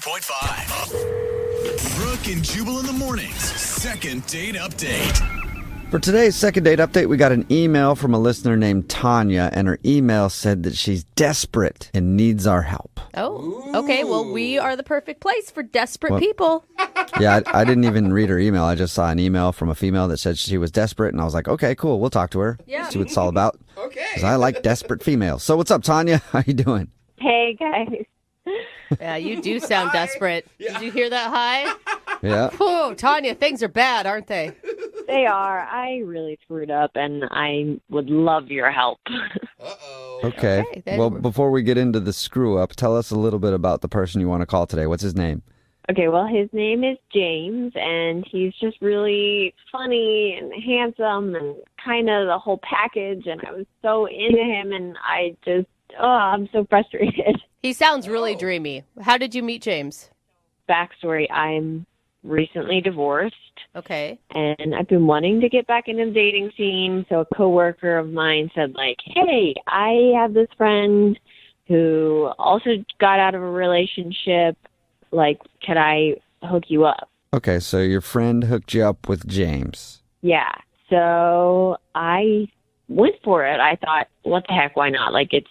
93.5. Brooke and Jubal in the mornings. Second date update. For today's second date update, we got an email from a listener named Tanya, and her email said that she's desperate and needs our help. Oh, okay. Well, we are the perfect place for desperate people. Yeah, I didn't even read her email. I just saw an email from a female that said she was desperate, and I was like, okay, cool. We'll talk to her. Yeah. See what it's all about. Okay. Because I like desperate females. So what's up, Tanya? How you doing? Hey, guys. Yeah, you do sound desperate. Yeah. Did you hear that high? Yeah. Whoa, Tanya, things are bad, aren't they? They are. I really screwed up, and I would love your help. Uh-oh. Okay. then Well, we're- before we get into the screw up, tell us a little bit about the person you want to call today. What's his name? Okay, well, his name is James, and he's just really funny and handsome and kind of the whole package, and I was so into him, and I'm so frustrated. He sounds really dreamy. How did you meet James? Backstory, I'm recently divorced, Okay. and I've been wanting to get back into the dating scene, so a coworker of mine said, like, hey, I have this friend who also got out of a relationship. Like, could I hook you up? Okay, so your friend hooked you up with James. Yeah. So I went for it. I thought, what the heck, why not? Like, it's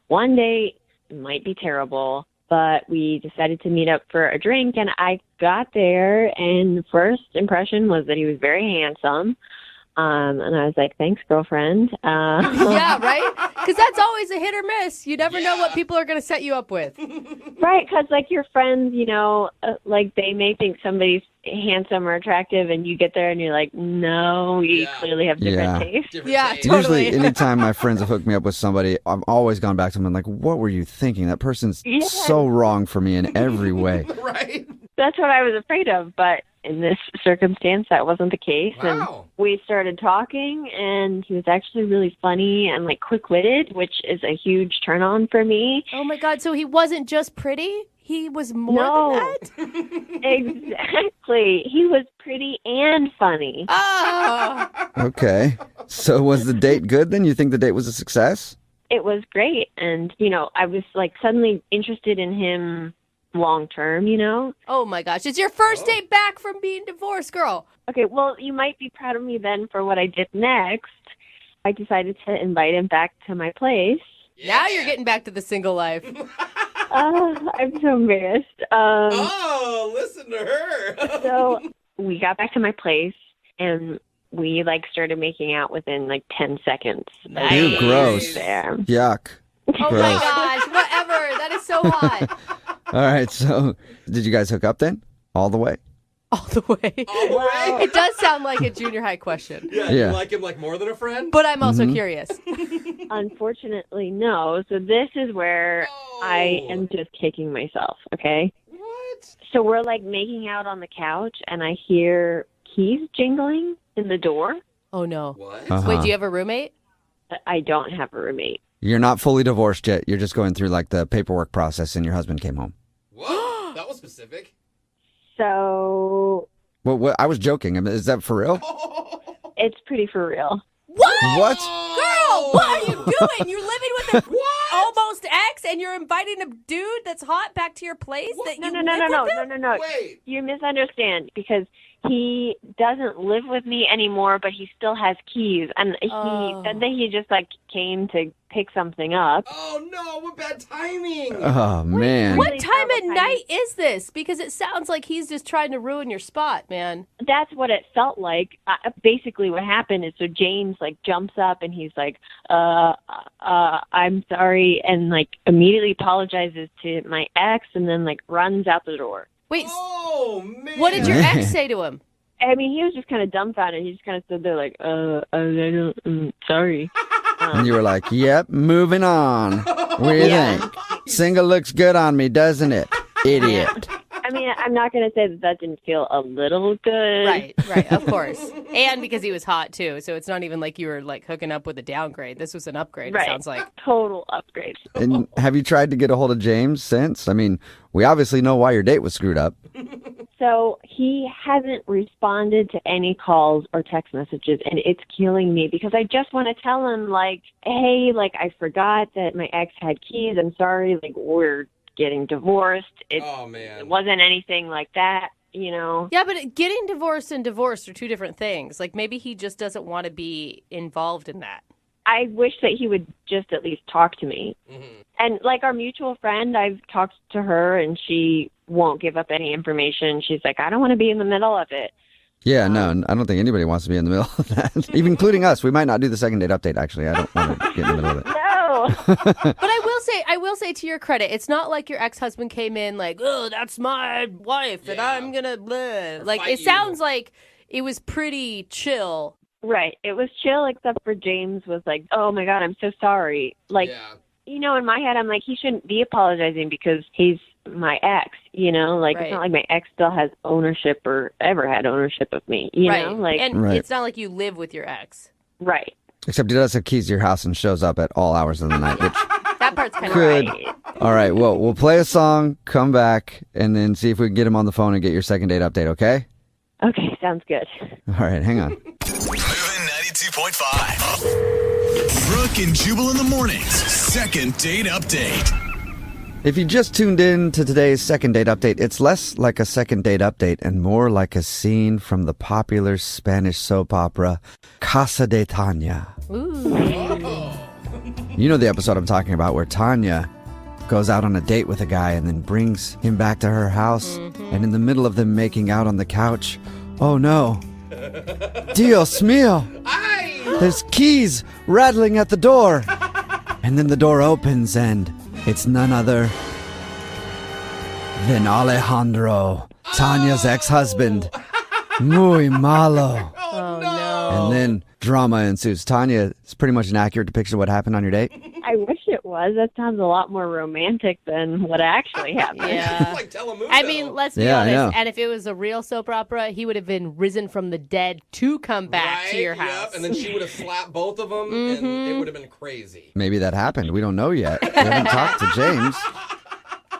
one date, it might be terrible, but we decided to meet up for a drink, and I got there, and the first impression was that he was very handsome. And I was like, thanks, girlfriend. Yeah, right? Because that's always a hit or miss. You never know what people are going to set you up with. Right, because, like, your friends, like, they may think somebody's handsome or attractive, and you get there and you're like, no, you clearly have different tastes. Different Yeah, taste. totally. Usually, anytime my friends have hooked me up with somebody, I've always gone back to them and like, what were you thinking? That person's so wrong for me in every way. Right? That's what I was afraid of, but in this circumstance, that wasn't the case. Wow. And we started talking, and he was actually really funny and, like, quick-witted, which is a huge turn-on for me. Oh, my God. So he wasn't just pretty? He was more No. than that? Exactly. He was pretty and funny. Oh. Okay. So was the date good then? You think the date was a success? It was great, and, I was, like, suddenly interested in him long-term, Oh, my gosh. It's your first date back from being divorced, girl. Okay, well, you might be proud of me then for what I did next. I decided to invite him back to my place. Now you're getting back to the single life. I'm so embarrassed. Oh, listen to her. So we got back to my place, and we, like, started making out within, like, 10 seconds. Nice. Ew, gross. There. Yuck. Oh, my Gross. gosh. Whatever. That is so hot. All right, so did you guys hook up then? All the way? All the way. All the way? It does sound like a junior high question. Yeah, Yeah. you like him like more than a friend? But I'm also curious. Unfortunately, no. So this is where I am just kicking myself, okay? What? So we're, like, making out on the couch, and I hear keys jingling in the door. Oh, no. What? Uh-huh. Wait, do you have a roommate? I don't have a roommate. You're not fully divorced yet. You're just going through like the paperwork process and your husband came home. What? That was specific. So Well, I was joking. I mean, is that for real? it's pretty for real. What? What? Girl, what are you doing? You're living with a What? almost ex and you're inviting a dude that's hot back to your place? That No, you no, no, no, live no, with no, him? no, no. Wait. You misunderstand because he doesn't live with me anymore, but he still has keys. And he said that he just, like, came to pick something up. Oh, no. What bad timing. Oh, man. What Really time at terrible timing. night is this? Because it sounds like he's just trying to ruin your spot, man. That's what it felt like. Basically what happened is, so James, like, jumps up and he's like, I'm sorry, and, like, immediately apologizes to my ex and then, like, runs out the door. Wait, Oh, man. what did your ex say to him? I mean, he was just kind of dumbfounded. He just kind of stood there like, I don't, sorry. And you were like, yep, moving on. What do you Yeah. think? Single looks good on me, doesn't it? Idiot. I mean, I'm not going to say that didn't feel a little good. Right, of course. And because he was hot, too. So it's not even like you were, like, hooking up with a downgrade. This was an upgrade, Right. it sounds like. Total upgrade. And have you tried to get a hold of James since? I mean, we obviously know why your date was screwed up. So he hasn't responded to any calls or text messages, and it's killing me because I just want to tell him, like, hey, like, I forgot that my ex had keys. I'm sorry. Like, we're getting divorced. It Oh, man. wasn't anything like that, you know. Yeah, but getting divorced and divorced are two different things. Like, maybe he just doesn't want to be involved in that. I wish that he would just at least talk to me. Mm-hmm. And like our mutual friend, I've talked to her and she won't give up any information. She's like, I don't want to be in the middle of it. Yeah, no, I don't think anybody wants to be in the middle of that, even including us. We might not do the second date update, actually. I don't want to get in the middle of it. No. But I will say to your credit, it's not like your ex-husband came in like, oh, that's my wife and I'm going to live. Like, it sounds like it was pretty chill. Right. It was chill, except for James was like, oh my God, I'm so sorry. Like, you know, in my head, I'm like, he shouldn't be apologizing because he's my ex, you know? Like, It's not like my ex still has ownership or ever had ownership of me, you know? Like, and it's not like you live with your ex. Right. Except he does have keys to your house and shows up at all hours of the night, which that part's kind of could. right. All right, well, we'll play a song, come back, and then see if we can get him on the phone and get your second date update, okay? Okay, sounds good. All right, hang on. Moving 92.5. Brooke and Jubal in the mornings. Second date update. If you just tuned in to today's second date update, it's less like a second date update and more like a scene from the popular Spanish soap opera Casa de Tanya. Ooh. You know the episode I'm talking about where Tanya goes out on a date with a guy and then brings him back to her house. And in the middle of them making out on the couch, oh no, Dios mío, there's keys rattling at the door. And then the door opens and it's none other than Alejandro, Tanya's ex-husband. Muy malo. Oh, no. And then drama ensues. Tanya, it's pretty much an accurate depiction of what happened on your date. I wish it was. That sounds a lot more romantic than what actually happened. Yeah. Like Telemundo. I mean, let's be Yeah, I know. honest. And if it was a real soap opera, he would have been risen from the dead to come back to your house. Yep. And then she would have slapped both of them, and it would have been crazy. Maybe that happened. We don't know yet. We haven't talked to James.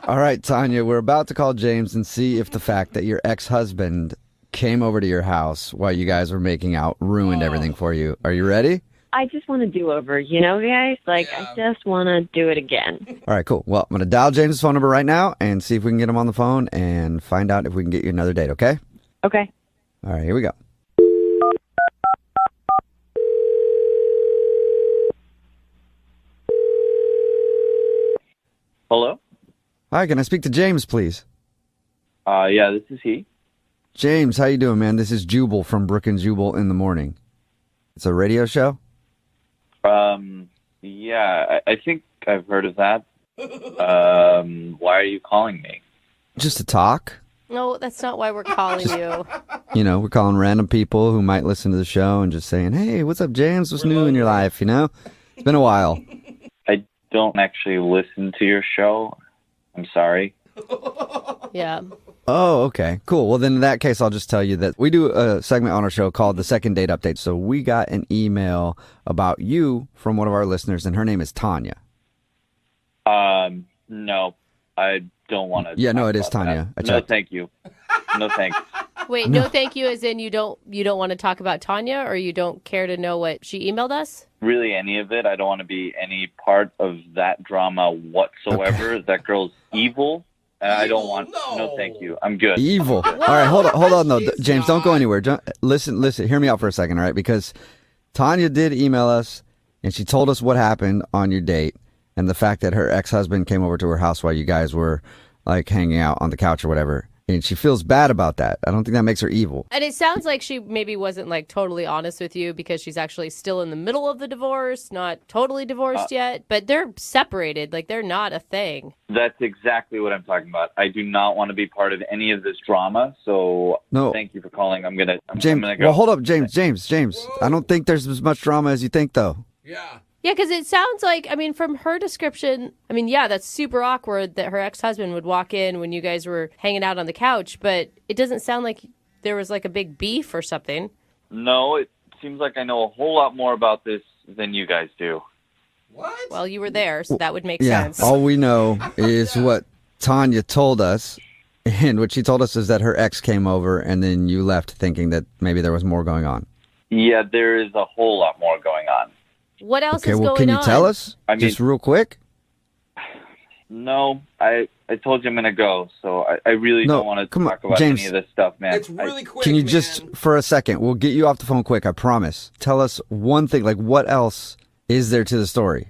All right, Tanya, we're about to call James and see if the fact that your ex-husband came over to your house while you guys were making out ruined everything for you. Are you ready? I just want to do over, you know, guys? Like, I just want to do it again. All right, cool. Well, I'm going to dial James' phone number right now and see if we can get him on the phone and find out if we can get you another date, okay? Okay. All right, here we go. Hello? Hi, can I speak to James, please? Yeah, this is he. James, how you doing, man? This is Jubal from Brooke and Jubal in the morning. It's a radio show? Yeah, I think I've heard of that. Why are you calling me? Just to talk. No, that's not why we're calling you. You know, we're calling random people who might listen to the show and just saying, hey, what's up, James? What's new in your life, you know? It's been a while. I don't actually listen to your show. I'm sorry. Yeah. Oh, okay. Cool. Well, then in that case, I'll just tell you that we do a segment on our show called the Second Date Update. So we got an email about you from one of our listeners, and her name is Tanya. No, I don't want to. Yeah, no, it is Tanya. I No, checked. thank you. No, thanks. Wait, no thank you as in you don't want to talk about Tanya, or you don't care to know what she emailed us? Really, any of it. I don't want to be any part of that drama whatsoever. Okay. That girl's evil. I don't want. No. No, thank you. I'm good. Evil. All right, hold on, though. She's James, don't go not. anywhere. Listen, hear me out for a second, all right? Because Tanya did email us, and she told us what happened on your date, and the fact that her ex-husband came over to her house while you guys were, like, hanging out on the couch or whatever. And she feels bad about that. I don't think that makes her evil. And it sounds like she maybe wasn't like totally honest with you because she's actually still in the middle of the divorce, not totally divorced yet, but they're separated. Like they're not a thing. That's exactly what I'm talking about. I do not want to be part of any of this drama. So No. thank you for calling. I'm gonna James, go. well, hold up, James. I don't think there's as much drama as you think, though. Yeah. Yeah, because it sounds like, I mean, from her description, I mean, yeah, that's super awkward that her ex-husband would walk in when you guys were hanging out on the couch, but it doesn't sound like there was like a big beef or something. No, it seems like I know a whole lot more about this than you guys do. What? Well, you were there, so that would make Yeah, sense. all we know is what Tanya told us. And what she told us is that her ex came over and then you left thinking that maybe there was more going on. Yeah, there is a whole lot more going on. What else Okay, is well, going can you on? tell us? I mean- Just real quick? No, I I told you I'm gonna go, so I really No, don't want to come on, talk about James. any of this stuff, man. It's really quick. Can you man. just, for a second, we'll get you off the phone quick, I promise. Tell us one thing, like what else is there to the story?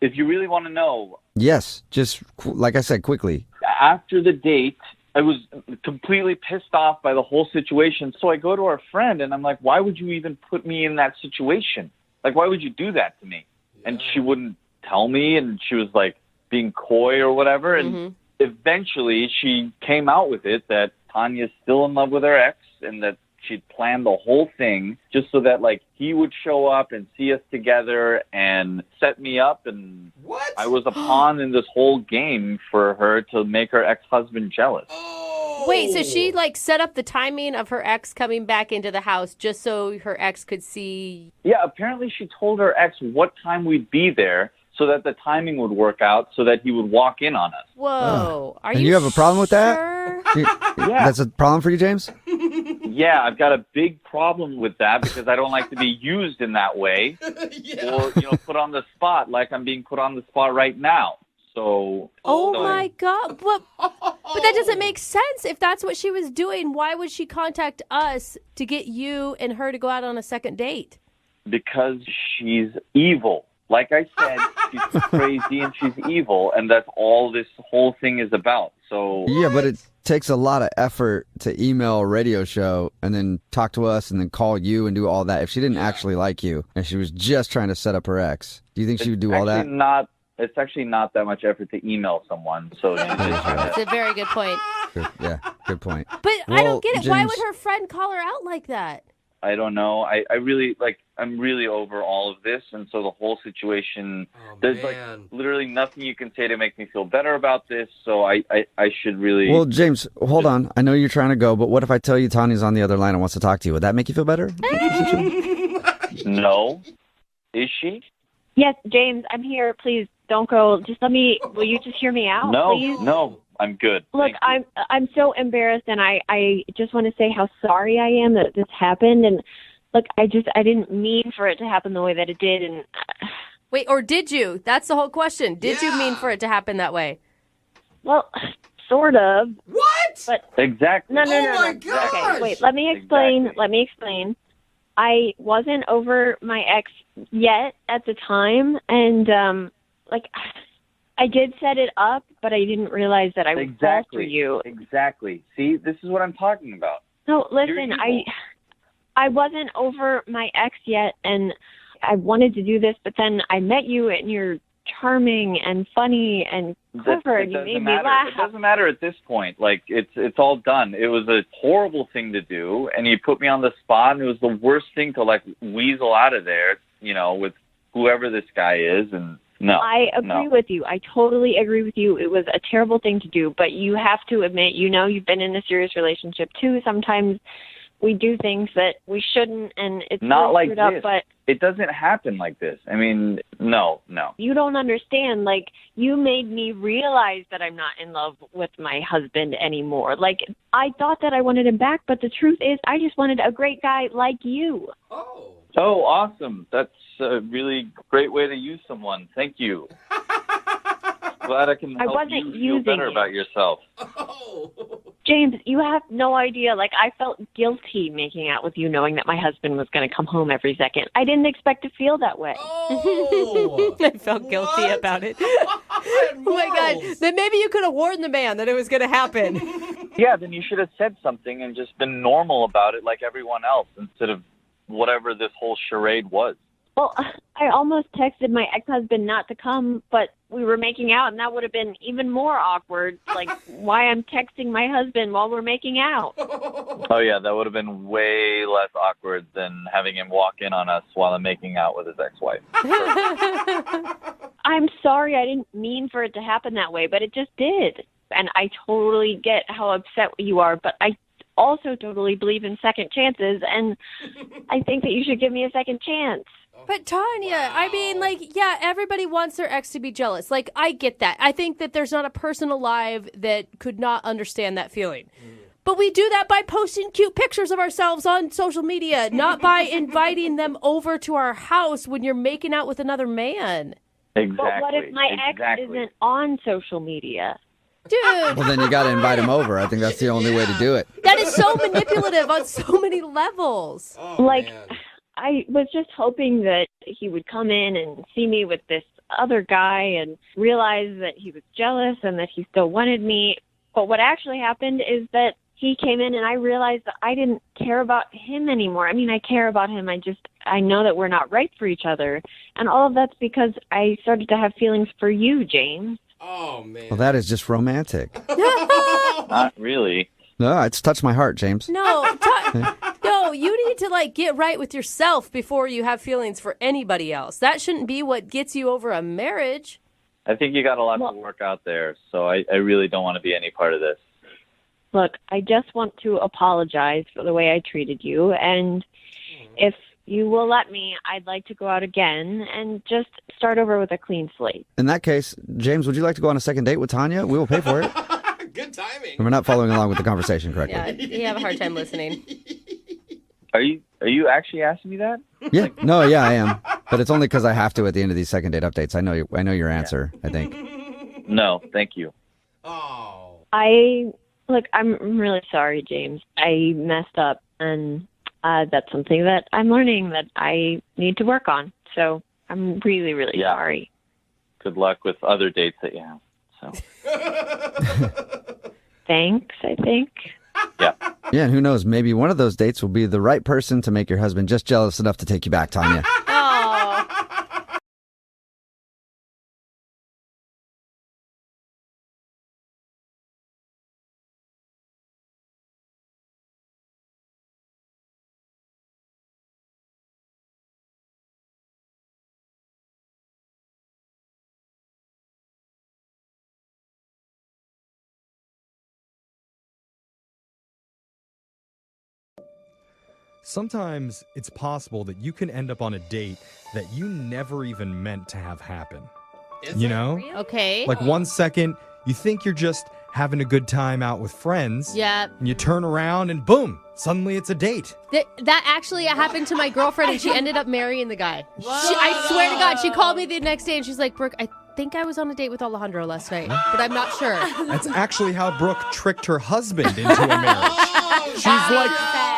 If you really want to know, Yes, just like I said, quickly. after the date, I was completely pissed off by the whole situation. So I go to our friend and I'm like, why would you even put me in that situation? Like, why would you do that to me? And she wouldn't tell me, and she was like being coy or whatever. And eventually she came out with it that Tanya's still in love with her ex and that she'd planned the whole thing just so that like he would show up and see us together and set me up. And What? I was a pawn in this whole game for her to make her ex-husband jealous. Oh. Wait, so she like set up the timing of her ex coming back into the house just so her ex could see. Yeah, apparently she told her ex what time we'd be there so that the timing would work out so that he would walk in on us. Whoa. Are And you have a problem with that? sure? That's a problem for you, James? Yeah, I've got a big problem with that because I don't like to be used in that way Yeah. or, put on the spot like I'm being put on the spot right now. So, Oh so- my God. But that doesn't make sense. If that's what she was doing, why would she contact us to get you and her to go out on a second date? because she's evil. Like I said, she's crazy and she's evil, and that's all this whole thing is about. So Yeah, but it takes a lot of effort to email a radio show and then talk to us and then call you and do all that. If she didn't actually like you and she was just trying to set up her ex, do you think she would do all that? It's actually not that much effort to email someone. So That's a very good point. Yeah, good point. But I Well, don't get it. Why James- would her friend call her out like that? I don't know. I'm really over all of this, and so the whole situation. Oh, There's man. literally nothing you can say to make me feel better about this. So I should really. Well, James, hold on. I know you're trying to go, but what if I tell you Tanya's on the other line and wants to talk to you? Would that make you feel better? No, is she? Yes, James, I'm here. Please don't go. Just will you just hear me out, No, please? no, I'm good. Look, Thank you. I'm so embarrassed, and I just want to say how sorry I am that this happened. And look, I didn't mean for it to happen the way that it did. And Wait, or did you? That's the whole question. Did you mean Yeah. for it to happen that way? well, sort of. What? But Exactly. no. Oh my Okay, gosh. wait. Let me explain. Exactly. Let me explain. I wasn't over my ex yet at the time, and I did set it up, but I didn't realize that I would fall for you. Exactly. See, this is what I'm talking about. No, You're listen, evil. I wasn't over my ex yet, and I wanted to do this, but then I met you, and you're charming and funny and clever, and you made me laugh. It doesn't matter at this point. Like it's all done. It was a horrible thing to do, and you put me on the spot, and it was the worst thing to like weasel out of there. With whoever this guy is, and no. I agree with you. I totally agree with you. It was a terrible thing to do, but you have to admit, you've been in a serious relationship too. Sometimes we do things that we shouldn't, and it's Not really like screwed up, this. but It doesn't happen like this. I mean, no. you don't understand. Like, you made me realize that I'm not in love with my husband anymore. Like, I thought that I wanted him back, but the truth is I just wanted a great guy like you. Oh. Oh, awesome. That's a really great way to use someone. Thank you. Glad I can I help wasn't you feel using better it. about yourself. Oh. James, you have no idea. Like, I felt guilty making out with you knowing that my husband was going to come home every second. I didn't expect to feel that way. Oh. I felt guilty What? about it. I had Oh my God. morals. Then maybe you could have warned the man that it was going to happen. Yeah, then you should have said something and just been normal about it like everyone else instead of whatever this whole charade was. Well, I almost texted my ex-husband not to come, but we were making out, and that would have been even more awkward. Like, why I'm texting my husband while we're making out. Oh, yeah, that would have been way less awkward than having him walk in on us while I'm making out with his ex-wife. I'm sorry, I didn't mean for it to happen that way, but it just did. And I totally get how upset you are, but I also totally believe in second chances, and I think that you should give me a second chance. But Tanya, I mean, yeah, everybody wants their ex to be jealous. Like, I get that. I think that there's not a person alive that could not understand that feeling. But we do that by posting cute pictures of ourselves on social media, not by inviting them over to our house when you're making out with another man. Exactly. But what if my ex exactly. isn't on social media? Dude, Well, then you got to invite him over. I think that's the only way to do it. that is so manipulative on so many levels. Oh, Like, man. I was just hoping that he would come in and see me with this other guy and realize that he was jealous and that he still wanted me. But what actually happened is that he came in and I realized that I didn't care about him anymore. I mean, I care about him. I know that we're not right for each other. And all of that's because I started to have feelings for you, James. Oh, man. Well, that is just romantic. Not really. No, it's touched my heart, James. No, you need to get right with yourself before you have feelings for anybody else. That shouldn't be what gets you over a marriage. I think you got a lot to work out there, so I really don't want to be any part of this. Look, I just want to apologize for the way I treated you. And if you will let me, I'd like to go out again and just start over with a clean slate. In that case, James, would you like to go on a second date with Tanya? We will pay for it. Good timing. We're not following along with the conversation correctly. Yeah, you have a hard time listening. Are you actually asking me that? Yeah, no, yeah, I am. But it's only because I have to at the end of these second date updates. I know your answer, I think. No, thank you. Oh. I'm really sorry, James. I messed up, and that's something that I'm learning that I need to work on. So I'm really, really sorry. Good luck with other dates that you have. So. Thanks, I think. Yeah. Yeah, and who knows, maybe one of those dates will be the right person to make your husband just jealous enough to take you back, Tanya. Oh. Sometimes it's possible that you can end up on a date that you never even meant to have happen. You know? Okay. Like 1 second, you think you're just having a good time out with friends. Yeah. And you turn around and boom, suddenly it's a date. That actually happened to my girlfriend, and she ended up marrying the guy. I swear to God, she called me the next day, and she's like, Brooke, I think I was on a date with Alejandro last night, but I'm not sure. That's actually how Brooke tricked her husband into a marriage.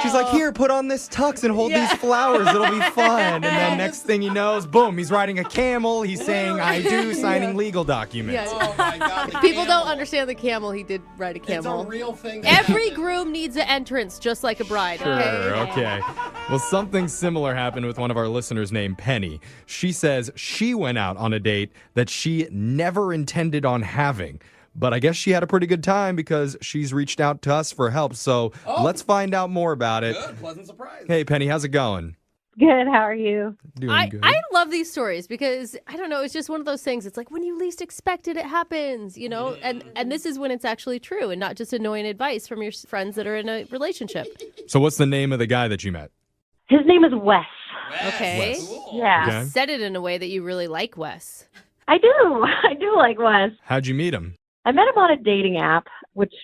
She's like, here, put on this tux and hold these flowers. It'll be fun. And then next thing he knows, boom, he's riding a camel. He's saying, I do, signing legal documents. Oh, my God. People don't understand the camel. He did ride a camel. It's a real thing. Every groom needs an entrance, just like a bride. Sure, Okay. okay. Well, something similar happened with one of our listeners named Penny. She says she went out on a date that she never intended on having. But I guess she had a pretty good time because she's reached out to us for help. So let's find out more about it. Good, pleasant surprise. Hey, Penny, how's it going? Good, how are you? Doing good. I love these stories because, I don't know, it's just one of those things. It's like when you least expect it, it happens, you know? And this is when it's actually true and not just annoying advice from your friends that are in a relationship. So what's the name of the guy that you met? His name is Wes. Okay. Cool. Yeah. Okay. Said it in a way that you really like Wes. I do. I do like Wes. How'd you meet him? I met him on a dating app, which,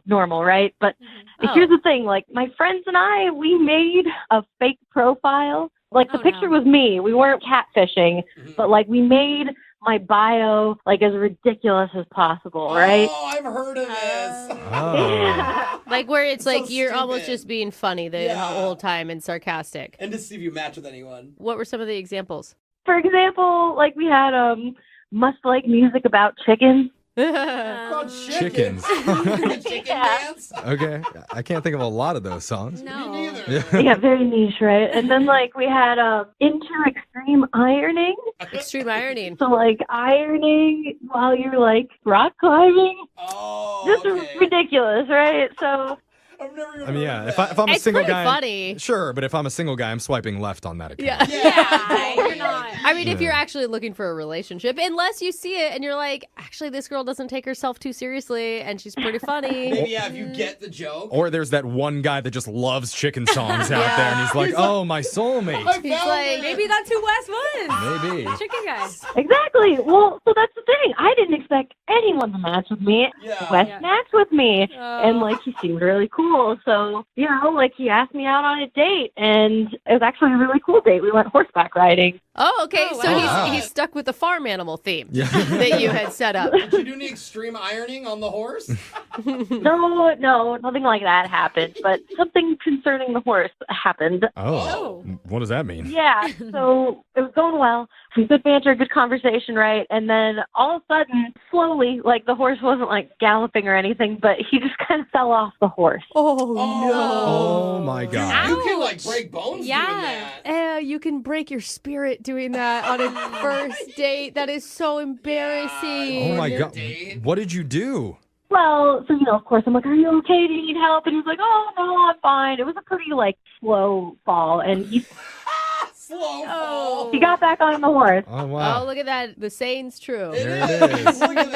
normal, right? But Oh. here's the thing, my friends and I, we made a fake profile. The picture was me. We weren't catfishing, but we made my bio as ridiculous as possible, right? Oh, I've heard of this. Oh. Like where it's So like you're almost stupid. just being funny the whole time and sarcastic. And to see if you match with anyone. What were some of the examples? For example, we had must like music about chickens. About Chickens. Chicken dance? Okay. I can't think of a lot of those songs. Me neither. Yeah, very niche, right? And then we had into extreme ironing. Extreme ironing. So ironing while you're rock climbing. Oh, Just okay. ridiculous, right? So I've never even I mean, heard yeah, of if that. I'm a It's single pretty guy. funny. Sure, but if I'm a single guy, I'm swiping left on that account. Yeah. Yeah, You're not. I mean, if you're actually looking for a relationship, unless you see it and you're like, actually, this girl doesn't take herself too seriously and she's pretty funny. Maybe, if you get the joke. Or there's that one guy that just loves chicken songs out there, and he's like, oh, my soulmate. He's like, maybe that's who Wes was. Maybe. Chicken guys. exactly. Well, so that's the thing. I didn't expect anyone to match with me. Yeah. Wes matched with me, Oh. and he seemed really cool. cool. So, like he asked me out on a date, and it was actually a really cool date. We went horseback riding. Oh, okay. Oh, So wow. he's stuck with the farm animal theme Yeah. that you had set up. Did you do any extreme ironing on the horse? No, nothing like that happened, but something concerning the horse happened. Oh. What does that mean? Yeah, so it was going well. Some good banter, good conversation, right? And then all of a sudden, slowly, like the horse wasn't like galloping or anything, but he just kind of fell off the horse. Oh, Oh, my God. You can like break bones Yeah. doing that. no. You can break your spirit doing that on a first date. That is so embarrassing. Oh, my God. Date. What did you do? Well, so, of course, I'm like, are you okay? Do you need help? And he was like, oh, no, I'm fine. It was a pretty, slow fall, and he Slow fall. got back on the horse. Oh, Oh, wow. look at that. The saying's true. It There it is. is. Look at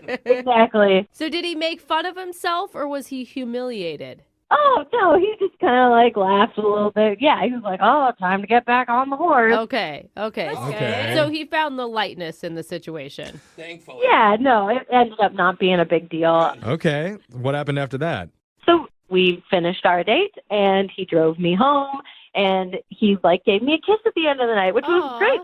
that. Exactly. So did he make fun of himself or was he humiliated? Oh, no, he just kind of, laughed a little bit. Yeah, he was like, oh, time to get back on the horse. Okay. Okay. So he found the lightness in the situation. Thankfully. Yeah, no, it ended up not being a big deal. Okay. What happened after that? So we finished our date, and he drove me home, and he gave me a kiss at the end of the night, which was Aw. great.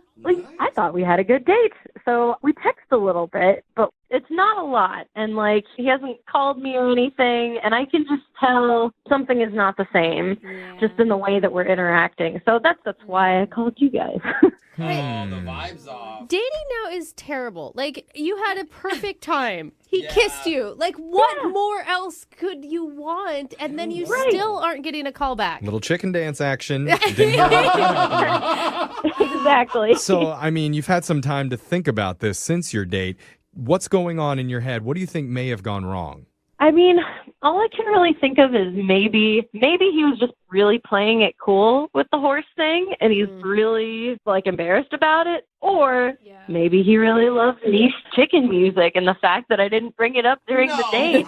I thought we had a good date. So we text a little bit, but it's not a lot. And he hasn't called me or anything, and I can just tell something is not the same, just in the way that we're interacting. So that's why I called you guys. Oh, the vibes off. Dating now is terrible. You had a perfect time. He Yeah. kissed you. What more else could you want? And then you Right. still aren't getting a call back. Little chicken dance action. Didn't hear about that. Exactly. So, I mean, you've had some time to think about this since your date. What's going on in your head? What do you think may have gone wrong? I mean, all I can really think of is maybe he was just really playing it cool with the horse thing, and he's really embarrassed about it, or maybe he really loves niche chicken music, and the fact that I didn't bring it up during the date,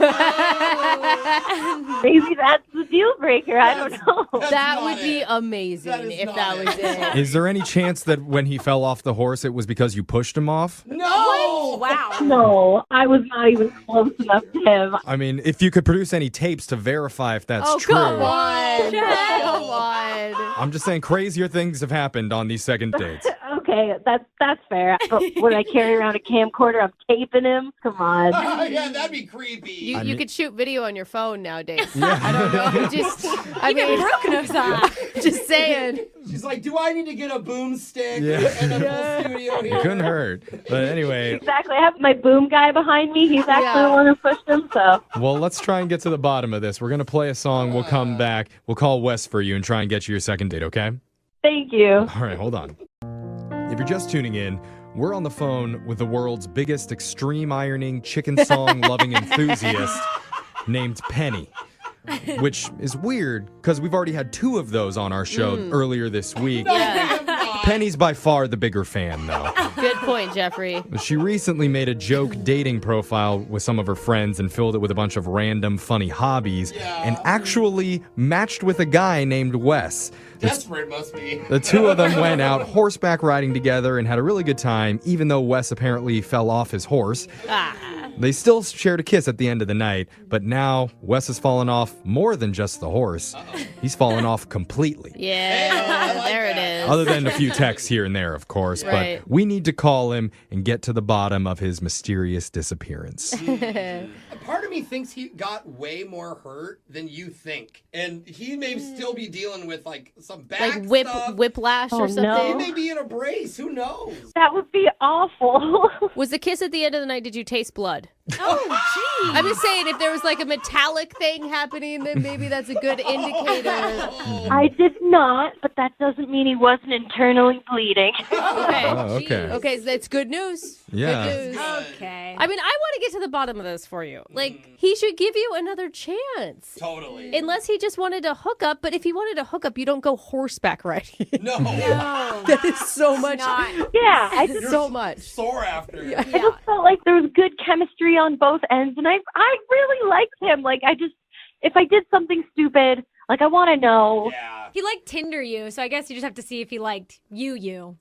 maybe that's the deal breaker. I don't know. That not would be it. amazing That is if not that it. was it. Is there any chance that when he fell off the horse, it was because you pushed him off? No! Wow. No, I was not even close enough to him. I mean, if you could produce any tapes to verify if that's Oh, true. come on. Jeff. Come on. I'm just saying crazier things have happened on these second dates. Okay, that's fair. But when I carry around a camcorder, I'm taping him. Come on. Yeah, that'd be creepy. You could shoot video on your phone nowadays. Yeah. I don't know. Even Brooke knows that. Just saying. She's like, do I need to get a boomstick Yeah. and a full studio here? It couldn't hurt. But anyway, Exactly. I have my boom guy behind me. He's actually the one who pushed him, so. well, let's try and get to the bottom of this. We're going to play a song. We'll come back. We'll call Wes for you and try and get you your second date, okay? Thank you. All right, hold on. If you're just tuning in, we're on the phone with the world's biggest extreme ironing chicken song loving enthusiast named Penny. Which is weird because we've already had 2 of those on our show earlier this week. Penny's by far the bigger fan, though. Good point, Jeffrey. She recently made a joke dating profile with some of her friends and filled it with a bunch of random funny hobbies and actually matched with a guy named Wes. Desperate must be. The 2 of them went out horseback riding together and had a really good time, even though Wes apparently fell off his horse. They still shared a kiss at the end of the night, but now Wes has fallen off more than just the horse. He's fallen off completely. Yeah, there it is. Other than a few texts here and there, of course. Right. But we need to call him and get to the bottom of his mysterious disappearance. Part of me thinks he got way more hurt than you think. And he may still be dealing with some back stuff. Whiplash Oh, or something. no. He may be in a brace. Who knows? That would be awful. Was the kiss at the end of the night, did you taste blood? Oh, geez. I'm just saying, if there was a metallic thing happening, then maybe that's a good indicator. I did not, but that doesn't mean he wasn't internally bleeding. Okay. Oh, okay. Okay, so that's good news. Yeah. Good news. Okay. I mean, I want to get to the bottom of this for you. He should give you another chance. Totally. Unless he just wanted to hook up, but if he wanted to hook up, you don't go horseback riding. No. No. That is so much. Not. Yeah, I just So much. Sore after. I just felt like there was good chemistry on both ends, and I really liked him. If I did something stupid, I want to know. Yeah. He liked Tinder you, so I guess you just have to see if he liked you.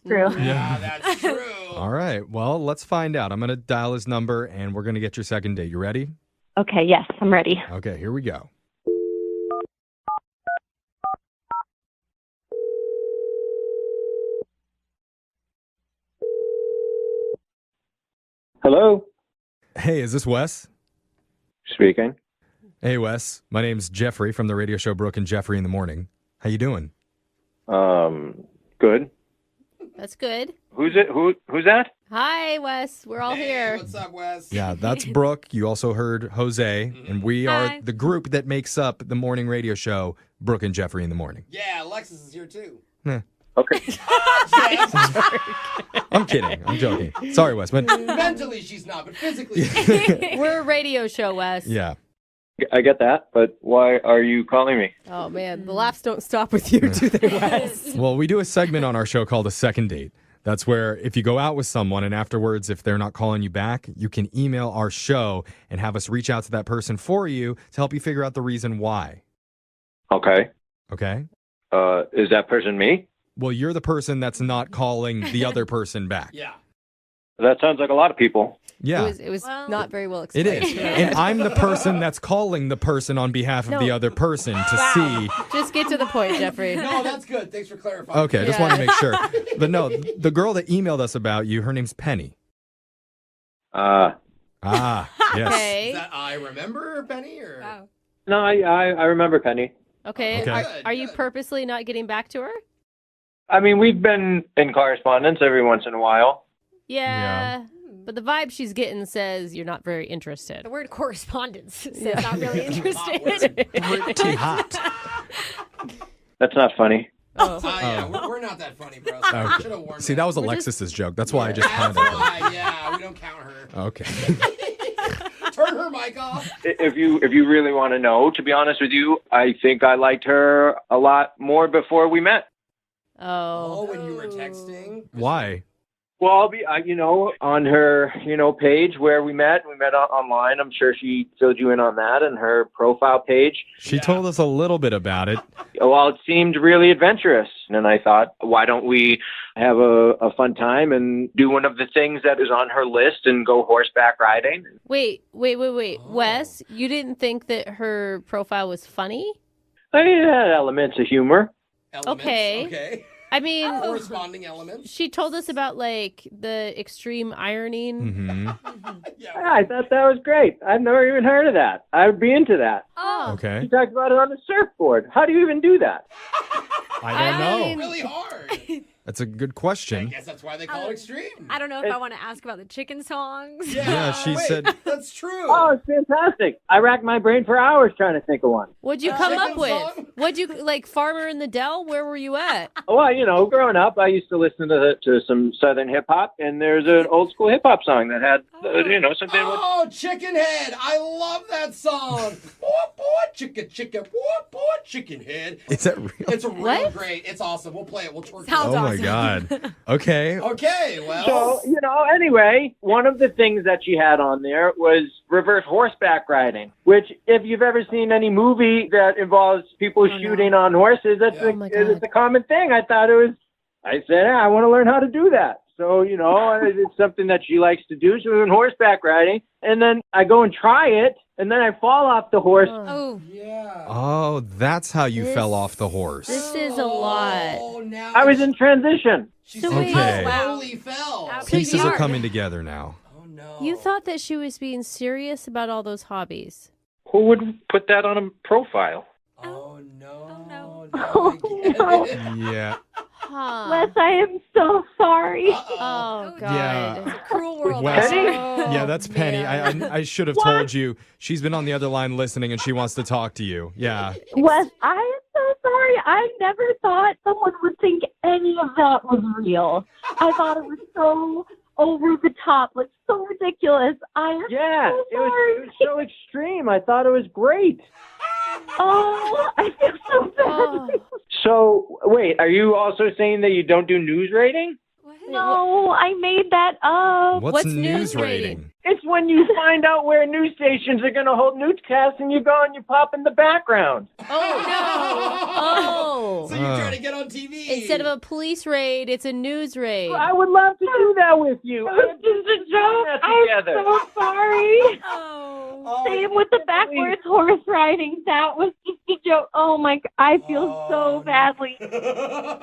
True. Yeah, that's true. All right. Well, let's find out. I'm going to dial his number and we're going to get your second date. You ready? Okay, yes, I'm ready. Okay, here we go. Hello? Hey, is this Wes? Speaking. Hey, Wes. My name's Jeffrey from the radio show Brooke and Jeffrey in the Morning. How you doing? Good. That's good. Who's it? Who's that? Hi, Wes. We're all here. What's up, Wes? Yeah, that's Brooke. You also heard Jose, and we are Hi. the group that makes up the morning radio show Brooke and Jeffrey in the Morning. Yeah, Alexis is here too. Okay. I'm kidding. I'm joking. Sorry, Wes, but Mentally she's not, but physically. We're a radio show, Wes. yeah. I get that, but why are you calling me? Oh, man. The laughs don't stop with you, do they, Wes? Well, we do a segment on our show called A Second Date. That's where if you go out with someone and afterwards, if they're not calling you back, you can email our show and have us reach out to that person for you to help you figure out the reason why. Okay. Okay? Is that person me? Well, you're the person that's not calling the other person back. Yeah. That sounds like a lot of people. Yeah. It was Well, not very well It explained. is. And I'm the person that's calling the person on behalf of the No. other person to see. Just get to the point, Jeffrey. No, that's good. Thanks for clarifying. Okay, I just Yeah. wanted to make sure. But no, the girl that emailed us about you, her name's Penny. No, Ah, yes. Okay. Is that I remember, Penny? Or Oh. I remember Penny. Okay. Okay. Are you purposely not getting back to her? I mean, we've been in correspondence every once in a while. Yeah. But the vibe she's getting says you're not very interested. The word correspondence says not really Hot interested. word. Pretty hot. That's not funny. Oh. Yeah, we're not that funny, bro. So we should have warned See, her. that was We're just- Alexis's joke. That's why I just That's pounded her. why, yeah, we don't count her. Okay. Turn her mic off. If you really want to know, to be honest with you, I think I liked her a lot more before we met. Oh, Oh. when you were texting? Why? Well, I'll be, on her, page where we met online. I'm sure she filled you in on that and her profile page. She told us a little bit about it. Well, it seemed really adventurous. And I thought, why don't we have a fun time and do one of the things that is on her list and go horseback riding? Wait. Oh. Wes, you didn't think that her profile was funny? I had elements of humor. Elements, Okay. Okay. I mean, Corresponding elements. she told us about like the extreme ironing. Hmm. Yeah. I thought that was great. I've never even heard of that. I would be into that. Oh. Okay. She talked about it on the surfboard. How do you even do that? I don't know. mean- Really hard. That's a good I question. guess that's why they call it extreme. I don't know if I want to ask about the chicken songs. Yeah, she wait, said- That's true. Oh, it's fantastic. I racked my brain for hours trying to think of one. What'd you A come chicken up with? song? What'd you like, Farmer in the Dell? Where were you at? Well, growing up, I used to listen to some Southern hip hop, and there's an old school hip hop song that had, something with. Oh, Chicken Head. I love that song. Boy, chicken, boy, chicken head. Is that real? It's real What? great. It's awesome. We'll play it. We'll twerk Sounds Oh it. my awesome. God. Okay. Okay, well. So, anyway, one of the things that she had on there was reverse horseback riding, which, if you've ever seen any movie that involves people shooting on horses, that's Oh my God. it's a common thing. I said, hey, I want to learn how to do that. So, it's something that she likes to do. So we're doing horseback riding, and then I go and try it, and then I fall off the horse. Oh. Yeah. Oh, that's how you This- fell off the horse. This is a lot. Oh, now I was in transition. She So said wait- she Okay. slowly fell. Pieces are Yard. coming together now. Oh, no. You thought that she was being serious about all those hobbies. Who would put that on a profile? Oh, no. Oh, no. Now I get it. Yeah. Huh. Wes, I am so sorry. Oh, God. Yeah. Cruel world. Wes- Penny? Oh, Yeah, that's Penny. man. I should have told you. She's been on the other line listening, and she wants to talk to you. Yeah. Wes, I am so sorry. I never thought someone would think any of that was real. I thought it was so over the top, like so ridiculous. I am Yeah, so it was sorry. so extreme. I thought it was great. Oh, I feel so bad. Oh. So, wait, are you also saying that you don't do news rating? No, I made that up. What's What's news news rating? It's when you find out where news stations are going to hold newscasts and you go and you pop in the background. Oh, no. Oh. So you're trying to get on TV. Instead of a police raid, it's a news raid. I would love to do that with you. It was just a joke. I'm Together. so sorry. Oh. Oh, Same with the backwards horse riding. That was just a joke. Oh my! I feel Oh, so badly.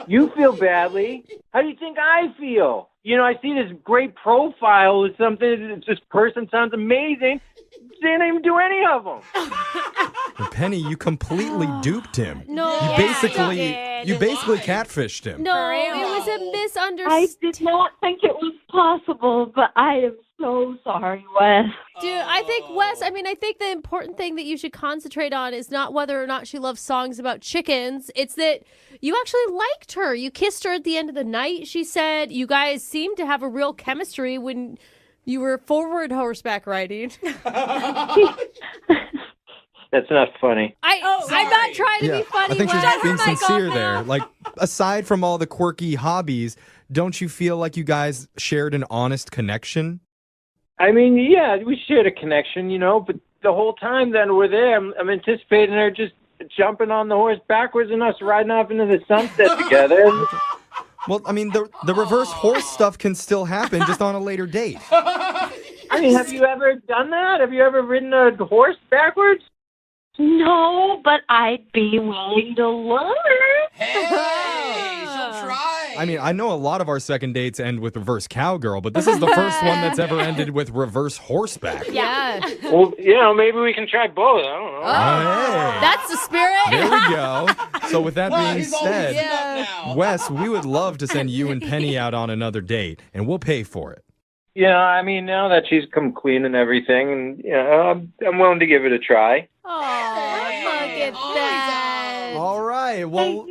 You feel badly. How do you think I feel? I see this great profile with something. This person sounds amazing. They didn't even do any of them. Well, Penny, you completely duped him. No. You basically catfished him. No, it was a I misunderstanding. did not think it was possible, but I am so sorry, Wes. Dude, I think I think the important thing that you should concentrate on is not whether or not she loves songs about chickens. It's that you actually liked her. You kissed her at the end of the night, she said. You guys seemed to have a real chemistry when you were forward horseback riding. That's not funny. I'm not trying to be funny. I think she's Wes. being sincere there. Like, aside from all the quirky hobbies, don't you feel like you guys shared an honest connection? I mean, yeah, we shared a connection, but the whole time that we're there, I'm anticipating her just jumping on the horse backwards and us riding off into the sunset together. Well, I mean, the reverse horse stuff can still happen, just on a later date. I mean, have you ever done that? Have you ever ridden a horse backwards? No, but I'd be willing to learn. Hey, she'll try. I mean, I know a lot of our second dates end with reverse cowgirl, but this is the first one that's ever ended with reverse horseback. Yeah. Well, maybe we can try both. I don't know. Hey. That's the spirit. There we go. So with that being He's all said, loosened up now. Wes, we would love to send you and Penny out on another date, and we'll pay for it. I mean, now that she's come clean and everything, and I'm willing to give it a try. Oh, look at that. All right. Well,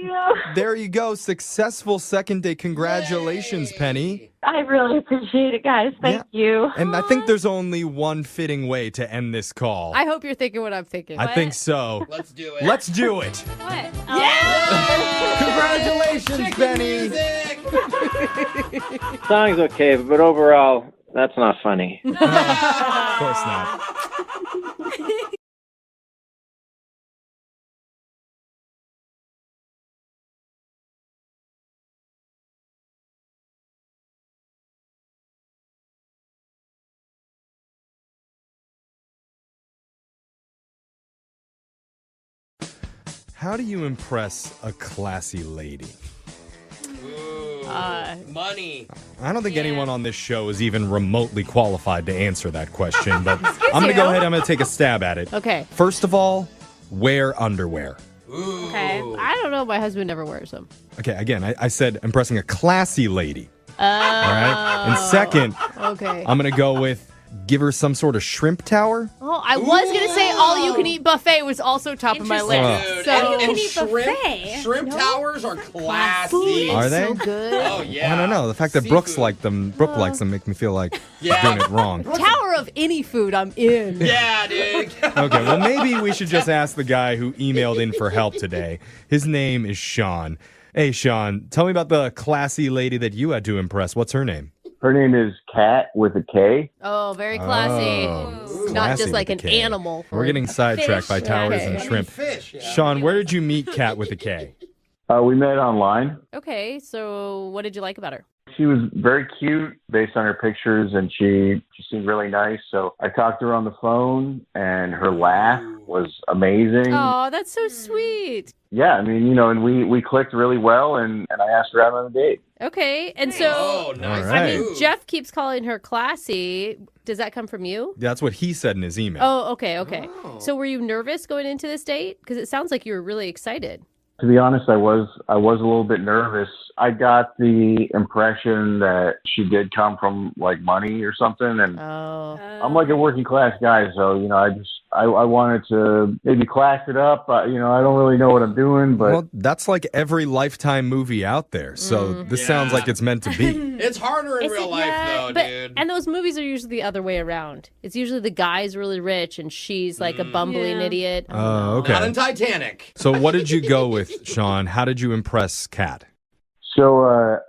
there you go. Successful second date. Congratulations, Penny. I really appreciate it, guys. Thank you. And I think there's only one fitting way to end this call. I hope you're thinking what I'm thinking. I think so. Let's do it. Let's do it. What? Congratulations, Penny. Song's okay, but overall, that's not funny. Of course not. How do you impress a classy lady? Money. I don't think anyone on this show is even remotely qualified to answer that question, but I'm going to go ahead. I'm going to take a stab at it. Okay. First of all, wear underwear. Ooh. Okay. I don't know. My husband never wears them. Okay, again, I said impressing a classy lady. All right? And second, Okay. I'm going to go with give her some sort of shrimp tower. Oh, I was going to say all-you-can-eat buffet was also top of my list. Dude, So and eat buffet. shrimp towers are classy. Are they? so good. Oh, yeah. I don't know. The fact that Brooke Seafood. likes them make me feel like Yeah. doing it wrong. Tower of any food, I'm in. Yeah, dude. Okay, well, maybe we should just ask the guy who emailed in for help today. His name is Sean. Hey, Sean, tell me about the classy lady that you had to impress. What's her name? Her name is Kat with a K. Oh, very classy. Oh, Not classy just like an with a K. animal. We're getting sidetracked by Fish. towers Okay. and shrimp. Fish, yeah. Sean, where did you meet Kat with a K? We met online. Okay, so what did you like about her? She was very cute based on her pictures, and she seemed really nice. So I talked to her on the phone, and her laugh was amazing. Oh, that's so sweet. Yeah, I mean, and we clicked really well, and I asked her out on a date. Okay, and so Oh, nice. All right. I mean, Jeff keeps calling her classy. Does that come from you? That's what he said in his email. Oh, okay. Oh. So were you nervous going into this date? Because it sounds like you were really excited. To be honest, I was a little bit nervous. I got the impression that she did come from like money or something, and Oh. I'm like a working class guy, so I wanted to maybe class it up. I don't really know what I'm doing, but Well, that's like every Lifetime movie out there. So this sounds like it's meant to be. It's harder in real life, though, but, dude. and those movies are usually the other way around. It's usually the guy's really rich and she's like a bumbling Yeah. idiot. Oh, Not in okay. Titanic. So what did you go with, Sean? How did you impress Kat? so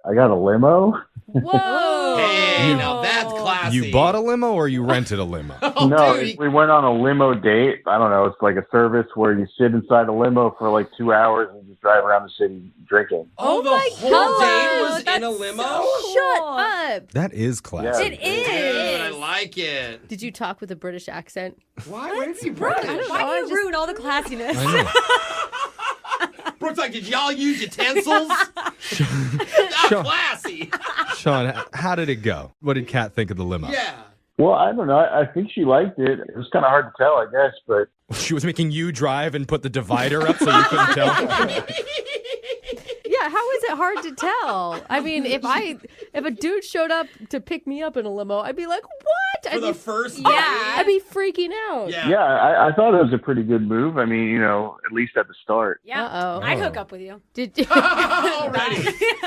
I got a limo. Whoa! Hey, now that's classy. You bought a limo or you rented a limo? Oh, No, dude. we went on a limo date. I don't know. It's like a service where you sit inside a limo for like 2 hours and just drive around the city drinking. Oh, the my whole God, date was in that's a limo? Shut up! That is classy. Yeah. It Dude, I is. like it. Did you talk with a British accent? Why? Why did you Brooke, British? why do you ruin all the classiness? I know. Brooke's like, did y'all use utensils? Not Sean- classy. Sean, how did it go? What did Kat think of the limo? Yeah. Well, I don't know. I think she liked it. It was kind of hard to tell, I guess, but She was making you drive and put the divider up so you couldn't tell. Yeah, how is it hard to tell? I mean, if a dude showed up to pick me up in a limo, I'd be like, what? For the first yeah, date? I'd be freaking out. yeah, I thought it was a pretty good move. I mean, at least at the start. Yeah. Uh-oh. I'd hook up with you. Already.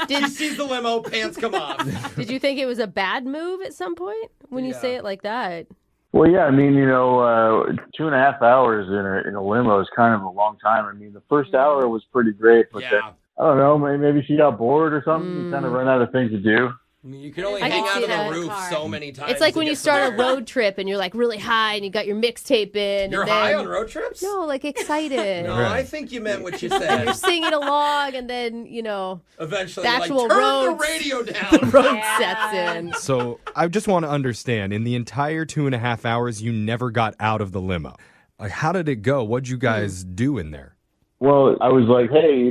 She sees the limo, pants come off. Did you think it was a bad move at some point when you say it like that? Well, yeah, I mean, 2.5 hours in a limo is kind of a long time. I mean, the first hour was pretty great, but then, I don't know, maybe she got bored or something. You kind of run out of things to do. I mean, you can only hang out on the roof so many times. It's like when you start a road trip and you're like really high and you got your mixtape in. You're and high then, on road trips? No, like excited. No, I think you meant what you said. You're singing along and then, eventually the actual turn road, the radio down. The road sets in. So I just want to understand, in the entire 2.5 hours, you never got out of the limo. Like, how did it go? What'd you guys do in there? Well, I was like, hey,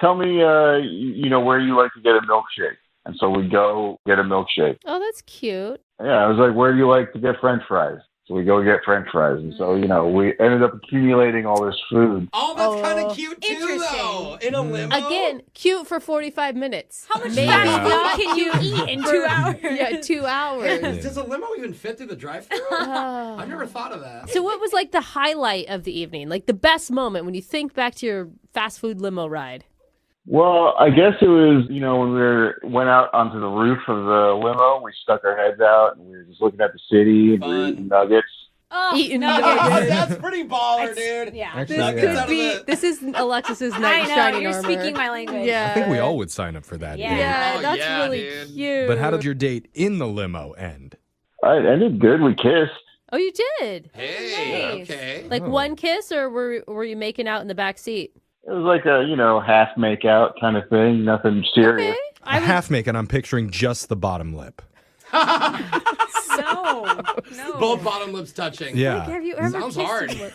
tell me, where you like to get a milkshake. And so we go get a milkshake. Oh, that's cute. Yeah, I was like, where do you like to get French fries? So we go get French fries. And so, we ended up accumulating all this food. Oh, that's kind of cute, too, though. In a limo. Again, cute for 45 minutes. How much Maybe fast food not can you cute eat in for- 2 hours? Yeah, 2 hours. Does a limo even fit through the drive-thru? I've never thought of that. So what was like the highlight of the evening? Like the best moment when you think back to your fast food limo ride? Well, I guess it was, when we went out onto the roof of the limo, we stuck our heads out and we were just looking at the city and we were eating nuggets. Oh, Eating no. nuggets. That's pretty baller, dude. Yeah. Actually, This is Alexis's night I in know, shining you're armor. speaking my language. Yeah. I think we all would sign up for that. Yeah. dude. Yeah, Oh, that's yeah, really dude. cute. But how did your date in the limo end? I ended good. We kissed. Oh, you did? Hey, Nice. okay. Like one kiss, or were you making out in the back seat? It was like a, half make out kind of thing. Nothing serious. A half make, and I'm picturing just the bottom lip. No. Both bottom lips touching. Yeah. Like, have you ever Sounds kissed hard. someone?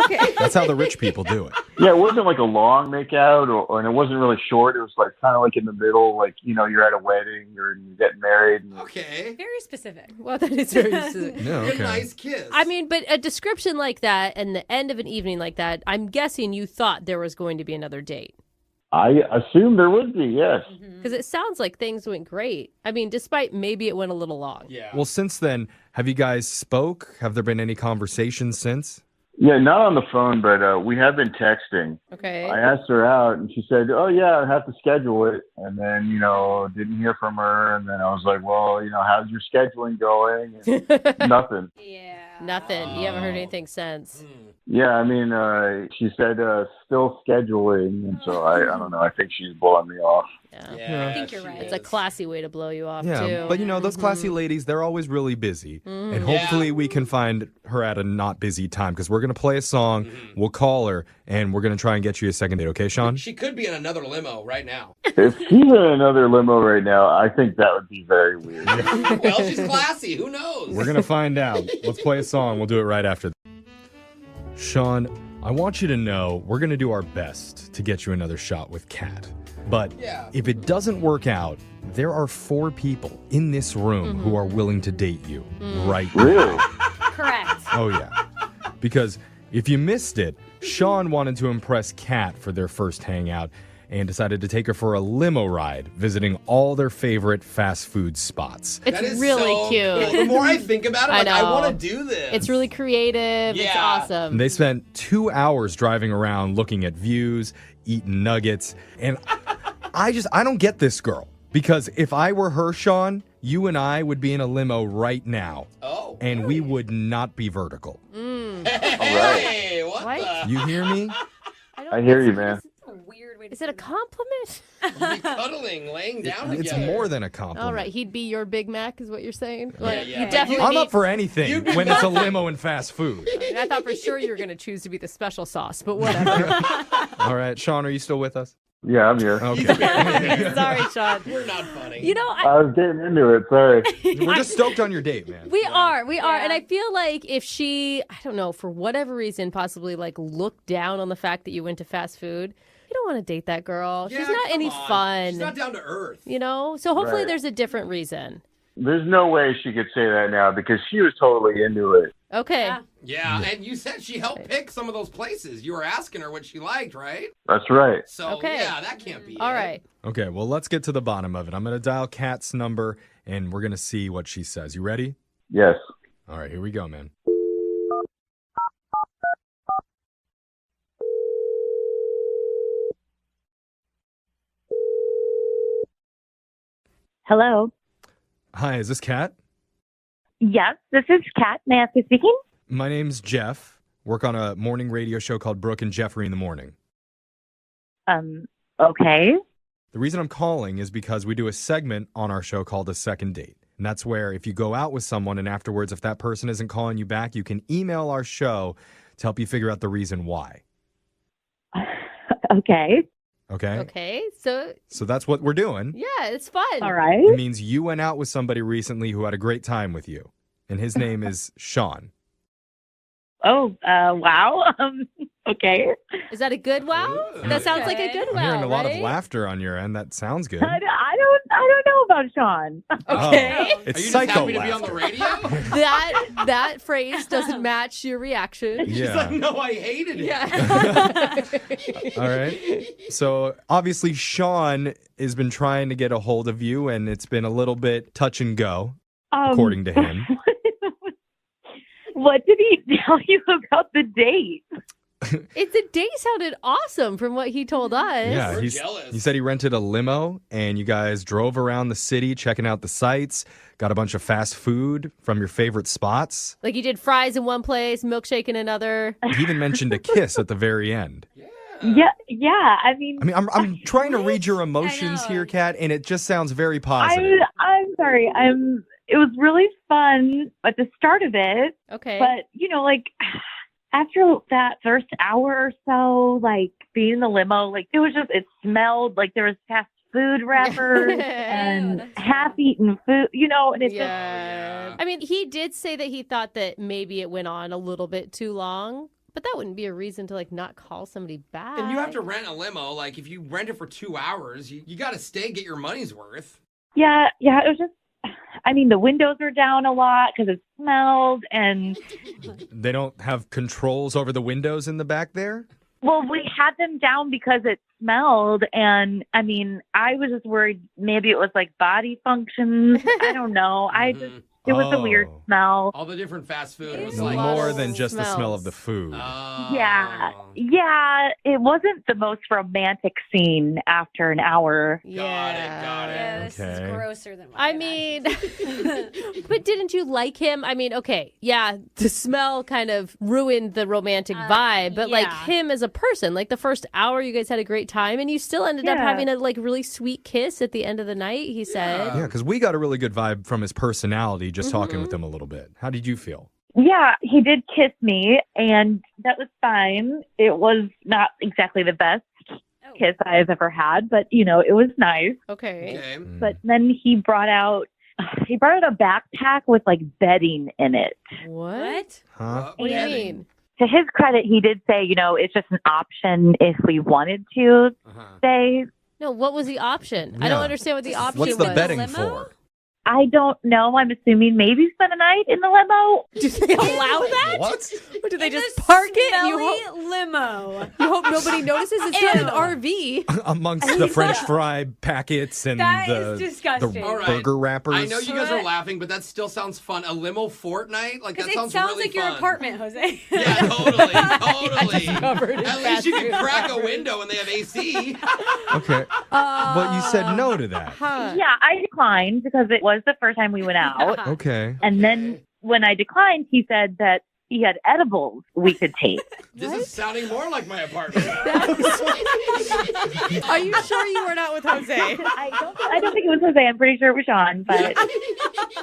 Okay. That's how the rich people do it. Yeah, it wasn't like a long make out, and it wasn't really short. It was like kind of like in the middle, like, you're at a wedding or you're getting married. And Okay. Very specific. Well, that is very specific. No, Good, okay. nice kiss. I mean, but a description like that and the end of an evening like that, I'm guessing you thought there was going to be another date. I assumed there would be, yes. Because it sounds like things went great. I mean, despite maybe it went a little long. yeah. Well, since then, have you guys spoke? Have there been any conversations since? Yeah, not on the phone, but we have been texting. Okay. I asked her out, and she said, oh, yeah, I have to schedule it. And then, didn't hear from her. And then I was like, well, how's your scheduling going? And nothing. Yeah. Nothing. You haven't heard anything since. Yeah, I mean, she said still scheduling. And so I don't know. I think she's blowing me off. Yeah. I think you're right. It's a classy way to blow you off, Yeah, too. but those classy ladies, they're always really busy. And hopefully we can find her at a not busy time because we're going to play a song, we'll call her, and we're going to try and get you a second date, okay, Sean? She could be in another limo right now. If she's in another limo right now, I think that would be very weird. Well, she's classy. Who knows? We're going to find out. Let's play a song. We'll do it right after. Sean, I want you to know we're going to do our best to get you another shot with Kat. But if it doesn't work out, there are 4 people in this room who are willing to date you right now. Really? Correct. Oh, yeah. Because if you missed it, Sean wanted to impress Kat for their first hangout and decided to take her for a limo ride, visiting all their favorite fast food spots. It's That is really so cute. cool. The more I think about it, I I know. want to do this. It's really creative. It's Yeah. awesome. And they spent 2 hours driving around looking at views, eating nuggets, and I don't get this girl. Because if I were her, Sean, you and I would be in a limo right now. Oh. And we would not be vertical. Hey, what the? You hear me? I hear you, man. Weird way to Is it a compliment? Be cuddling, laying down It's together. more than a compliment. All right, he'd be your Big Mac, is what you're saying? yeah. You definitely I'm need- up for anything You'd be when it's a limo and fast food. I thought for sure you were going to choose to be the special sauce, but whatever. All right, Sean, are you still with us? Yeah, I'm here. Okay. Sorry, Sean. We're not funny. I was getting into it. Sorry. We're just stoked on your date, man. We are. And I feel like if she, I don't know, for whatever reason, possibly like looked down on the fact that you went to fast food, You don't want to date that girl. Yeah, She's not come any on. fun. She's not down to earth. You know? So hopefully Right. there's a different reason. There's no way she could say that now because she was totally into it. Okay. Yeah, and you said she helped pick some of those places. You were asking her what she liked, right? That's right. So, Okay. yeah, that can't be All it. right. Okay, well, let's get to the bottom of it. I'm going to dial Kat's number, and we're going to see what she says. You ready? Yes. All right, here we go, man. Hello. Hi, is this Kat? Yes, this is Kat. May I ask who's speaking? My name's Jeff. Work on a morning radio show called Brooke and Jeffrey in the Morning. Okay. The reason I'm calling is because we do a segment on our show called A Second Date. And that's where if you go out with someone and afterwards, if that person isn't calling you back, you can email our show to help you figure out the reason why. Okay. Okay? Okay. So, So that's what we're doing. yeah, it's fun. All right. It means you went out with somebody recently who had a great time with you. And his name is Sean. Oh, wow. Okay. Is that a good wow? That sounds like a good I'm wow, hearing a lot of right? laughter on your end. That sounds good. I don't know about Sean. Okay. Oh, it's Are you just psycho happy to be on the laughter. radio? That phrase doesn't match your reaction. She's Yeah. like, no, I hated it. Yeah. All right. So obviously Sean has been trying to get a hold of you, and it's been a little bit touch and go, according to him. What did he tell you about the date? It's a date sounded awesome from what he told us. Yeah, We're jealous. he said he rented a limo, and you guys drove around the city checking out the sights, got a bunch of fast food from your favorite spots. Like you did fries in one place, milkshake in another. He even mentioned a kiss at the very end. Yeah. I mean, I'm trying to read your emotions know. here, Kat, and it just sounds very positive. I'm sorry. It was really fun at the start of it, Okay. but after that first hour or so, like being in the limo, like it smelled like there was fast food wrappers and half-eaten food, and it's yeah. I mean, he did say that he thought that maybe it went on a little bit too long, but that wouldn't be a reason to not call somebody back. And you have to rent a limo. Like, if you rent it for 2 hours, you got to stay, get your money's worth. yeah, it was just. I mean, the windows are down a lot because it smelled, and They don't have controls over the windows in the back there? well, we had them down because it smelled, and I mean, I was just worried maybe it was like body functions. I don't know. It was a weird Oh. smell. All the different fast food. It was It's a like lot More of than just the smell of the smells. food. Yeah, it wasn't the most romantic scene after an hour. Got it. Yeah, this is Okay. grosser than what I mean, but didn't you like him? I mean, okay, yeah, the smell kind of ruined the romantic vibe, but like yeah. him as a person, like the first hour you guys had a great time and you still ended up Yeah. having a really sweet kiss at the end of the night, he said. Yeah, because we got a really good vibe from his personality just talking with him a little bit. How did you feel? Yeah, he did kiss me, and that was fine. It was not exactly the best kiss I've ever had, but it was nice. Okay. Okay. But then he brought out a backpack with like bedding in it. What? Huh? What do you Bedding. mean? To his credit, he did say, it's just an option if we wanted to stay. No, what was the option? I don't Yeah. understand what the option What's was. the bedding limo? for? I don't know. I'm assuming maybe spend a night in the limo. Do they allow that? What? Or do they In just a park it and you smelly hope, limo. you hope nobody notices? It's not an Ew. RV. Amongst the French fry packets and That the, is disgusting. the All right. burger wrappers. I know you guys are laughing, but that still sounds fun. A limo fortnight? Like, that Because it sounds sounds really like your fun. apartment, Jose. Yeah, totally. covered in At least fast you can food crack a wrappers. window and they have AC. Okay. But you said no to that. Huh. Yeah, I declined because it was the first time we went out. Okay. And then when I declined, he said that he had edibles we could take. This is sounding more like my apartment. Are you sure you were not with Jose? I don't think it was Jose. I'm pretty sure it was Sean, but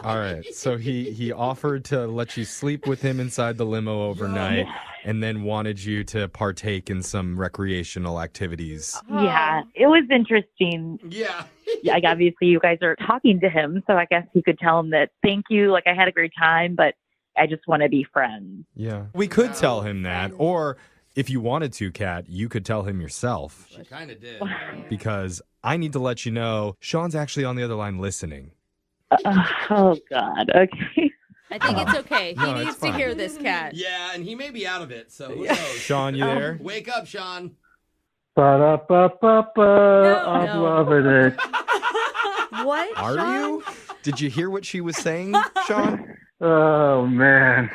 All right. So he offered to let you sleep with him inside the limo overnight and then wanted you to partake in some recreational activities. yeah, it was interesting. Yeah. Like, obviously, you guys are talking to him, so I guess he could tell him that thank you. Like, I had a great time, but I just want to be friends. Yeah. We could tell him that, or If you wanted to, Kat, you could tell him yourself. She kind of did. Because I need to let you know, Sean's actually on the other line listening. Oh, God. Okay. I think it's okay. He No, it's needs to fine. hear this, Kat. Yeah, and he may be out of it, so who knows? Sean, you there? Wake up, Sean. Ba-da-ba-ba-ba, I'm loving it. What? Are Sean? you? Did you hear what she was saying, Sean? Oh, man.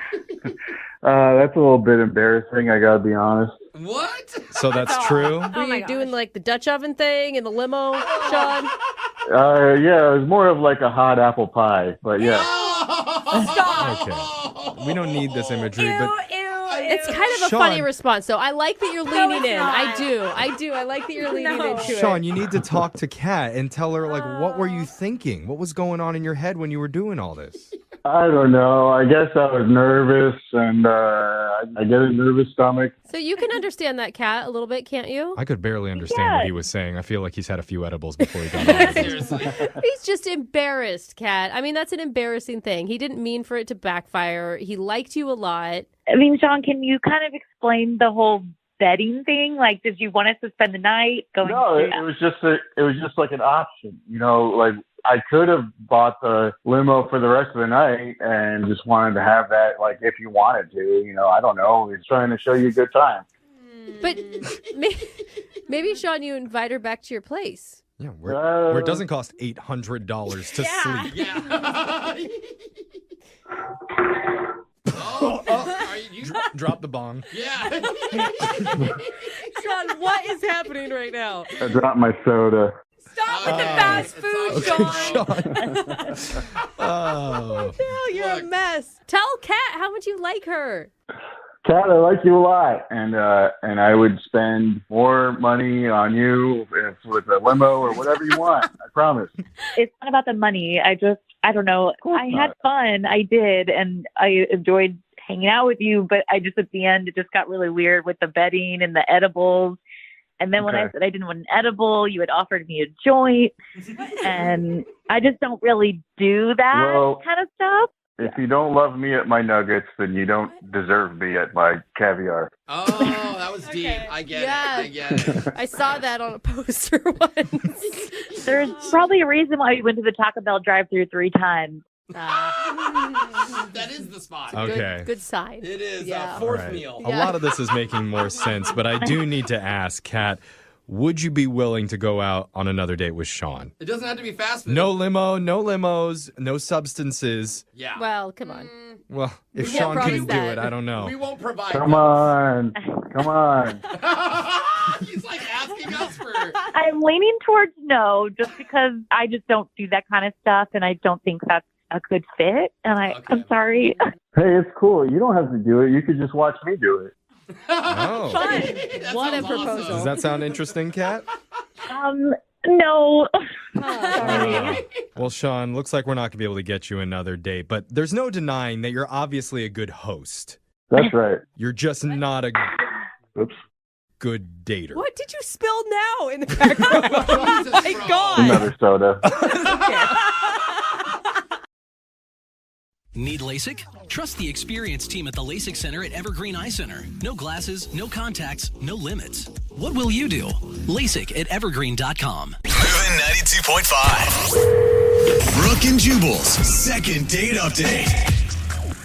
That's a little bit embarrassing, I gotta be honest. What? So that's true? Were you doing like the Dutch oven thing in the limo, Sean? Yeah, it was more of like a hot apple pie, but yeah. Okay. We don't need this imagery, but It's kind of a Sean. funny response, though. I like that you're leaning in. not. I do. I like that you're leaning into it. Sean, you need to talk to Kat and tell her, like, what were you thinking? What was going on in your head when you were doing all this? I don't know. I guess I was nervous, and I get a nervous stomach. So you can understand that, Kat, a little bit, can't you? I could barely understand what he was saying. I feel like he's had a few edibles before he got on with this. Seriously. He's just embarrassed, Kat. I mean, that's an embarrassing thing. He didn't mean for it to backfire. He liked you a lot. I mean, Sean, can you kind of explain the whole bedding thing? Like, did you want us to spend the night going? No, it was just like an option. You know, like I could have bought the limo for the rest of the night and just wanted to have that, like, if you wanted to. You know, I don't know. He's trying to show you a good time. But maybe Sean, you invite her back to your place. Yeah, where it doesn't cost $800 to sleep. Yeah. Are you? Drop the bong. Yeah. Sean, what is happening right now? I dropped my soda. Stop with the fast food, Sean. Oh. Oh, you're a mess. Tell Kat how much you like her. Kat, I like you a lot, and I would spend more money on you with a limo or whatever you want. I promise. It's not about the money. I don't know. I had fun. I did, and I enjoyed hanging out with you. But I just at the end, it just got really weird with the bedding and the edibles. And then when I said I didn't want an edible, you had offered me a joint, and I just don't really do that kind of stuff. If you don't love me at my nuggets, then you don't deserve me at my caviar. Oh, that was deep. I get it. I get it. I saw that on a poster once. There's probably a reason why we went to the Taco Bell drive-thru 3 times. That is the spot. Okay. Good sign. It is Yeah. fourth Right. meal. A lot of this is making more sense, but I do need to ask, Kat, would you be willing to go out on another date with Sean? It doesn't have to be fast food. No limo, no limos, no substances. Yeah. Well, come on. Well, if We can't Sean promise couldn't do that. it, I don't know. We won't provide. Come on. He's like asking us for. I'm leaning towards no, just because I just don't do that kind of stuff, and I don't think that's a good fit. And I'm sorry. Hey, it's cool. You don't have to do it. You could just watch me do it. Oh. That What a sounds proposal. awesome. Does that sound interesting, Kat? No. Sorry. Well, Sean, looks like we're not going to be able to get you another date, but there's no denying that you're obviously a good host. That's right. You're just not a Oops. good dater. What did you spill now in the background? Oh my God. Another soda. Need LASIK? Trust the experienced team at the LASIK Center at Evergreen Eye Center. No glasses, no contacts, no limits. What will you do? LASIK at evergreen.com. Moving 92.5. Brooke and Jubal's second date update.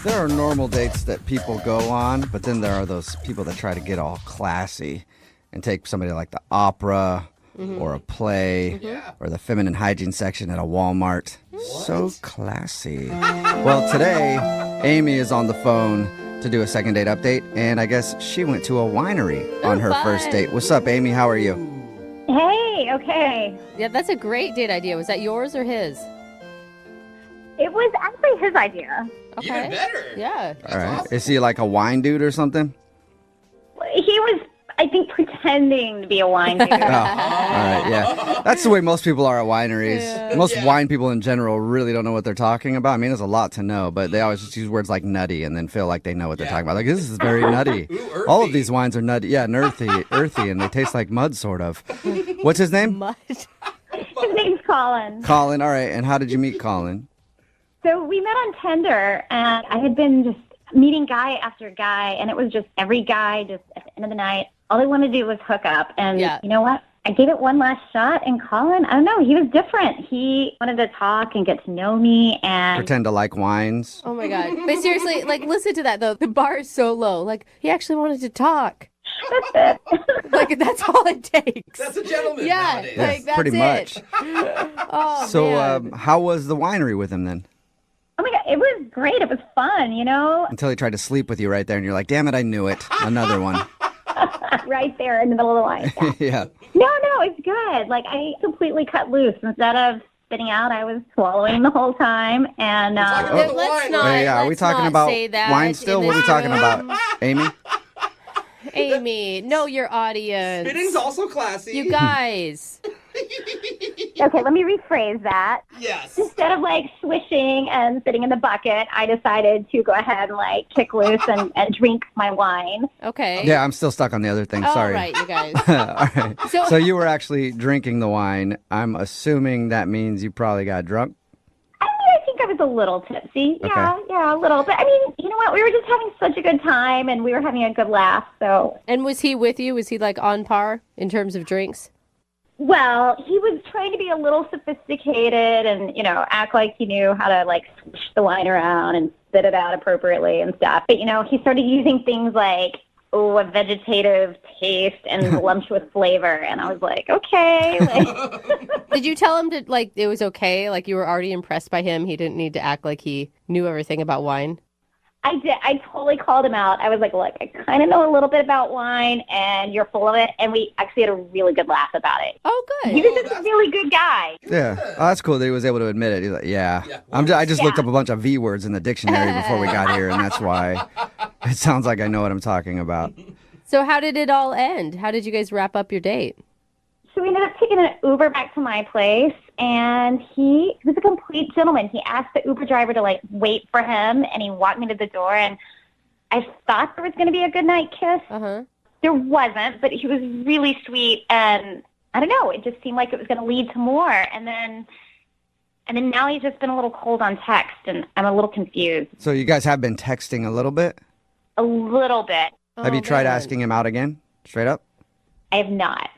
There are normal dates that people go on, but then there are those people that try to get all classy and take somebody like the opera or a play or the feminine hygiene section at a Walmart. So classy. Well, today, Amy is on the phone to do a second date update, and I guess she went to a winery on her first date. What's up, Amy? How are you? Hey, okay. Yeah, that's a great date idea. Was that yours or his? It was actually his idea. Okay. Even better. Yeah. All right. Is he like a wine dude or something? He was, I think, pretending to be a wine dude. Oh, all right, yeah. That's the way most people are at wineries. Yeah. Most wine people in general really don't know what they're talking about. I mean, there's a lot to know, but they always just use words like nutty and then feel like they know what they're talking about. Like, this is very nutty. Ooh, All of these wines are nutty. Yeah, and earthy, and they taste like mud, sort of. What's his name? Mud. His name's Colin. Colin. All right, and how did you meet Colin? So we met on Tinder, and I had been just meeting guy after guy, and it was just every guy just at the end of the night, all they wanted to do was hook up. And you know what? I gave it one last shot, and Colin, I don't know, he was different. He wanted to talk and get to know me and pretend to like wines. Oh my God. But seriously, like, listen to that, though. The bar is so low. Like, he actually wanted to talk. That's it. Like, that's all it takes. That's a gentleman Yeah, nowadays. like, that's pretty much. Oh, So, man. how was the winery with him then? Oh my God, it was great. It was fun, you know? Until he tried to sleep with you right there, and you're like, damn it, I knew it. Another one. Right there in the middle of the line. Yeah. No, it's good. Like, I completely cut loose. Instead of spitting out, I was swallowing the whole time. And let's not. Are we let's talking not about say that wine still? in What are we this talking room. about? Amy? Amy, know your audience. Spitting's also classy. You guys. okay, let me rephrase that. Yes. Instead of like swishing and sitting in the bucket, I decided to go ahead and like kick loose and drink my wine. Okay. Yeah, I'm still stuck on the other thing. Sorry. All right, you guys. All right. So- So you were actually drinking the wine. I'm assuming that means you probably got drunk. I think I was a little tipsy. Yeah, a little bit. I mean, you know what? We were just having such a good time, and we were having a good laugh. So, And was he with you? Was he like on par in terms of drinks? well, he was trying to be a little sophisticated and, you know, act like he knew how to like swish the wine around and spit it out appropriately and stuff. But, you know, he started using things like, a vegetative taste and voluptuous flavor. And I was like, okay. Like, Did you tell him that like it was okay? Like you were already impressed by him. He didn't need to act like he knew everything about wine. I did. I totally called him out. I was like, look, I kind of know a little bit about wine, and you're full of it. And we actually had a really good laugh about it. Oh, good. He was just a really good guy. Yeah. Oh, that's cool that he was able to admit it. He's like, yeah. I just looked up a bunch of V words in the dictionary before we got here, and that's why it sounds like I know what I'm talking about. So how did it all end? How did you guys wrap up your date? So we ended up taking an Uber back to my place, and he was a complete gentleman. He asked the Uber driver to, like, wait for him, and he walked me to the door, and I thought there was going to be a goodnight kiss. Uh-huh. There wasn't, but he was really sweet, and I don't know, it just seemed like it was going to lead to more. And then now he's just been a little cold on text, and I'm a little confused. So you guys have been texting a little bit? A little bit. Have you tried asking him out again? Straight up? I have not.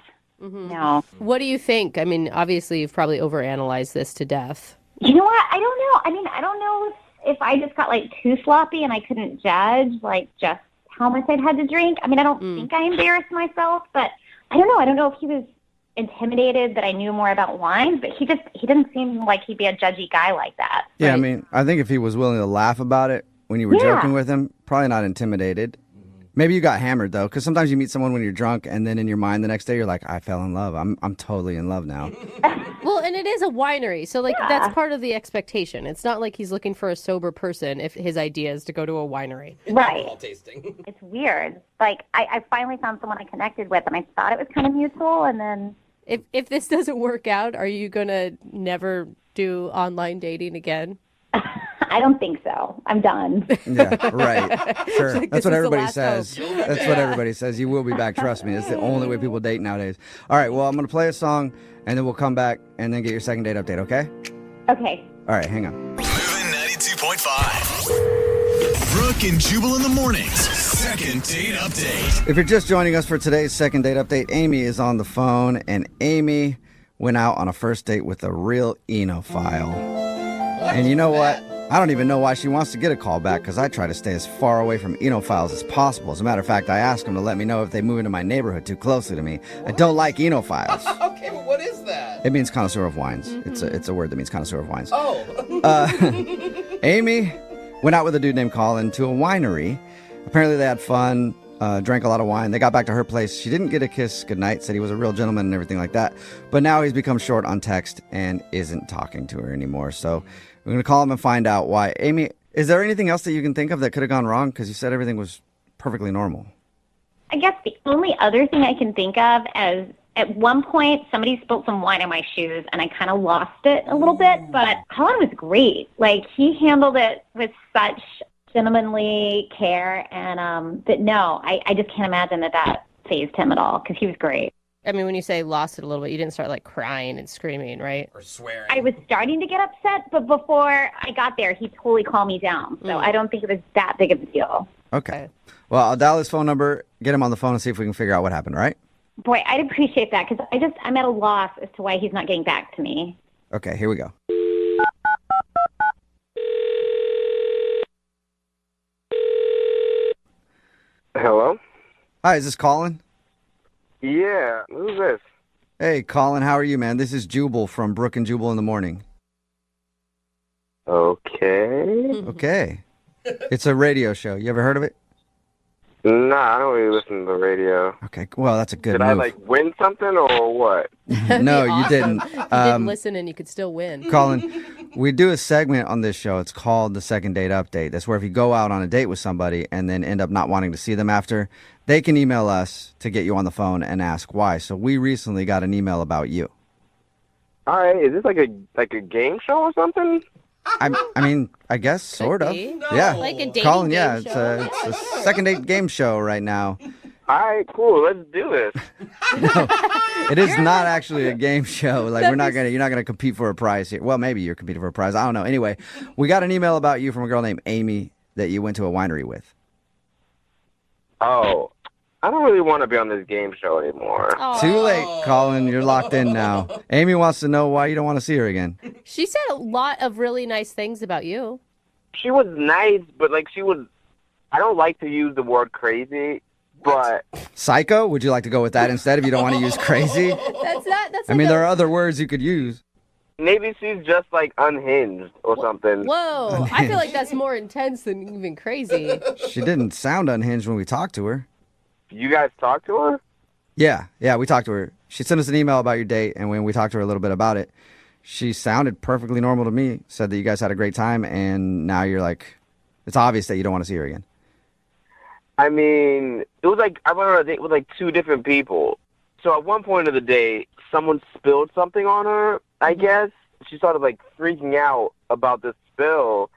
Mm-hmm. No. What do you think? I mean, obviously you've probably overanalyzed this to death. You know what? I don't know. I mean, I don't know if I just got, like, too sloppy and I couldn't judge, like, just how much I'd had to drink. I mean, I don't think I embarrassed myself, but I don't know. I don't know if he was intimidated that I knew more about wine, but he didn't seem like he'd be a judgy guy like that. Yeah, I mean, I think if he was willing to laugh about it when you were joking with him, probably not intimidated. Maybe you got hammered, though, because sometimes you meet someone when you're drunk, and then in your mind the next day, you're like, I fell in love. I'm totally in love now. Well, and it is a winery, so, like, that's part of the expectation. It's not like he's looking for a sober person if his idea is to go to a winery. Right. Alcohol tasting. It's weird. Like, I finally found someone I connected with, and I thought it was kind of mutual, and then... If this doesn't work out, are you going to never do online dating again? I don't think so. I'm done. Yeah, right. Sure. Like, That's this what is the everybody last says. hope. That's what everybody says. You will be back. Trust me. It's the only way people date nowadays. All right. Well, I'm going to play a song, and then we'll come back and then get your second date update, okay? Okay. All right. Hang on. Moving 92.5. Brooke and Jubal in the mornings. Second date update. If you're just joining us for today's second date update, Amy is on the phone, and Amy went out on a first date with a real enophile. And you know what? I don't even know why she wants to get a call back, because I try to stay as far away from enophiles as possible. As a matter of fact, I ask them to let me know if they move into my neighborhood too closely to me. I don't like enophiles. Okay, well, what is that? It means connoisseur of wines. It's a word that means connoisseur of wines. Oh. Amy went out with a dude named Colin to a winery. Apparently they had fun, drank a lot of wine. They got back to her place. She didn't get a kiss goodnight, said he was a real gentleman and everything like that. But now he's become short on text and isn't talking to her anymore. So we're going to call him and find out why. Amy, is there anything else that you can think of that could have gone wrong? Because you said everything was perfectly normal. I guess the only other thing I can think of is at one point somebody spilled some wine on my shoes and I kind of lost it a little bit, but Colin was great. Like, he handled it with such gentlemanly care, and but no, I just can't imagine that fazed him at all, because he was great. I mean, when you say lost it a little bit, you didn't start like crying and screaming, right? Or swearing. I was starting to get upset, but before I got there, he totally calmed me down. So I don't think it was that big of a deal. Okay. Well, I'll dial his phone number, get him on the phone, and see if we can figure out what happened, all right? Boy, I'd appreciate that because I'm at a loss as to why he's not getting back to me. Okay, here we go. Hello? Hi, is this Colin? Yeah, who's this? Hey, Colin, how are you, man? This is Jubal from Brooke And Jubal in the Morning. Okay. Okay. It's a radio show. You ever heard of it? Nah, I don't really listen to the radio. Okay, well, that's a good Did move. I, like, win something or what? No, you didn't. You didn't listen and you could still win. Colin, we do a segment on this show. It's called the Second Date Update. That's where if you go out on a date with somebody and then end up not wanting to see them after, they can email us to get you on the phone and ask why. So we recently got an email about you. All right, is this like a game show or something? I mean, I guess sort of. be. No. Yeah, Like a dating Colin. game Yeah, show. it's a second date game show right now. All right, cool, let's do this. It is not actually a game show. Like you're not gonna compete for a prize here. Well, maybe you're competing for a prize. I don't know. Anyway, we got an email about you from a girl named Amy that you went to a winery with. Oh, I don't really want to be on this game show anymore. Too late, Colin. You're locked in now. Amy wants to know why you don't want to see her again. She said a lot of really nice things about you. She was nice, but like I don't like to use the word crazy, but Psycho? Would you like to go with that instead if you don't want to use crazy? That's I mean, there are other words you could use. maybe she's just like unhinged or something. Whoa, I feel like that's more intense than even crazy. She didn't sound unhinged when we talked to her. You guys talk to her? Yeah, we talked to her. She sent us an email about your date, and when we talked to her a little bit about it, she sounded perfectly normal to me, said that you guys had a great time, and now you're like, it's obvious that you don't want to see her again. I mean, it was like I went on a date with like two different people. So at one point of the day, someone spilled something on her, I guess. She started like freaking out about this spill.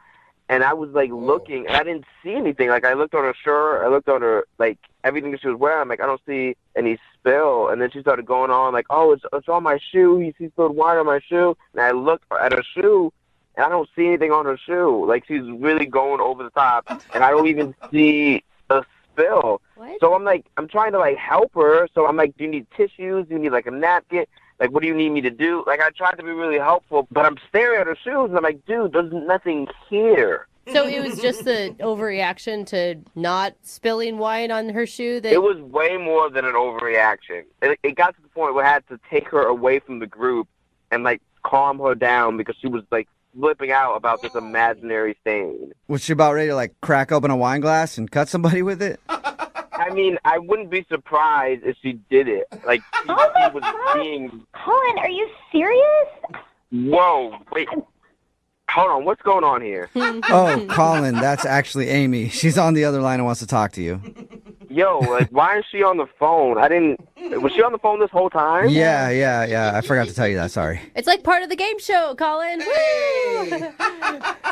And I was like looking, and I didn't see anything. Like I looked on her shirt, I looked on her, like everything that she was wearing. I'm like, I don't see any spill. And then she started going on like, oh, it's on my shoe. He spilled wine on my shoe. And I looked at her shoe, and I don't see anything on her shoe. Like she's really going over the top, and I don't even see a spill. What? So I'm like, I'm trying to like help her. So I'm like, do you need tissues? Do you need like a napkin? Like, what do you need me to do? Like, I tried to be really helpful, but I'm staring at her shoes, and I'm like, dude, there's nothing here. So it was just the overreaction to not spilling wine on her shoe? It was way more than an overreaction. It got to the point where I had to take her away from the group and, like, calm her down because she was, like, flipping out about this imaginary stain. Was she about ready to, like, crack open a wine glass and cut somebody with it? I mean, I wouldn't be surprised if she did it. Like, she was being... Colin, are you serious? Whoa, wait. Hold on, what's going on here? Oh, Colin, that's actually Amy. She's on the other line and wants to talk to you. Yo, like, why is she on the phone? Was she on the phone this whole time? Yeah. I forgot to tell you that, sorry. It's like part of the game show, Colin. Woo!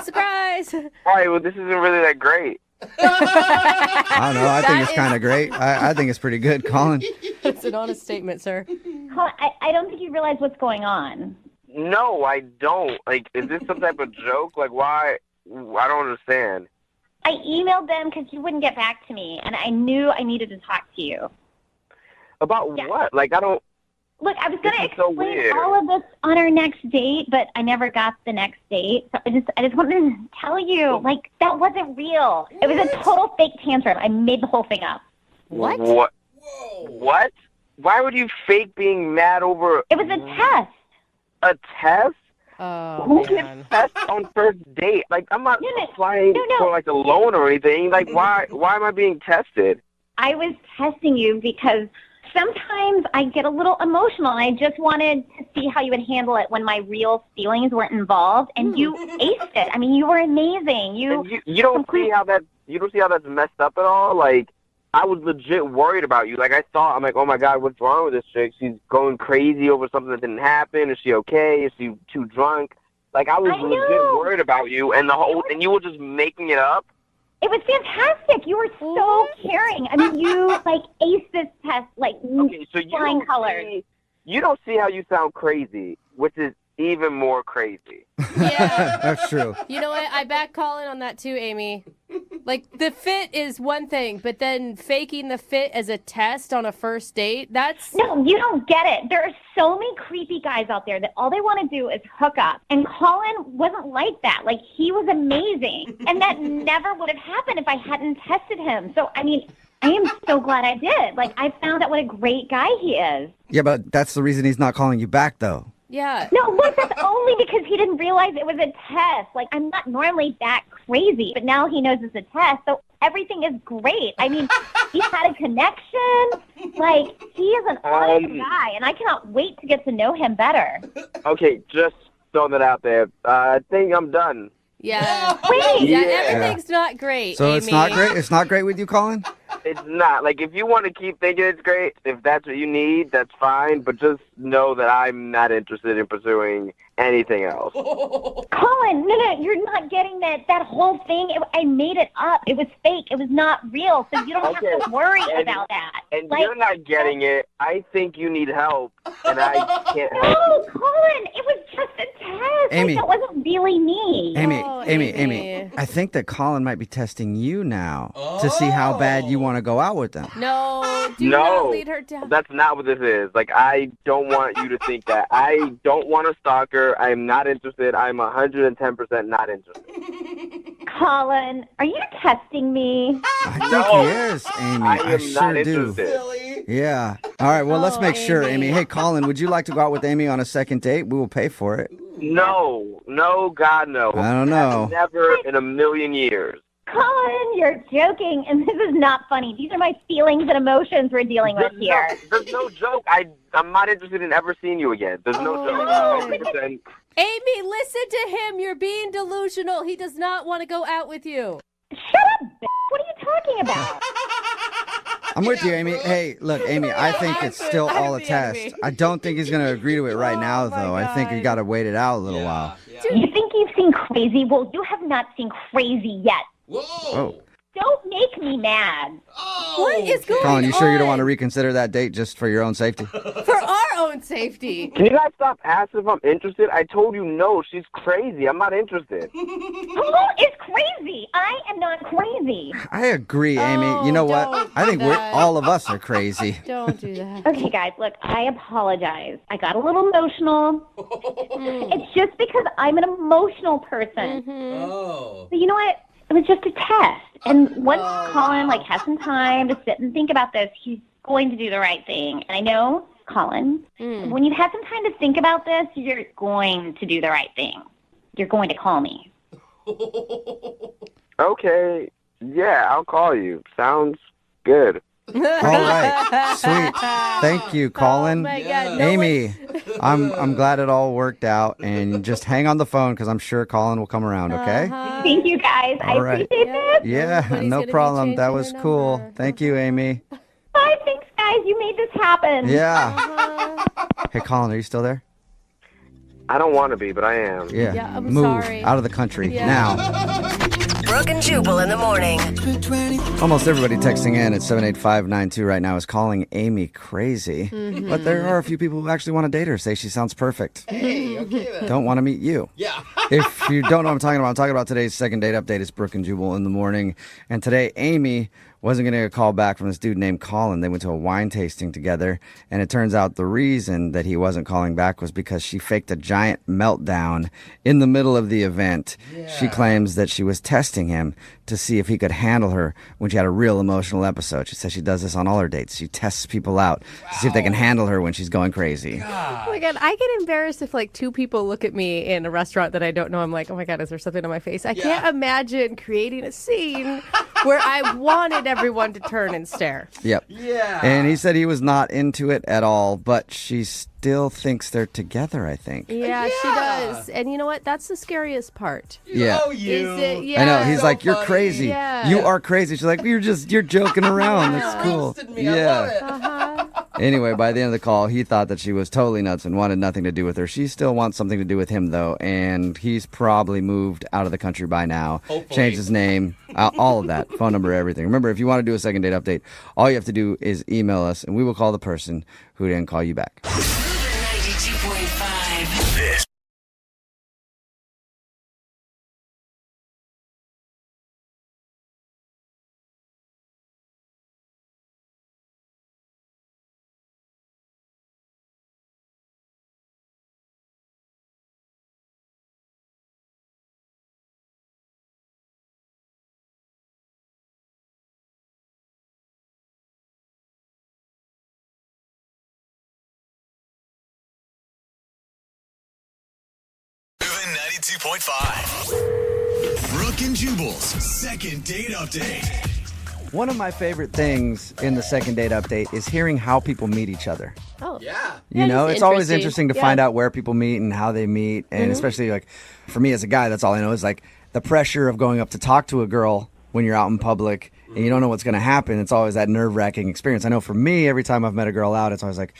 Surprise! All right, well, this isn't really that great. I don't know. I think it's kind of great. I think it's pretty good, Colin. It's an honest statement, sir. Colin, I don't think you realize what's going on. No, I don't. Like, is this some type of joke? Like, why? I don't understand. I emailed them because you wouldn't get back to me, and I knew I needed to talk to you. About what? Like, I don't... Look, I was going to so explain weird. all of this on our next date, but I never got the next date. So I just wanted to tell you, like, that wasn't real. It was a total fake tantrum. I made the whole thing up. What? What? Whoa. What? Why would you fake being mad over... It was a test. A test? Oh, Who man. gets tests on first date? Like, I'm not applying for, like, a loan or anything. Like, why am I being tested? I was testing you because sometimes I get a little emotional, and I just wanted to see how you would handle it when my real feelings weren't involved, and you aced it. I mean, you were amazing. You don't see how that's messed up at all? Like, I was legit worried about you. Like, I'm like, oh my God, what's wrong with this chick? She's going crazy over something that didn't happen. Is she okay? Is she too drunk? Like, I was legit worried about you, and you were just making it up. It was fantastic. You were so caring. I mean, you like aced this test like flying colors. You don't see how you sound crazy, which is even more crazy. Yeah. That's true. You know what? I back Colin on that too, Amy. Like, the fit is one thing, but then faking the fit as a test on a first date, that's... No, you don't get it. There are so many creepy guys out there that all they want to do is hook up. And Colin wasn't like that. Like, he was amazing. And that never would have happened if I hadn't tested him. So, I mean, I am so glad I did. Like, I found out what a great guy he is. Yeah, but that's the reason he's not calling you back, though. Yeah. No, look, that's only because he didn't realize it was a test. Like, I'm not normally that crazy, but now he knows it's a test, so everything is great. I mean, he had a connection. Like, he is an awesome guy, and I cannot wait to get to know him better. Okay, just throwing that out there. I think I'm done. Yeah. Wait. Yeah, everything's not great, So Amy. it's not great? It's not great with you, Colin? It's not. Like, if you want to keep thinking it's great, if that's what you need, that's fine. But just know that I'm not interested in pursuing anything else. Colin, no, you're not getting that whole thing. I made it up. It was fake. It was not real, so you don't have to worry about that. And you're not getting it. I think you need help, and I can't help. No, Colin, it was just a test. Amy. Like, that wasn't really me. Amy, I think that Colin might be testing you now to see how bad you want to go out with them. No, do not lead her down. That's not what this is. Like, I don't want you to think that. I don't want a stalker. I'm not interested. I'm 110% not interested. Colin, are you testing me? I think he is, Amy. I am sure not do. interested. Yeah. All right, well, let's make sure, Amy. Hey, Colin, would you like to go out with Amy on a second date? We will pay for it. No, God, no. I don't know. Never in a million years. Colin, you're joking, and this is not funny. These are my feelings and emotions we're dealing with here. There's no joke. I'm not interested in ever seeing you again. There's no joke. 100%. Amy, listen to him. You're being delusional. He does not want to go out with you. Shut up, bitch. What are you talking about? I'm with you, Amy. Hey, look, Amy, I think it's still all a test. I don't think he's going to agree to it right now, though. I think we got to wait it out a little while. You think you've seen crazy? Well, you have not seen crazy yet. Whoa. Oh. Don't make me mad. What is going on? Colin, you sure you don't want to reconsider that date just for your own safety? For our own safety. Can you guys stop asking if I'm interested? I told you no. She's crazy. I'm not interested. Who is crazy? I am not crazy. I agree, Amy. You know what? I think all of us are crazy. Don't do that. Okay, guys, look, I apologize. I got a little emotional. It's just because I'm an emotional person. Oh. But you know what? It was just a test. And once Colin has some time to sit and think about this, he's going to do the right thing. And I know, Colin, when you've had some time to think about this, you're going to do the right thing. You're going to call me. Okay. Yeah, I'll call you. Sounds good. All right. Sweet. Thank you, Colin. Oh my God. Amy, I'm glad it all worked out. And just hang on the phone because I'm sure Colin will come around, okay? Thank you, guys. All I right. appreciate this. Yeah, Nobody's no gonna be problem. That changing was her cool. number. Thank you, Amy. Bye, thanks, guys. You made this happen. Yeah. Hey, Colin, are you still there? I don't want to be, but I am. Yeah. Yeah, I'm Move sorry. out of the country now. Brooke and Jubal in the morning. Almost everybody texting in at 78592 right now is calling Amy crazy. But there are a few people who actually want to date her, say she sounds perfect. Hey, okay then. Don't want to meet you. Yeah. If you don't know what I'm talking about today's second date update. It's Brooke and Jubal in the morning. And today, Amy wasn't going to get a call back from this dude named Colin. They went to a wine tasting together. And it turns out the reason that he wasn't calling back was because she faked a giant meltdown in the middle of the event. Yeah. She claims that she was testing him to see if he could handle her when she had a real emotional episode. She says she does this on all her dates. She tests people out to see if they can handle her when she's going crazy. Oh my God, I get embarrassed if two people look at me in a restaurant that I don't know. I'm like, oh my God, is there something on my face? I can't imagine creating a scene where I wanted everyone to turn and stare. Yep. Yeah. And he said he was not into it at all, but she still thinks they're together, I think. Yeah, she does. And you know what? That's the scariest part. Yeah. Oh, you. Is it? Yeah. I know. He's So like, you're funny. crazy. Yeah. You are crazy. She's like, you're joking around. That's cool. Roasted me. I love it. Anyway, by the end of the call, he thought that she was totally nuts and wanted nothing to do with her. She still wants something to do with him, though, and he's probably moved out of the country by now. Hopefully. Changed his name, all of that, phone number, everything. Remember, if you want to do a second date update, all you have to do is email us, and we will call the person who didn't call you back. 92.5. This Moving 92.5. Brooke and Jubal's second date update. One of my favorite things in the second date update is hearing how people meet each other. Oh. Yeah. You know, it's always interesting to Yeah. find out where people meet and how they meet. And especially, like, for me as a guy, that's all I know is, like, the pressure of going up to talk to a girl when you're out in public and you don't know what's going to happen. It's always that nerve-wracking experience. I know for me, every time I've met a girl out, it's always like,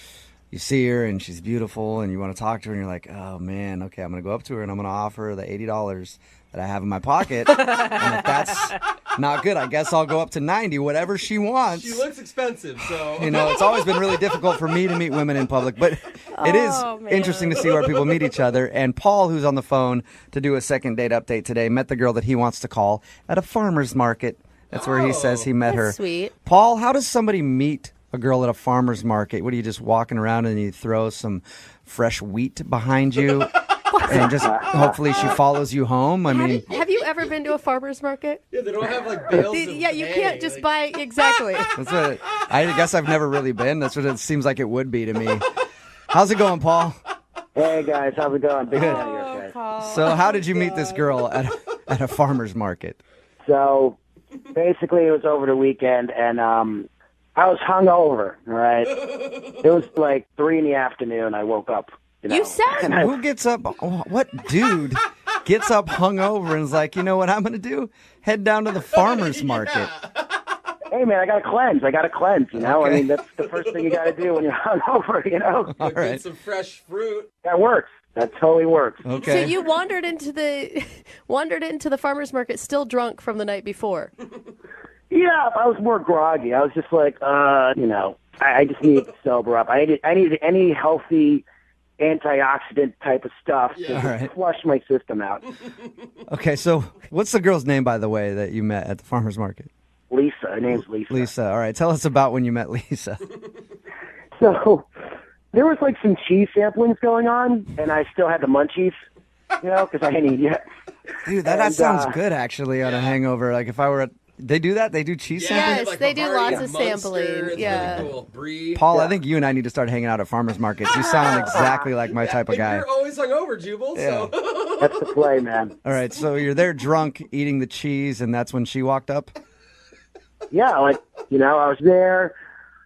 you see her and she's beautiful and you want to talk to her and you're like, oh, man, okay, I'm going to go up to her and I'm going to offer her the $80 that I have in my pocket. And if that's not good, I guess I'll go up to 90, whatever she wants. She looks expensive, so. You know, it's always been really difficult for me to meet women in public, but it is interesting to see where people meet each other. And Paul, who's on the phone to do a second date update today, met the girl that he wants to call at a farmer's market. That's where he says he met her. Sweet. Paul, how does somebody meet a girl at a farmer's market? What, are you just walking around and you throw some fresh wheat behind you? And just hopefully she follows you home? I mean, Have you ever been to a farmer's market? Yeah, they don't have like bales of Yeah, you hay, can't just like- buy exactly. that's what I guess I've never really been. That's what it seems like it would be to me. How's it going, Paul? Hey guys, how's it going? Big Good. fan of yours, guys. So how did you meet this girl at a farmer's market? So basically, it was over the weekend, and I was hungover. All right, it was like 3 in the afternoon. I woke up. You said Who gets up? What dude gets up hungover and is like, you know what I'm going to do? Head down to the farmer's market. Hey man, I got to cleanse. You know, Okay. I mean that's the first thing you got to do when you're hungover. You know, All Get right. some fresh fruit. that works. That totally works. Okay. So you wandered into the farmer's market still drunk from the night before. Yeah, I was more groggy. I was just like, you know, I just needed to sober up. I needed any healthy antioxidant type of stuff to All right. flush my system out. Okay, so what's the girl's name, by the way, that you met at the farmer's market? Lisa. Her name's Lisa. Lisa. All right, tell us about when you met Lisa. So there was like some cheese samplings going on, and I still had the munchies, you know, because I hadn't eaten yet. Dude, that sounds good, actually, on a hangover. Like, if I were at... They do that? They do cheese sampling? Yes, like they do Bavaria lots of Munster, sampling. It's Yeah. really cool. Brie. Paul, I think you and I need to start hanging out at farmer's markets. You sound exactly like my type of And guy. you're always hungover, Jubal. Yeah. So. That's the play, man. All right, so you're there drunk, eating the cheese, and that's when she walked up? Yeah, like, you know, I was there.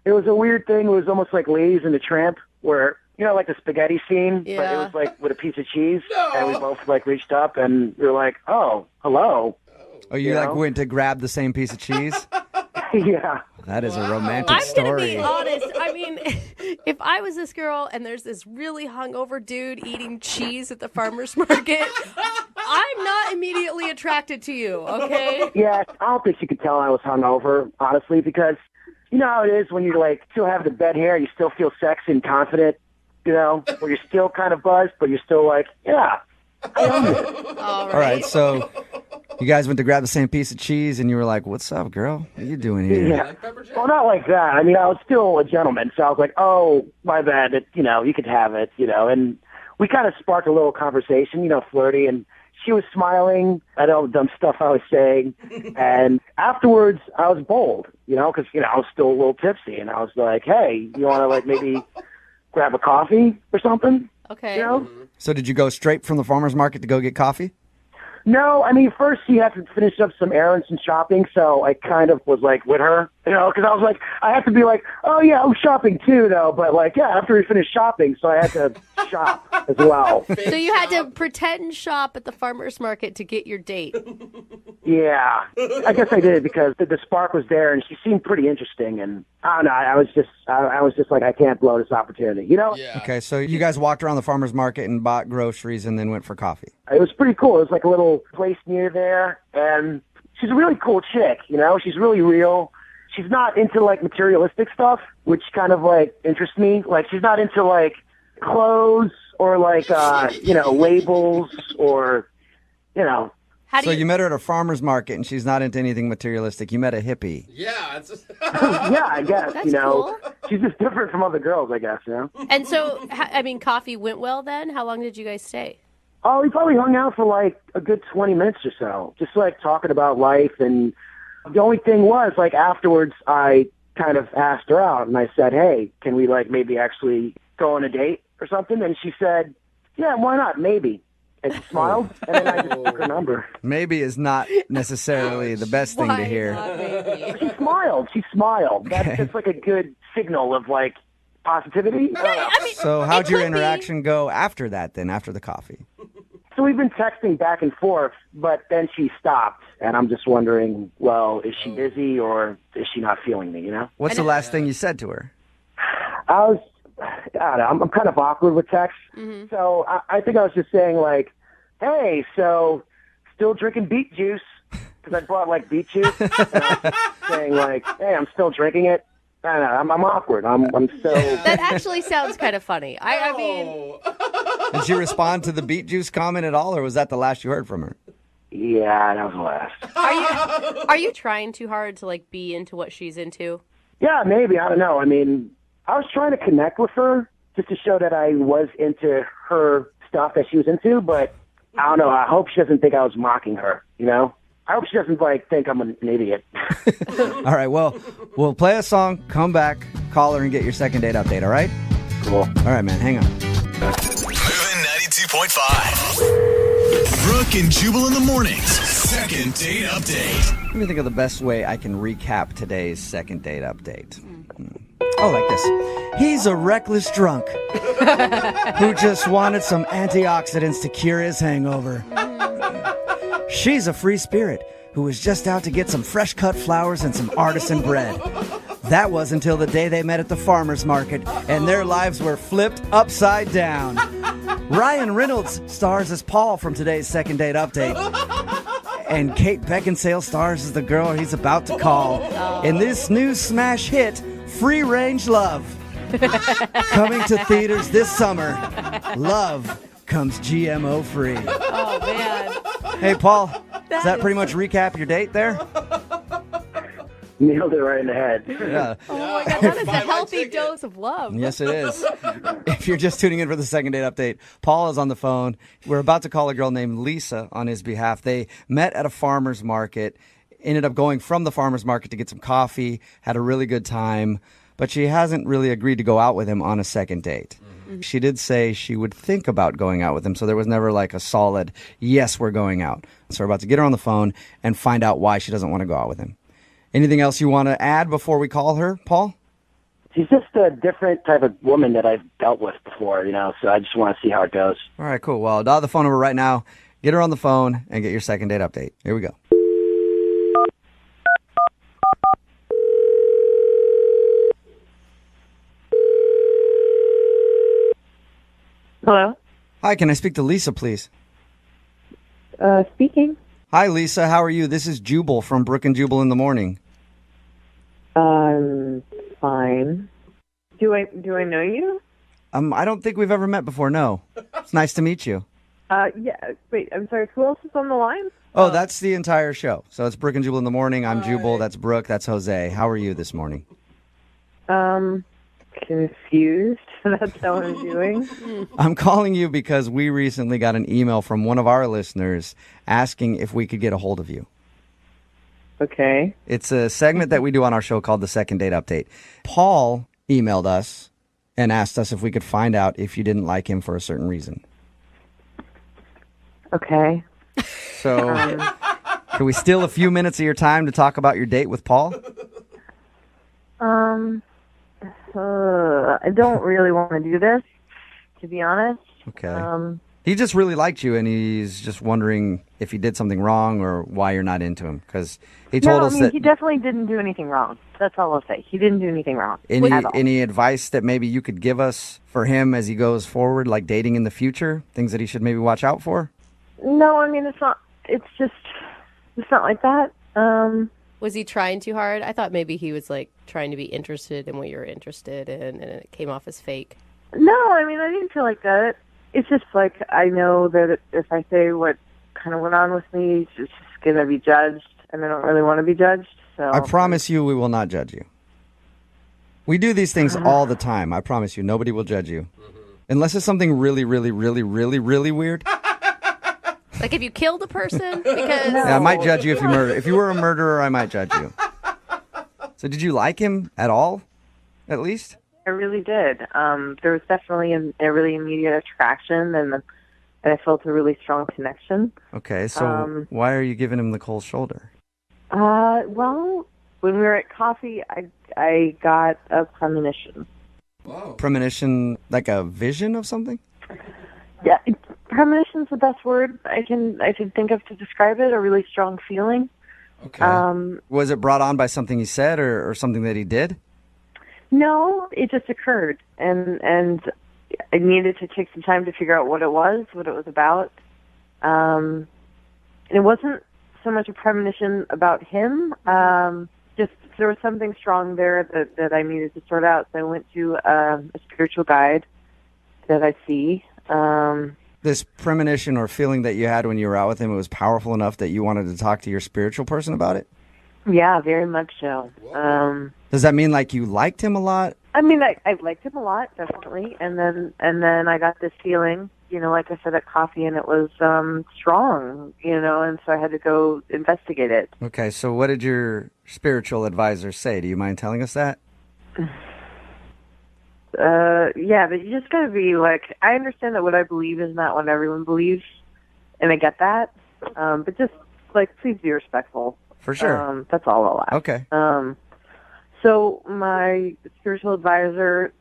It was a weird thing. It was almost like Ladies and the Tramp, where, you know, like the spaghetti scene, but it Yeah. was like with a piece of cheese. And we both like reached up and we were like, oh, hello. Oh, you like went to grab the same piece of cheese? Yeah. That is a romantic I'm going to story. be honest. I mean, if I was this girl and there's this really hungover dude eating cheese at the farmer's market, I'm not immediately attracted to you, okay? Yeah, I don't think she could tell I was hungover, honestly, because you know how it is when you like still have the bed hair, you still feel sexy and confident, you know, where you're still kind of buzzed, but you're still like, yeah, I own it. All All right, so you guys went to grab the same piece of cheese, and you were like, what's up, girl? What are you doing here? Yeah. Well, not like that. I mean, I was still a gentleman, so I was like, oh, my bad, you know, you could have it, you know, and we kind of sparked a little conversation, you know, flirty, and she was smiling at all the dumb stuff I was saying, and afterwards, I was bold, you know, because, you know, I was still a little tipsy, and I was like, hey, you want to, like, maybe grab a coffee or something? Okay. You know? So did you go straight from the farmer's market to go get coffee? No, I mean, first she had to finish up some errands and shopping, so I kind of was like with her, you know, because I was like, I have to be like, oh yeah, I'm shopping too, though, but like, yeah, after we finished shopping, so I had to shop as well. So you had to pretend shop at the farmer's market to get your date. Yeah, I guess I did because the spark was there, and she seemed pretty interesting. And I don't know, I was just like, I can't blow this opportunity, you know? Yeah. Okay, so you guys walked around the farmer's market and bought groceries and then went for coffee. It was pretty cool. It was like a little place near there, and she's a really cool chick, you know? She's really real. She's not into, like, materialistic stuff, which kind of, like, interests me. Like, she's not into, like, clothes or, like, labels or, you know. So you met her at a farmer's market, and she's not into anything materialistic. You met a hippie. Yeah, it's yeah, I guess, That's you know. cool. She's just different from other girls, I guess, you know. And so, coffee went well then? How long did you guys stay? Oh, we probably hung out for like a good 20 minutes or so, just like talking about life. And the only thing was, like, afterwards, I kind of asked her out, and I said, hey, can we, like, maybe actually go on a date or something? And she said, yeah, why not? Maybe. And she smiled, and then I just took her number. Maybe is not necessarily the best thing to hear. She smiled. She smiled. That's just like a good signal of, like, positivity. So how'd your interaction go after that then, after the coffee? So we've been texting back and forth, but then she stopped, and I'm just wondering, well, is she busy or is she not feeling me, you know? What's the last thing you said to her? I don't know, I'm kind of awkward with text, so I think I was just saying, like, hey, so still drinking beet juice, because I brought, like, beet juice, and I was saying, like, hey, I'm still drinking it. I don't know, I'm awkward. I'm so... That actually sounds kind of funny. I mean... Did she respond to the beet juice comment at all, or was that the last you heard from her? Yeah, that was the last. Are you trying too hard to, like, be into what she's into? Yeah, maybe. I don't know. I mean, I was trying to connect with her just to show that I was into her stuff that she was into, but I don't know. I hope she doesn't think I was mocking her, you know? I hope she doesn't, like, think I'm an idiot. All right, well, we'll play a song, come back, call her, and get your second date update, all right? Cool. All right, man, hang on. Moving 92.5. Brooke and Jubal in the mornings. Second date update. Let me think of the best way I can recap today's second date update. Oh, like this. He's a reckless drunk who just wanted some antioxidants to cure his hangover. She's a free spirit who was just out to get some fresh cut flowers and some artisan bread. That was until the day they met at the farmer's market and their lives were flipped upside down. Ryan Reynolds stars as Paul from today's second date update. And Kate Beckinsale stars as the girl he's about to call in this new smash hit, Free Range Love. Coming to theaters this summer, Love comes GMO free. Oh, man. Hey, Paul, does that pretty much recap your date there? Nailed it right in the head. Yeah. Oh, my God. That is a healthy dose of love. Yes, it is. If you're just tuning in for the second date update, Paul is on the phone. We're about to call a girl named Lisa on his behalf. They met at a farmer's market, ended up going from the farmer's market to get some coffee, had a really good time, but she hasn't really agreed to go out with him on a second date. She did say she would think about going out with him, so there was never like a solid, yes, we're going out. So we're about to get her on the phone and find out why she doesn't want to go out with him. Anything else you want to add before we call her, Paul? She's just a different type of woman that I've dealt with before, you know, so I just want to see how it goes. All right, cool. Well, dial the phone number right now, get her on the phone, and get your second date update. Here we go. Hello? Hi, can I speak to Lisa, please? Speaking. Hi, Lisa. How are you? This is Jubal from Brooke and Jubal in the morning. Fine. Do I know you? I don't think we've ever met before, no. It's nice to meet you. Yeah. Wait, I'm sorry. Who else is on the line? Oh, that's the entire show. So it's Brooke and Jubal in the morning. I'm Jubal. That's Brooke. That's Jose. How are you this morning? Confused. That's how I'm doing. I'm calling you because we recently got an email from one of our listeners asking if we could get a hold of you. Okay. It's a segment that we do on our show called the Second Date Update. Paul emailed us and asked us if we could find out if you didn't like him for a certain reason. Okay. So, can we steal a few minutes of your time to talk about your date with Paul? I don't really want to do this, to be honest. Okay. He just really liked you, and he's just wondering if he did something wrong or why you're not into him. Because he told us that he definitely didn't do anything wrong. That's all I'll say. He didn't do anything wrong. at all. Any advice that maybe you could give us for him as he goes forward, like dating in the future? Things that he should maybe watch out for? No, I mean, it's not. It's not like that. Was he trying too hard? I thought maybe he was like trying to be interested in what you're interested in, and it came off as fake. No, I mean, I didn't feel like that. It's just like I know that if I say what kind of went on with me, it's just going to be judged, and I don't really want to be judged. So I promise you we will not judge you. We do these things all the time. I promise you, nobody will judge you. Unless it's something really, really, really, really, really weird. Like if you killed a person? Because Yeah, I might judge you if you murder. If you were a murderer, I might judge you. So did you like him at all, at least? I really did. There was definitely a really immediate attraction, and I felt a really strong connection. Okay, so why are you giving him the cold shoulder? Well, when we were at coffee, I got a premonition. Whoa. Premonition, like a vision of something? Yeah, premonition's the best word I can think of to describe it. A really strong feeling. Okay. Was it brought on by something he said or something that he did? No, it just occurred, and I needed to take some time to figure out what it was about. And it wasn't so much a premonition about him. Just there was something strong there that I needed to sort out. So I went to a spiritual guide that I see. This premonition or feeling that you had when you were out with him, it was powerful enough that you wanted to talk to your spiritual person about it? Yeah, very much so. Does that mean like you liked him a lot? I mean, I liked him a lot, definitely, and then I got this feeling, like I said at coffee, and it was strong, and so I had to go investigate it. Okay, so what did your spiritual advisor say? Do you mind telling us that? Yeah, but you just gotta be like, I understand that what I believe is not what everyone believes, and I get that, but just like, please be respectful. For sure. That's all I'll ask. Okay. So my spiritual advisor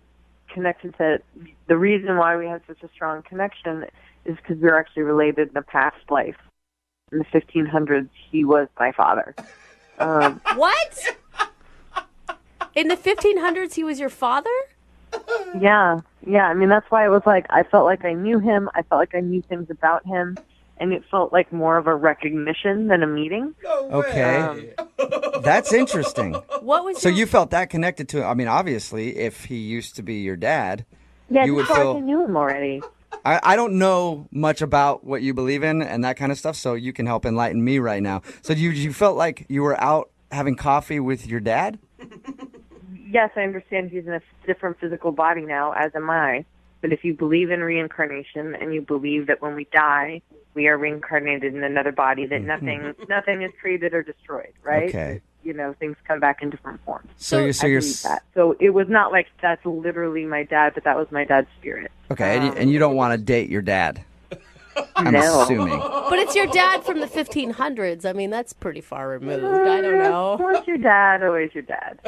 connected that the reason why we had such a strong connection is because we were actually related in a past life. In the 1500s, he was my father. What? In the 1500s, he was your father? Yeah. I mean, that's why it was like, I felt like I knew him. I felt like I knew things about him. And it felt like more of a recognition than a meeting. Okay. That's interesting. What was So you felt that connected to him? I mean, obviously, if he used to be your dad, Yeah, you I would felt feel... like I knew him already. I don't know much about what you believe in and that kind of stuff, so you can help enlighten me right now. So you felt like you were out having coffee with your dad? Yes, I understand he's in a different physical body now, as am I. But if you believe in reincarnation and you believe that when we die, we are reincarnated in another body, that nothing is created or destroyed, right? Okay. Things come back in different forms. So you're that. So it was not like that's literally my dad, but that was my dad's spirit. Okay, and you don't want to date your dad? I'm assuming. But it's your dad from the 1500s. I mean, that's pretty far removed. I don't know. Once your dad, always your dad.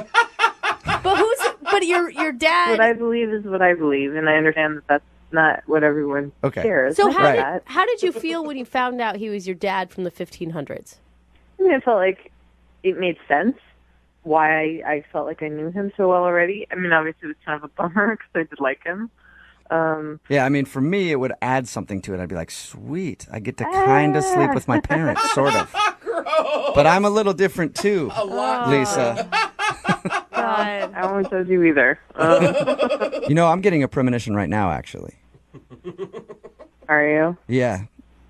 But your dad... What I believe is what I believe, and I understand that that's not what everyone shares. So how did you feel when you found out he was your dad from the 1500s? I mean, I felt like it made sense why I felt like I knew him so well already. I mean, obviously it was kind of a bummer because I did like him. Yeah, I mean, for me, it would add something to it. I'd be like, sweet, I get to kind of sleep with my parents, sort of. But I'm a little different too, Lisa. God. I won't judge you either. I'm getting a premonition right now, actually. Are you? Yeah.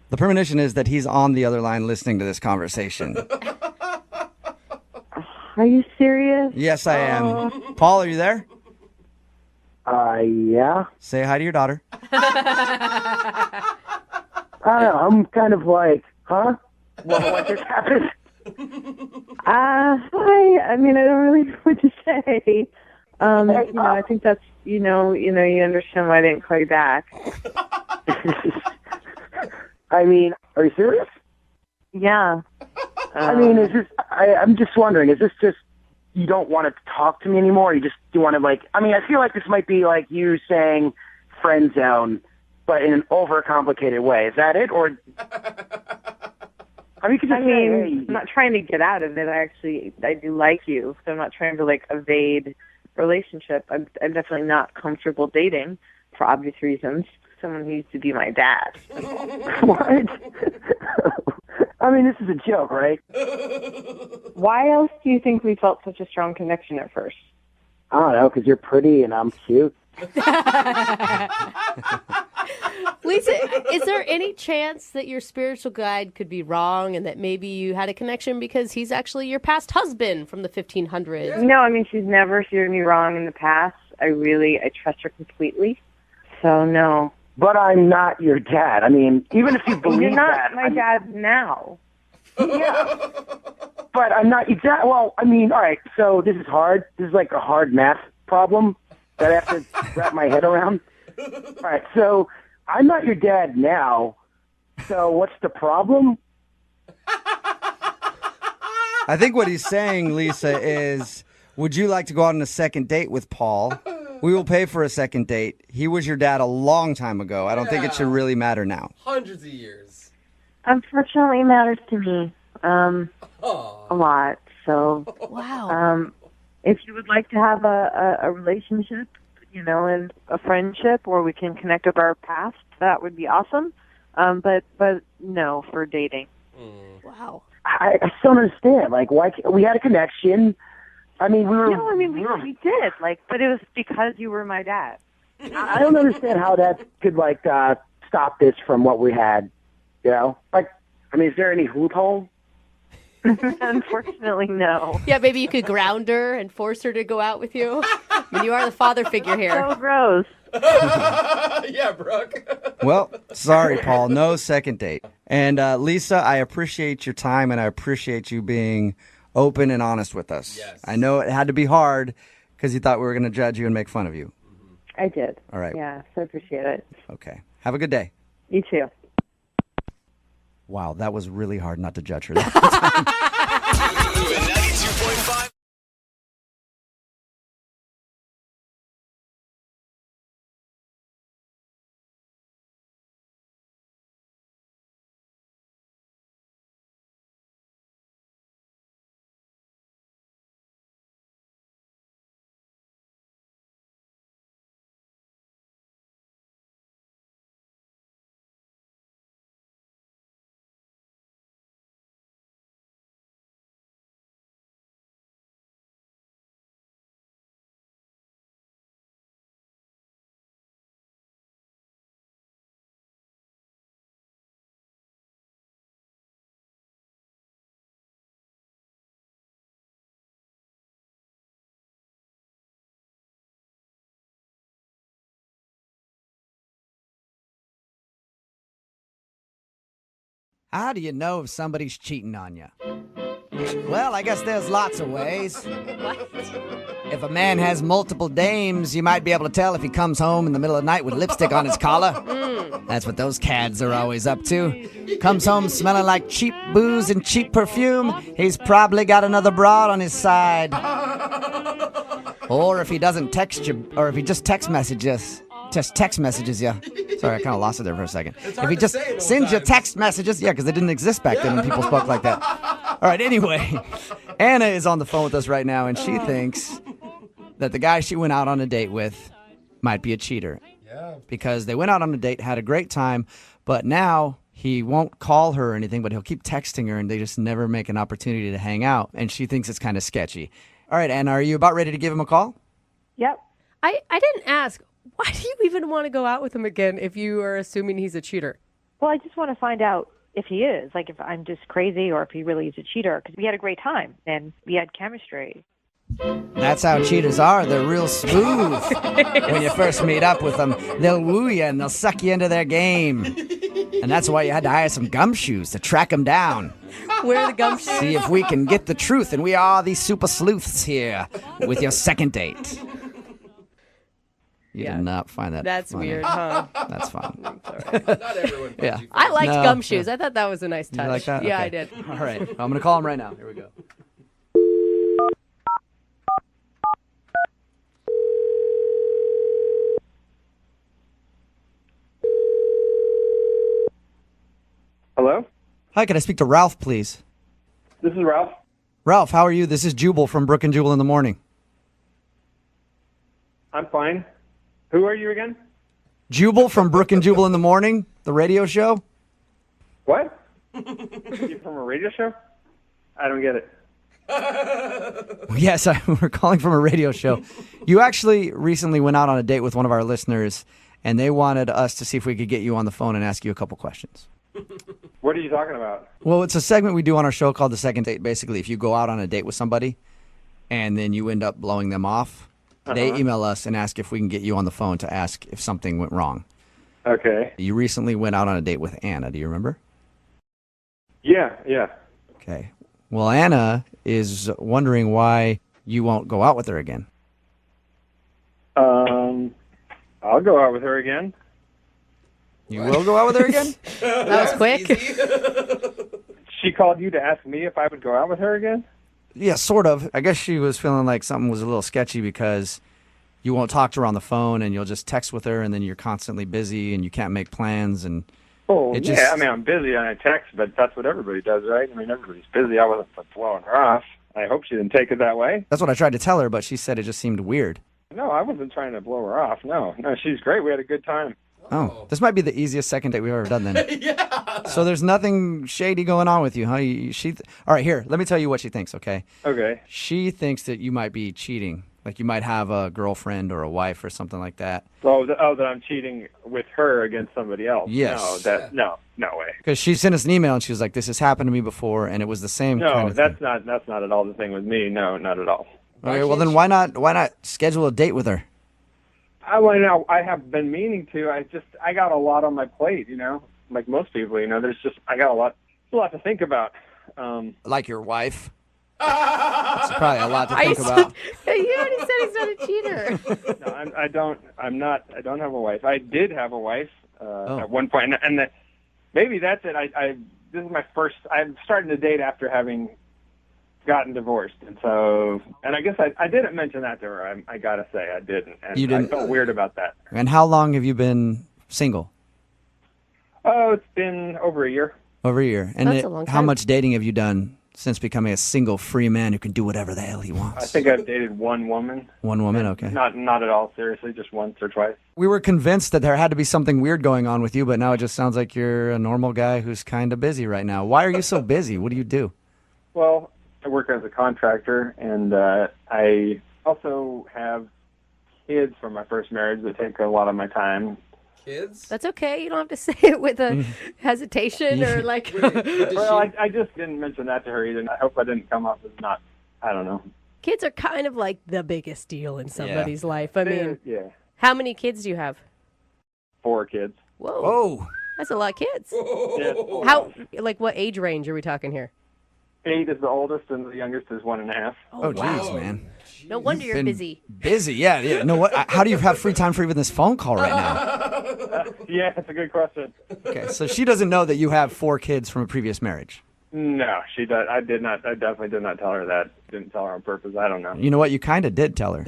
The premonition is that he's on the other line listening to this conversation. Are you serious? Yes, I am. Paul, are you there? Yeah. Say hi to your daughter. I don't know. I'm kind of like, huh? What just happened? Hi. I mean, I don't really know what to say. I think that's, you understand why I didn't call you back. I mean, are you serious? Yeah. I mean, I'm just wondering, is this just, you don't want to talk to me anymore? You want to I feel like this might be like you saying friend zone, but in an overcomplicated way. Is that it? Or I mean, I'm not trying to get out of it. I do like you, so I'm not trying to like evade relationship. I'm definitely not comfortable dating for obvious reasons. Someone who used to be my dad. What? I mean, this is a joke, right? Why else do you think we felt such a strong connection at first? I don't know, because you're pretty and I'm cute. Lisa, is there any chance that your spiritual guide could be wrong and that maybe you had a connection because he's actually your past husband from the 1500s? No, I mean, she's never steered me wrong in the past. I trust her completely. So, no. But I'm not your dad. I mean, even if you believe You're not that, my dad now. Yeah. But I'm not your dad. Well, I mean, all right, so this is hard. This is like a hard math problem that I have to wrap my head around. All right, so I'm not your dad now, so what's the problem? I think what he's saying, Lisa, is would you like to go out on a second date with Paul? We will pay for a second date. He was your dad a long time ago. I don't think it should really matter now. Hundreds of years. Unfortunately, it matters to me a lot. So, wow. If you would like to have a relationship, and a friendship where we can connect with our past, that would be awesome. But no, for dating. Wow. I still don't understand. Like, why we had a connection. I mean, we did. But it was because you were my dad. I don't understand how that could stop this from what we had. Like, I mean, is there any loophole? Unfortunately, no. Yeah, maybe you could ground her and force her to go out with you. I mean, you are the father figure here. So gross. Yeah, Brooke. Well, sorry, Paul. No second date. And Lisa, I appreciate your time and I appreciate you being open and honest with us. Yes. I know it had to be hard because you thought we were going to judge you and make fun of you. I did. All right. Yeah, so appreciate it. Okay. Have a good day. You too. Wow, that was really hard not to judge her. Moving 92.5. How do you know if somebody's cheating on you? Well, I guess there's lots of ways. If a man has multiple dames, you might be able to tell if he comes home in the middle of the night with lipstick on his collar. That's what those cads are always up to. Comes home smelling like cheap booze and cheap perfume, he's probably got another broad on his side. Or if he doesn't text you, or if he just text messages you. Sorry, I kind of lost it there for a second. If he just sends you text messages, yeah, because they didn't exist back then when people spoke like that. All right, anyway, Anna is on the phone with us right now, and she thinks that the guy she went out on a date with might be a cheater. Yeah. Because they went out on a date, had a great time, but now he won't call her or anything, but he'll keep texting her, and they just never make an opportunity to hang out, and she thinks it's kind of sketchy. All right, Anna, are you about ready to give him a call? Yep. I didn't ask. Why do you even want to go out with him again if you are assuming he's a cheater? Well, I just want to find out if he is, like if I'm just crazy or if he really is a cheater, because we had a great time and we had chemistry. That's how cheaters are. They're real smooth. When you first meet up with them, they'll woo you and they'll suck you into their game. And that's why you had to hire some gumshoes to track them down. Where are the gumshoes? See if we can get the truth, and we are these super sleuths here with your second date. You did not find that That's funny. weird, huh? That's fine. Not everyone. Yeah. I liked No. gumshoes. I thought that was a nice touch. You like that? Yeah, Okay. I did. All right. I'm going to call him right now. Here we go. Hi, can I speak to Ralph, please? This is Ralph. Ralph, how are you? This is Jubal from Brooke and Jubal in the morning. I'm fine. Who are you again? Jubal from Brooke and Jubal in the morning, the radio show. What? You from a radio show? I don't get it. Yes, we're calling from a radio show. You actually recently went out on a date with one of our listeners, and they wanted us to see if we could get you on the phone and ask you a couple questions. What are you talking about? Well, it's a segment we do on our show called The Second Date. Basically, if you go out on a date with somebody and then you end up blowing them off, they email us and ask if we can get you on the phone to ask if something went wrong. Okay. You recently went out on a date with Anna. Do you remember? Yeah. Okay. Well, Anna is wondering why you won't go out with her again. I'll go out with her again. You will go out with her again? That was quick. She called you to ask me if I would go out with her again? Yeah, sort of. I guess she was feeling like something was a little sketchy because you won't talk to her on the phone and you'll just text with her and then you're constantly busy and you can't make plans and Oh, it yeah. just... I mean, I'm busy and I text, but that's what everybody does, right? I mean, everybody's busy. I wasn't blowing her off. I hope she didn't take it that way. That's what I tried to tell her, but she said it just seemed weird. No, I wasn't trying to blow her off. No, she's great. We had a good time. Oh, this might be the easiest second date we've ever done then. Yeah. So there's nothing shady going on with you, huh? All right, here, let me tell you what she thinks, okay? Okay. She thinks that you might be cheating. Like you might have a girlfriend or a wife or something like that. That I'm cheating with her against somebody else. Yes. No way. Because she sent us an email and she was like, this has happened to me before, and it was the same No, kind of that's thing. not at all the thing with me. No, not at all. Okay, well then why not schedule a date with her? I have been meaning to. I got a lot on my plate, like most people, I got a lot to think about. Like your wife? That's probably a lot to think about. You already said he's not a cheater. No, I don't have a wife. I did have a wife at one point, and maybe that's it. This is my first. I'm starting to date after having gotten divorced, and I guess I didn't mention that to her. I gotta say I didn't, and You didn't? I felt weird about that. And how long have you been single? Oh, it's been over a year. Over a year. And That's a long how time. much dating have you done since becoming a single free man who can do whatever the hell he wants? I think I've dated one woman. One woman, okay. Not at all seriously, just once or twice. We were convinced that there had to be something weird going on with you, but now it just sounds like you're a normal guy who's kind of busy right now. Why are you so busy? What do you do? Well, I work as a contractor, and I also have kids from my first marriage that take a lot of my time. Kids? That's okay. You don't have to say it with a hesitation or like. Well, I just didn't mention that to her either. I hope I didn't come off as not, I don't know. Kids are kind of like the biggest deal in somebody's life. I mean, yeah. How many kids do you have? 4 kids. Whoa. Whoa. That's a lot of kids. Yeah. How, like, what age range are we talking here? 8 is the oldest, and the youngest is 1.5. Oh, jeez, man. No wonder you're Been busy. Busy, yeah. No, what? How do you have free time for even this phone call right now? Yeah, that's a good question. Okay, so she doesn't know that you have 4 kids from a previous marriage. No, she does. I did not. I definitely did not tell her that. Didn't tell her on purpose. I don't know. You know what? You kind of did tell her.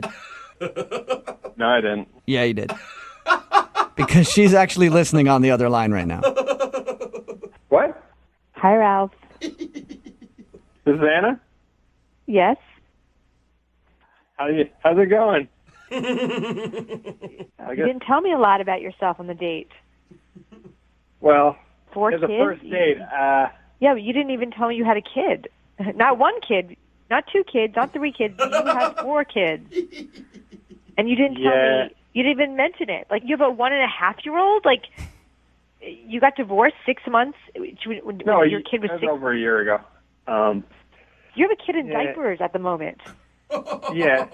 No, I didn't. Yeah, you did. Because she's actually listening on the other line right now. What? Hi, Ralph. This is Anna? Yes. How's it going? You didn't tell me a lot about yourself on the date. Well, 4 as kids? a first date, Yeah, but you didn't even tell me you had a kid. Not 1 kid, not 2 kids, not 3 kids. You have 4 kids. And you didn't tell me, you didn't even mention it. Like, you have a 1.5-year-old? Like, you got divorced 6 months when your kid was that 6? over a year ago. You have a kid in diapers at the moment. Yeah.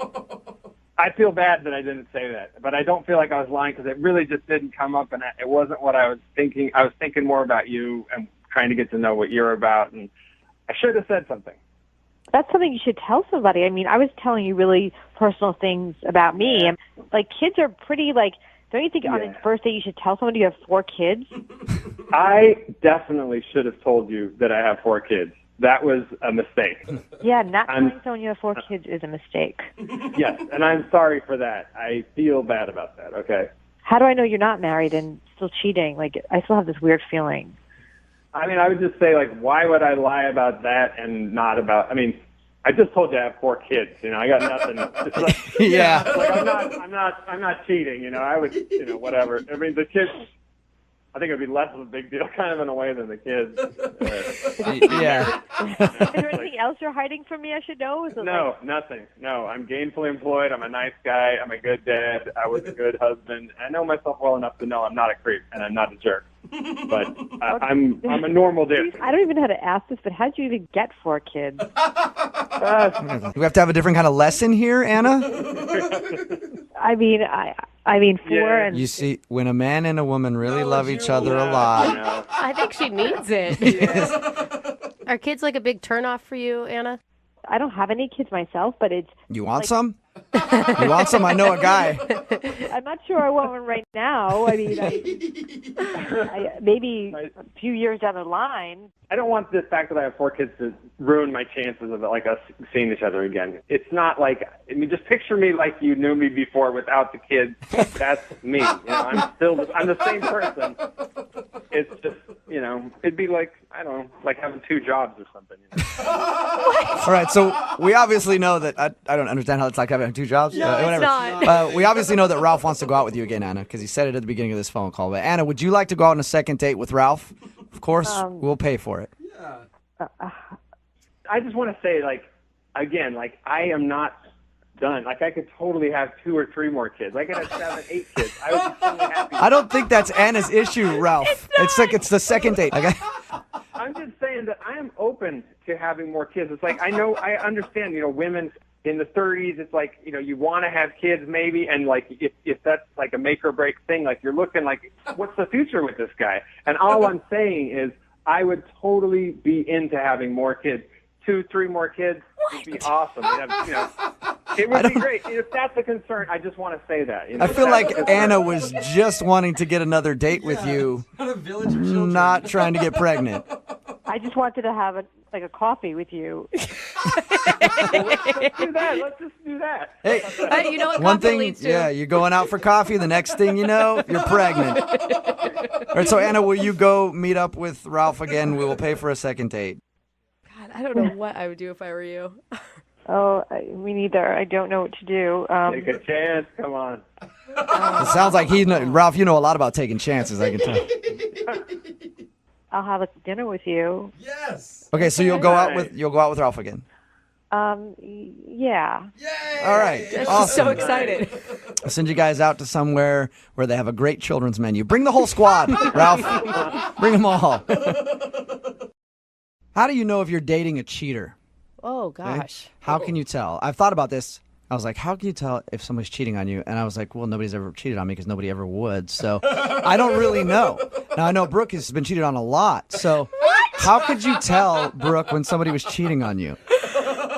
I feel bad that I didn't say that, but I don't feel like I was lying because it really just didn't come up, and it wasn't what I was thinking. I was thinking more about you and trying to get to know what you're about, and I should have said something. That's something you should tell somebody. I mean, I was telling you really personal things about me. And, like, kids are pretty, like, don't you think on a first date you should tell somebody you have 4 kids? I definitely should have told you that I have 4 kids. That was a mistake. Yeah, not telling someone you have 4 kids is a mistake. Yes, and I'm sorry for that. I feel bad about that, okay? How do I know you're not married and still cheating? Like, I still have this weird feeling. I mean, I would just say, like, why would I lie about that and not about? I mean, I just told you I have 4 kids. You know, I got nothing. It's like, Yeah. Like I'm not cheating. You know, I would, whatever. I mean, the kids. I think it would be less of a big deal, kind of in a way, than the kids. Yeah. Is there anything else you're hiding from me I should know? Is it No, nothing. No, I'm gainfully employed. I'm a nice guy. I'm a good dad. I was a good husband. I know myself well enough to know I'm not a creep and I'm not a jerk. But I'm a normal dude. I don't even know how to ask this, but how'd you even get 4 kids? Do we have to have a different kind of lesson here, Anna? I mean 4 and You see, when a man and a woman really love each other a lot. I think she needs it. Are kids like a big turnoff for you, Anna? I don't have any kids myself, but it's. You want some? You want some? I know a guy. I'm not sure I want one right now. I mean, maybe a few years down the line. I don't want the fact that I have 4 kids to ruin my chances of like us seeing each other again. It's not like, I mean, just picture me like you knew me before without the kids. That's me. You know, I'm the same person. It's just, it'd be like, I don't know, like having 2 jobs or something. All right, so we obviously know that I don't understand how it's like having 2 jobs. No, it's whatever. not. We obviously know that Ralph wants to go out with you again, Anna, because he said it at the beginning of this phone call. But Anna, would you like to go out on a second date with Ralph? Of course, we'll pay for it. I just want to say, like, again, like, I am not done. Like, I could totally have 2 or 3 more kids. I could have 7, 8 kids. I would be totally happy. I don't think that's Anna's issue, Ralph. It's like it's the second date. I'm just saying that I am open to having more kids. It's like, I understand, women in the 30s, it's like, you want to have kids maybe, and like if that's like a make or break thing, like you're looking like, what's the future with this guy? And all I'm saying is I would totally be into having more kids. 2, 3 more kids would be awesome. It would be great. If that's a concern, I just want to say that. I feel like Anna was just wanting to get another date with you, not trying to get pregnant. I just wanted to have a coffee with you. Let's just do that. Hey, you know what one coffee thing, leads to? yeah, you're going out for coffee. The next thing you know, you're pregnant. All right, so Anna, will you go meet up with Ralph again? We will pay for a second date. God, I don't know what I would do if I were you. Oh, me neither. I don't know what to do. Take a chance. Come on. It sounds like Ralph, you know a lot about taking chances, I can tell. I'll have a dinner with you. Yes. Okay, so you'll go out with Ralph again. Yeah. All right. She's Awesome. so excited. I'll send you guys out to somewhere where they have a great children's menu. Bring the whole squad, Ralph. Bring them all. How do you know if you're dating a cheater? Oh, Okay? gosh. How can you tell? I've thought about this. I was like, how can you tell if somebody's cheating on you? And I was like, well, nobody's ever cheated on me because nobody ever would. So I don't really know. Now, I know Brooke has been cheated on a lot. So how could you tell, Brooke, when somebody was cheating on you?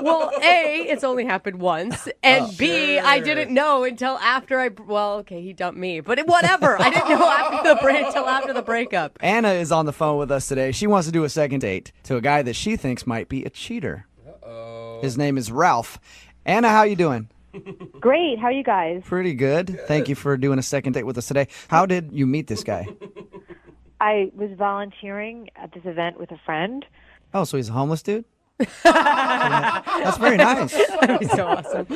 Well, A, it's only happened once, and B, I didn't know until after he dumped me, but whatever. I didn't know until after the breakup. Anna is on the phone with us today. She wants to do a second date to a guy that she thinks might be a cheater. His name is Ralph. Anna, how you doing? Great. How are you guys? Pretty good. Thank you for doing a second date with us today. How did you meet this guy? I was volunteering at this event with a friend. Oh, so he's a homeless dude? That's very nice. That'd be so awesome.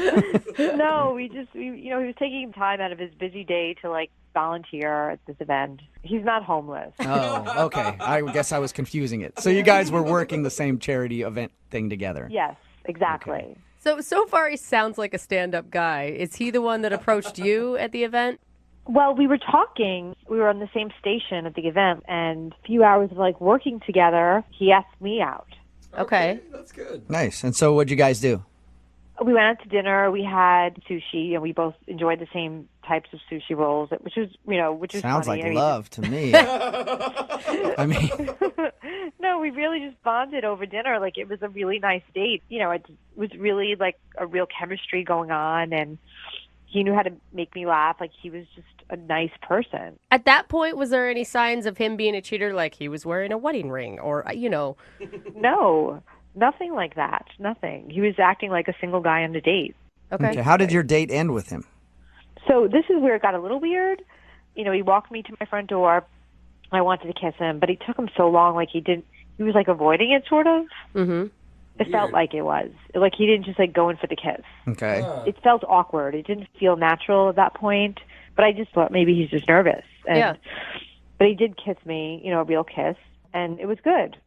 No, he was taking time out of his busy day to volunteer at this event. He's not homeless. Oh, okay. I guess I was confusing it. So you guys were working the same charity event thing together. Yes, exactly. Okay. So far he sounds like a stand-up guy. Is he the one that approached you at the event? Well, we were talking. We were on the same station at the event, and a few hours of working together, he asked me out. Okay. That's good. Nice. And so what'd you guys do? We went out to dinner. We had sushi, and we both enjoyed the same types of sushi rolls, which was Sounds funny. like love to me. I mean, no, we really just bonded over dinner. It was a really nice date. It was really a real chemistry going on, and he knew how to make me laugh. He was just a nice person. At that point, was there any signs of him being a cheater, like he was wearing a wedding ring or, No, nothing like that. Nothing. He was acting like a single guy on a date. Okay. How did your date end with him? So this is where it got a little weird. He walked me to my front door, I wanted to kiss him, but it took him so long. Like he was like avoiding it, sort of. Mm-hmm. It felt like it was. Like he didn't just like go in for the kiss. Okay. It felt awkward. It didn't feel natural at that point. But I just thought maybe he's just nervous. And, But he did kiss me, a real kiss, and it was good.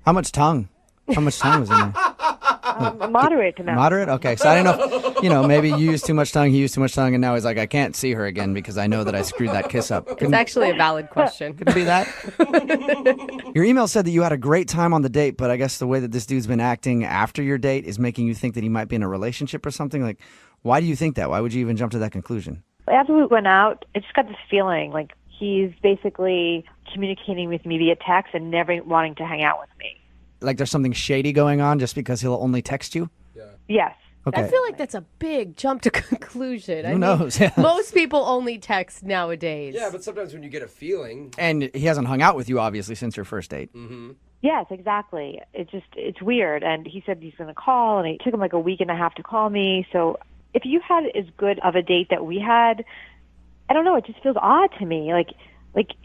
How much tongue? How much tongue was in there? Moderate amount. Moderate? Okay. So I don't know, maybe you used too much tongue, he used too much tongue, and now he's like, I can't see her again because I know that I screwed that kiss up. It's actually a valid question. Could it be that? Your email said that you had a great time on the date, but I guess the way that this dude's been acting after your date is making you think that he might be in a relationship or something. Like, why do you think that? Why would you even jump to that conclusion? After we went out, I just got this feeling like he's basically communicating with me via text and never wanting to hang out with me. Like there's something shady going on just because he'll only text you? Yes. Okay. I feel like that's a big jump to conclusion. Who knows? Yeah. Most people only text nowadays. Yeah, but sometimes when you get a feeling. And he hasn't hung out with you, obviously, since your first date. Mm-hmm. Yes, exactly. It's weird. And he said he's going to call, and it took him like a week and a half to call me. So if you had as good of a date that we had, I don't know, it just feels odd to me. Like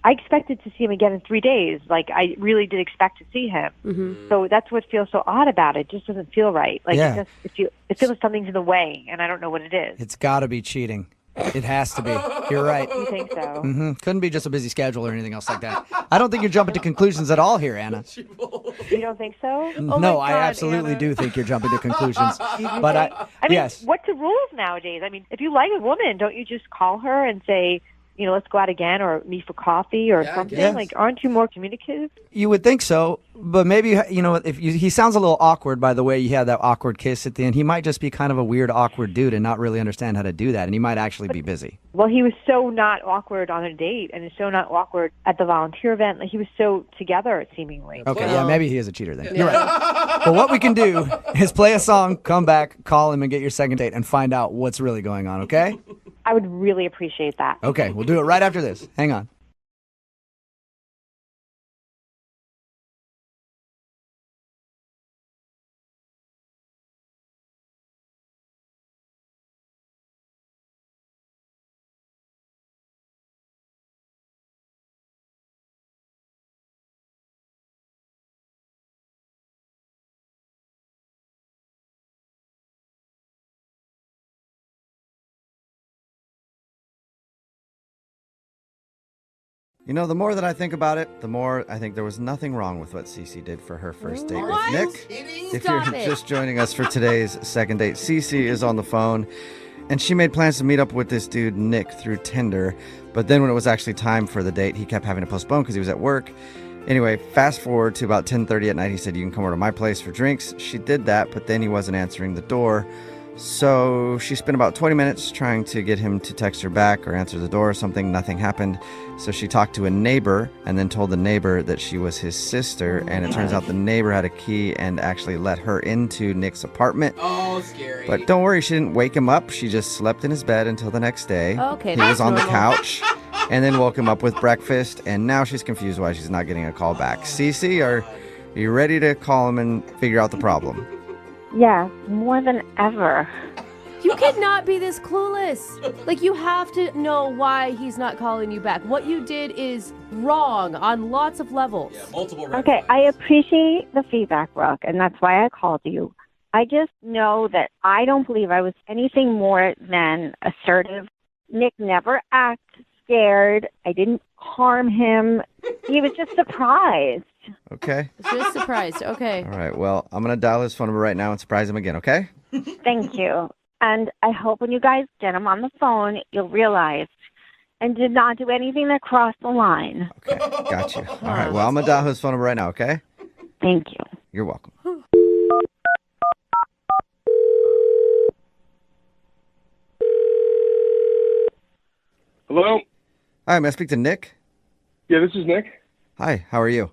I expected to see him again in 3 days. Like I really did expect to see him. Mm-hmm. So that's what feels so odd about it. It just doesn't feel right. Like Yeah. it feels like something's in the way, and I don't know what it is. It's got to be cheating. It has to be. You're right. You think so? Mm-hmm. Couldn't be just a busy schedule or anything else like that. I don't think you're jumping to conclusions at all here, Anna. You don't think so? No, I absolutely do think you're jumping to conclusions. But I mean, yes. what's the rules nowadays? I mean, if you like a woman, don't you just call her and say, let's go out again or meet for coffee or something? Yes. Like, aren't you more communicative? You would think so, but maybe, he sounds a little awkward by the way you had that awkward kiss at the end. He might just be kind of a weird, awkward dude and not really understand how to do that, and he might actually be busy. Well, he was so not awkward on a date and so not awkward at the volunteer event. Like, he was so together, seemingly. Okay, yeah, maybe he is a cheater then. You're right. But what we can do is play a song, come back, call him, and get your second date and find out what's really going on, okay? I would really appreciate that. Okay, we'll do it right after this. Hang on. The more that I think about it, the more I think there was nothing wrong with what Cece did for her first date with Nick. If you're just joining us for today's second date, Cece is on the phone, and she made plans to meet up with this dude, Nick, through Tinder. But then when it was actually time for the date, he kept having to postpone because he was at work. Anyway, fast forward to about 10:30 at night, he said, you can come over to my place for drinks. She did that, but then he wasn't answering the door. So she spent about 20 minutes trying to get him to text her back or answer the door or something. Nothing happened. So she talked to a neighbor and then told the neighbor that she was his sister. And it turns out the neighbor had a key and actually let her into Nick's apartment. Oh, scary. But don't worry, she didn't wake him up. She just slept in his bed until the next day. Okay, he was on the normal. couch and then woke him up with breakfast. And now she's confused why she's not getting a call back. Cece, are you ready to call him and figure out the problem? Yeah, more than ever. You cannot be this clueless. Like, you have to know why he's not calling you back. What you did is wrong on lots of levels. Yeah, multiple red Okay, flags. I appreciate the feedback, Brooke, and that's why I called you. I just know that I don't believe I was anything more than assertive. Nick never acted scared. I didn't harm him. He was just surprised. Okay. Just surprised. Okay. All right. Well, I'm going to dial his phone number right now and surprise him again, okay? Thank you. And I hope when you guys get him on the phone, you'll realize and did not do anything that crossed the line. Okay. Got you. All right. Well, I'm going to dial his phone number right now, okay? Thank you. You're welcome. Hello? Hi, may I speak to Nick? Yeah, this is Nick. Hi, how are you?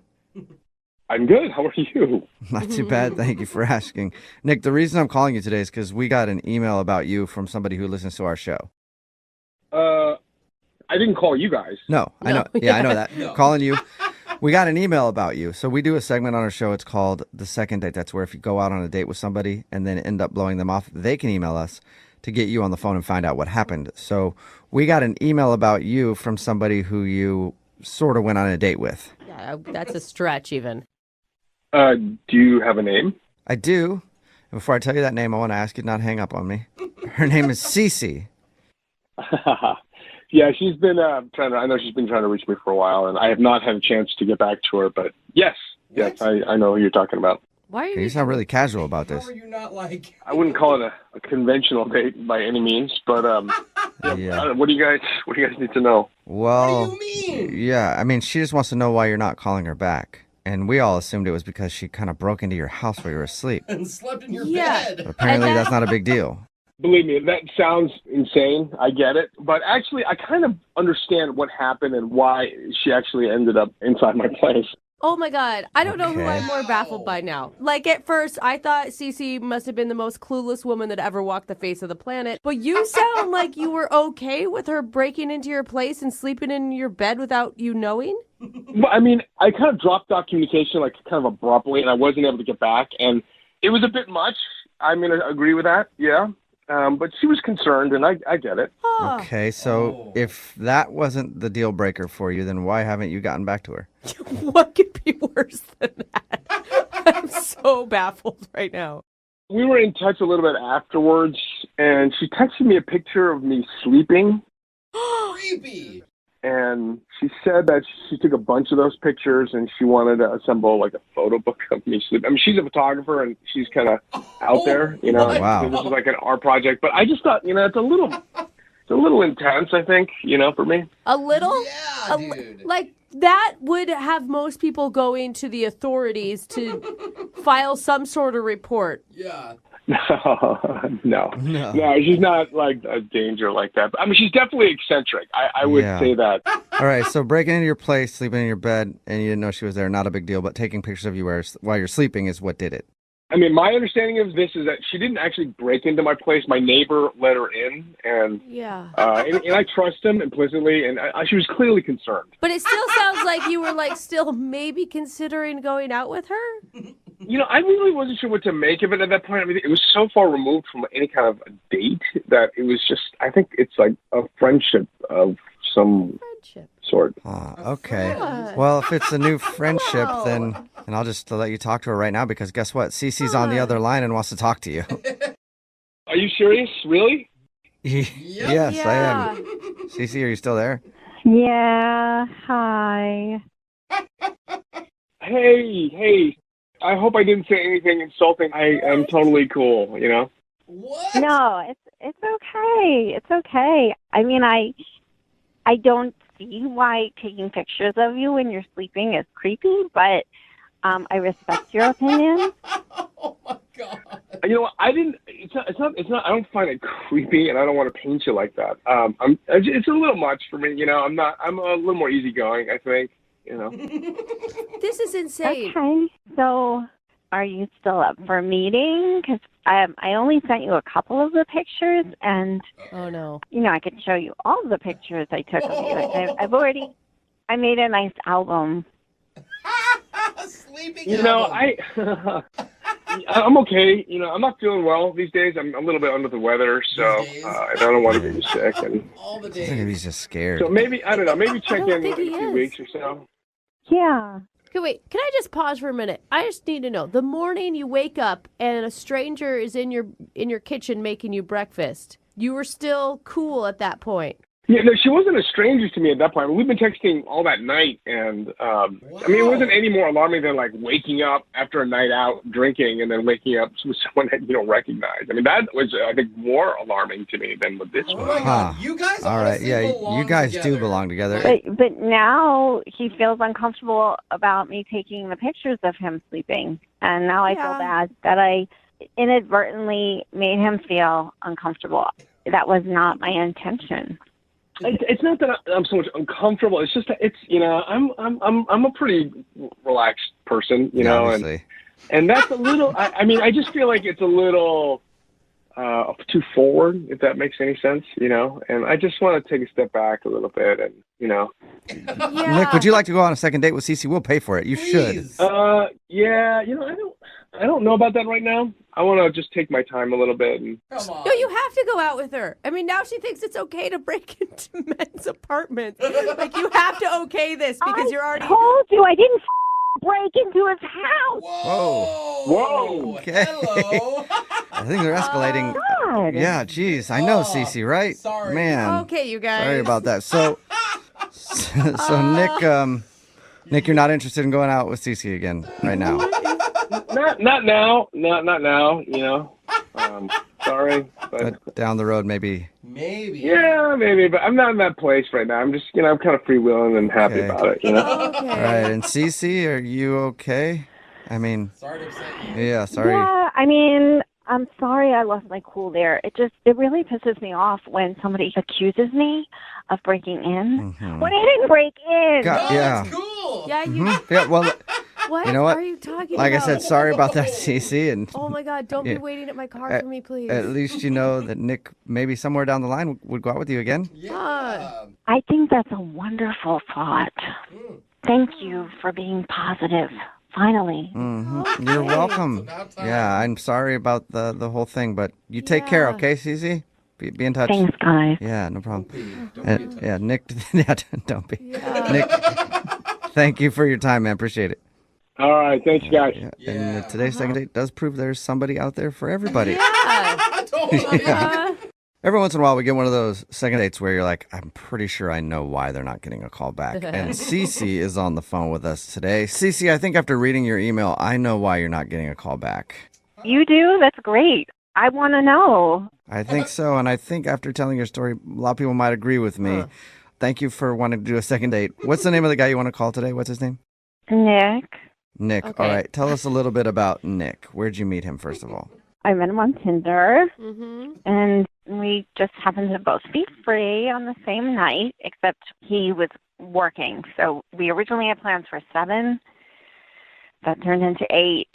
I'm good. How are you? Not too bad. Thank you for asking. Nick, the reason I'm calling you today is because we got an email about you from somebody who listens to our show. I didn't call you guys. No, I know. Yeah, I know that. No. Calling you. We got an email about you. So we do a segment on our show. It's called The Second Date. That's where if you go out on a date with somebody and then end up blowing them off, they can email us to get you on the phone and find out what happened. So we got an email about you from somebody who you sort of went on a date with. Yeah, that's a stretch even. Do you have a name? I do. Before I tell you that name, I want to ask you to not hang up on me. Her name is Cece. Yeah, she's been I know she's been trying to reach me for a while, and I have not had a chance to get back to her. But yes, I know who you're talking about. Why are you sound really casual about this? How are you not like? I wouldn't call it a conventional date by any means, but Yeah. what do you guys need to know? Well, yeah, I mean, she just wants to know why you're not calling her back. And we all assumed it was because she kind of broke into your house while you were asleep. And slept in your Yeah. bed. But apparently, that's not a big deal. Believe me, that sounds insane. I get it. But actually, I kind of understand what happened and why she actually ended up inside my place. Oh my God. I don't know who Okay. I'm more baffled by now. Like at first, I thought Cece must have been the most clueless woman that ever walked the face of the planet. But you sound like you were okay with her breaking into your place and sleeping in your bed without you knowing? Well, I mean, I kind of dropped off communication like kind of abruptly, and I wasn't able to get back. And it was a bit much. I'm going to agree with that, yeah. But she was concerned, and I get it. Okay, so if that wasn't the deal breaker for you, then why haven't you gotten back to her? What could be worse than that? I'm so baffled right now. We were in touch a little bit afterwards, and she texted me a picture of me sleeping. Creepy. And she said that she took a bunch of those pictures, and she wanted to assemble like a photo book of me sleeping. I mean, she's a photographer, and she's kind of out there, you know. Wow. This is like an art project, but I just thought, it's a little intense, I think, for me. A little? Yeah, dude. Like, that would have most people going to the authorities to file some sort of report. Yeah. No, she's not like a danger like that. I mean, she's definitely eccentric. I would say that. All right, so breaking into your place, sleeping in your bed, and you didn't know she was there, not a big deal, but taking pictures of you while you're sleeping is what did it. I mean, my understanding of this is that she didn't actually break into my place. My neighbor let her in, and Yeah. and I trust him implicitly, and she was clearly concerned. But it still sounds like you were like still maybe considering going out with her? I really wasn't sure what to make of it at that point. I mean, it was so far removed from any kind of a date that it was just, I think it's like a friendship of some sort. Okay. Well, if it's a new friendship, then I'll just let you talk to her right now because guess what? Cece's on the other line and wants to talk to you. Are you serious? Really? Yes, I am. Cece, are you still there? Yeah, hi. Hey. I hope I didn't say anything insulting. I am totally cool, What? No, it's okay. It's okay. I mean, I don't see why taking pictures of you when you're sleeping is creepy, but I respect your opinion. Oh my God. I didn't. It's not. I don't find it creepy, and I don't want to paint you like that. It's a little much for me. I'm a little more easygoing, I think. This is insane. Okay. So, are you still up for a meeting? Because I only sent you a couple of the pictures, and oh no, I could show you all the pictures I took of you. I made a nice album. Sleeping. I'm okay. I'm not feeling well these days. I'm a little bit under the weather, so I don't want to get you sick. And all the I think he's just scared. so maybe I don't know. Maybe check in think in he a few is. weeks or so. Yeah. Okay, wait, can I just pause for a minute? I just need to know. The morning you wake up and a stranger is in your kitchen making you breakfast, you were still cool at that point. Yeah, no, she wasn't a stranger to me at that point. We've been texting all that night, and it wasn't any more alarming than like waking up after a night out drinking and then waking up with someone that you don't recognize. I mean, that was I think more alarming to me than with this one. my God. You guys All right, honestly yeah, belong you guys together. do belong together. But now he feels uncomfortable about me taking the pictures of him sleeping. And now I feel bad that I inadvertently made him feel uncomfortable. That was not my intention. It's not that I'm so much uncomfortable. It's just that I'm a pretty relaxed person, Obviously. and that's a little. I just feel like it's a little too forward, if that makes any sense, And I just want to take a step back a little bit, and Nick, would you like to go on a second date with Cece? We'll pay for it. You should. Yeah, I don't know about that right now. I want to just take my time a little bit. And No, you have to go out with her. I mean, now she thinks it's okay to break into men's apartments. Like, you have to okay this because you're already... I told you I didn't break into his house. Whoa. Okay. Hello. I think they're escalating. God. Yeah, geez. I know, Cece, right? Sorry. Man. Okay, you guys. Sorry about that. So Nick, you're not interested in going out with Cece again right now? not now. Not now. You know. Sorry, but down the road, maybe. Maybe. Yeah, maybe. But I'm not in that place right now. I'm just, I'm kind of freewheeling and happy about it. You know. All right. And Cece, are you okay? I mean. Sorry to upset you. Yeah. Sorry. Yeah, I mean, I'm sorry I lost my cool there. It really pisses me off when somebody accuses me of breaking in when I didn't break in. God, yeah. That's cool. Yeah, you... Yeah, well, What you know what? are you talking like about? I said, sorry about that, Cece. And Oh, my God. Don't be waiting at my car for me, please. At least you know that Nick maybe somewhere down the line would go out with you again. Yeah. I think that's a wonderful thought. Thank you for being positive. Finally. Mm-hmm. You're welcome. Yeah, I'm sorry about the whole thing, but you take care, okay, Cece? Be in touch. Thanks, guys. Yeah, no problem. Don't be yeah, Nick, yeah, don't be. Nick, thank you for your time, man. Appreciate it. All right, thanks, guys. Yeah. And today's second date does prove there's somebody out there for everybody. Yeah. Every once in a while, we get one of those second dates where you're like, I'm pretty sure I know why they're not getting a call back. And Cece is on the phone with us today. Cece, I think after reading your email, I know why you're not getting a call back. You do? That's great. I want to know. I think so. And I think after telling your story, a lot of people might agree with me. Thank you for wanting to do a second date. What's the name of the guy you want to call today? What's his name? Nick. Nick. Okay. All right. Tell us a little bit about Nick. Where'd you meet him, first of all? I met him on Tinder, Mm-hmm. and we just happened to both be free on the same night, except he was working. So we originally had plans for 7. That turned into 8,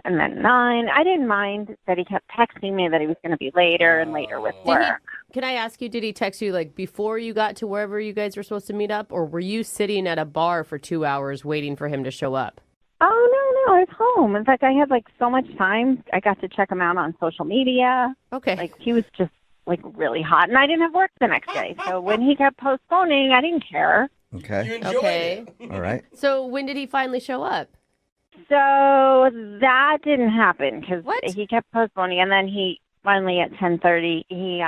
and then 9. I didn't mind that he kept texting me that he was going to be later and later with work. Can I ask you, did he text you like before you got to wherever you guys were supposed to meet up, or were you sitting at a bar for 2 hours waiting for him to show up? Oh, no, I was home. In fact, I had like so much time. I got to check him out on social media. Okay. Like he was just like really hot, and I didn't have work the next day. So when he kept postponing, I didn't care. Okay. You enjoyed Okay. All right. So when did he finally show up? So that didn't happen because he kept postponing, and then he finally at 10:30 he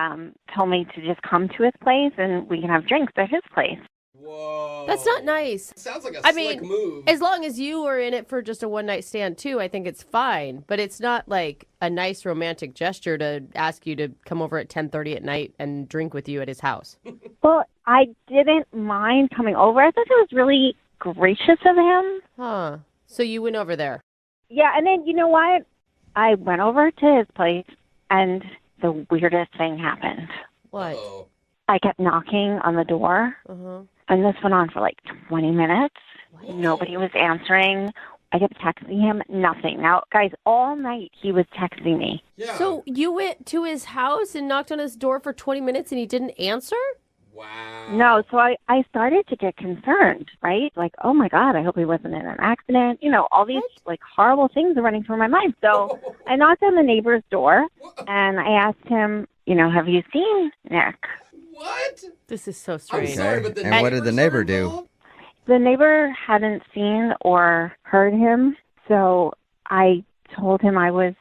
told me to just come to his place and we can have drinks at his place. Whoa. That's not nice. Sounds like a I slick mean, move. as long as you were in it for just a one-night stand, too, I think it's fine. But it's not like a nice romantic gesture to ask you to come over at 10:30 at night and drink with you at his house. Well, I didn't mind coming over. I thought it was really gracious of him. Huh. So you went over there. Yeah, and then, you know what? I went over to his place, and the weirdest thing happened. What? Uh-oh. I kept knocking on the door, Uh-huh. and this went on for like 20 minutes. Nobody was answering. I kept texting him, nothing. Now, guys, all night he was texting me. Yeah. So you went to his house and knocked on his door for 20 minutes and he didn't answer? Wow. No, so I started to get concerned, right? Like, oh my God, I hope he wasn't in an accident. You know, all these like horrible things are running through my mind. So I knocked on the neighbor's door and I asked him, you know, have you seen Nick? What? This is so strange. Okay. Sorry, but the And what did the neighbors neighbor are do? involved? The neighbor hadn't seen or heard him, so I told him I was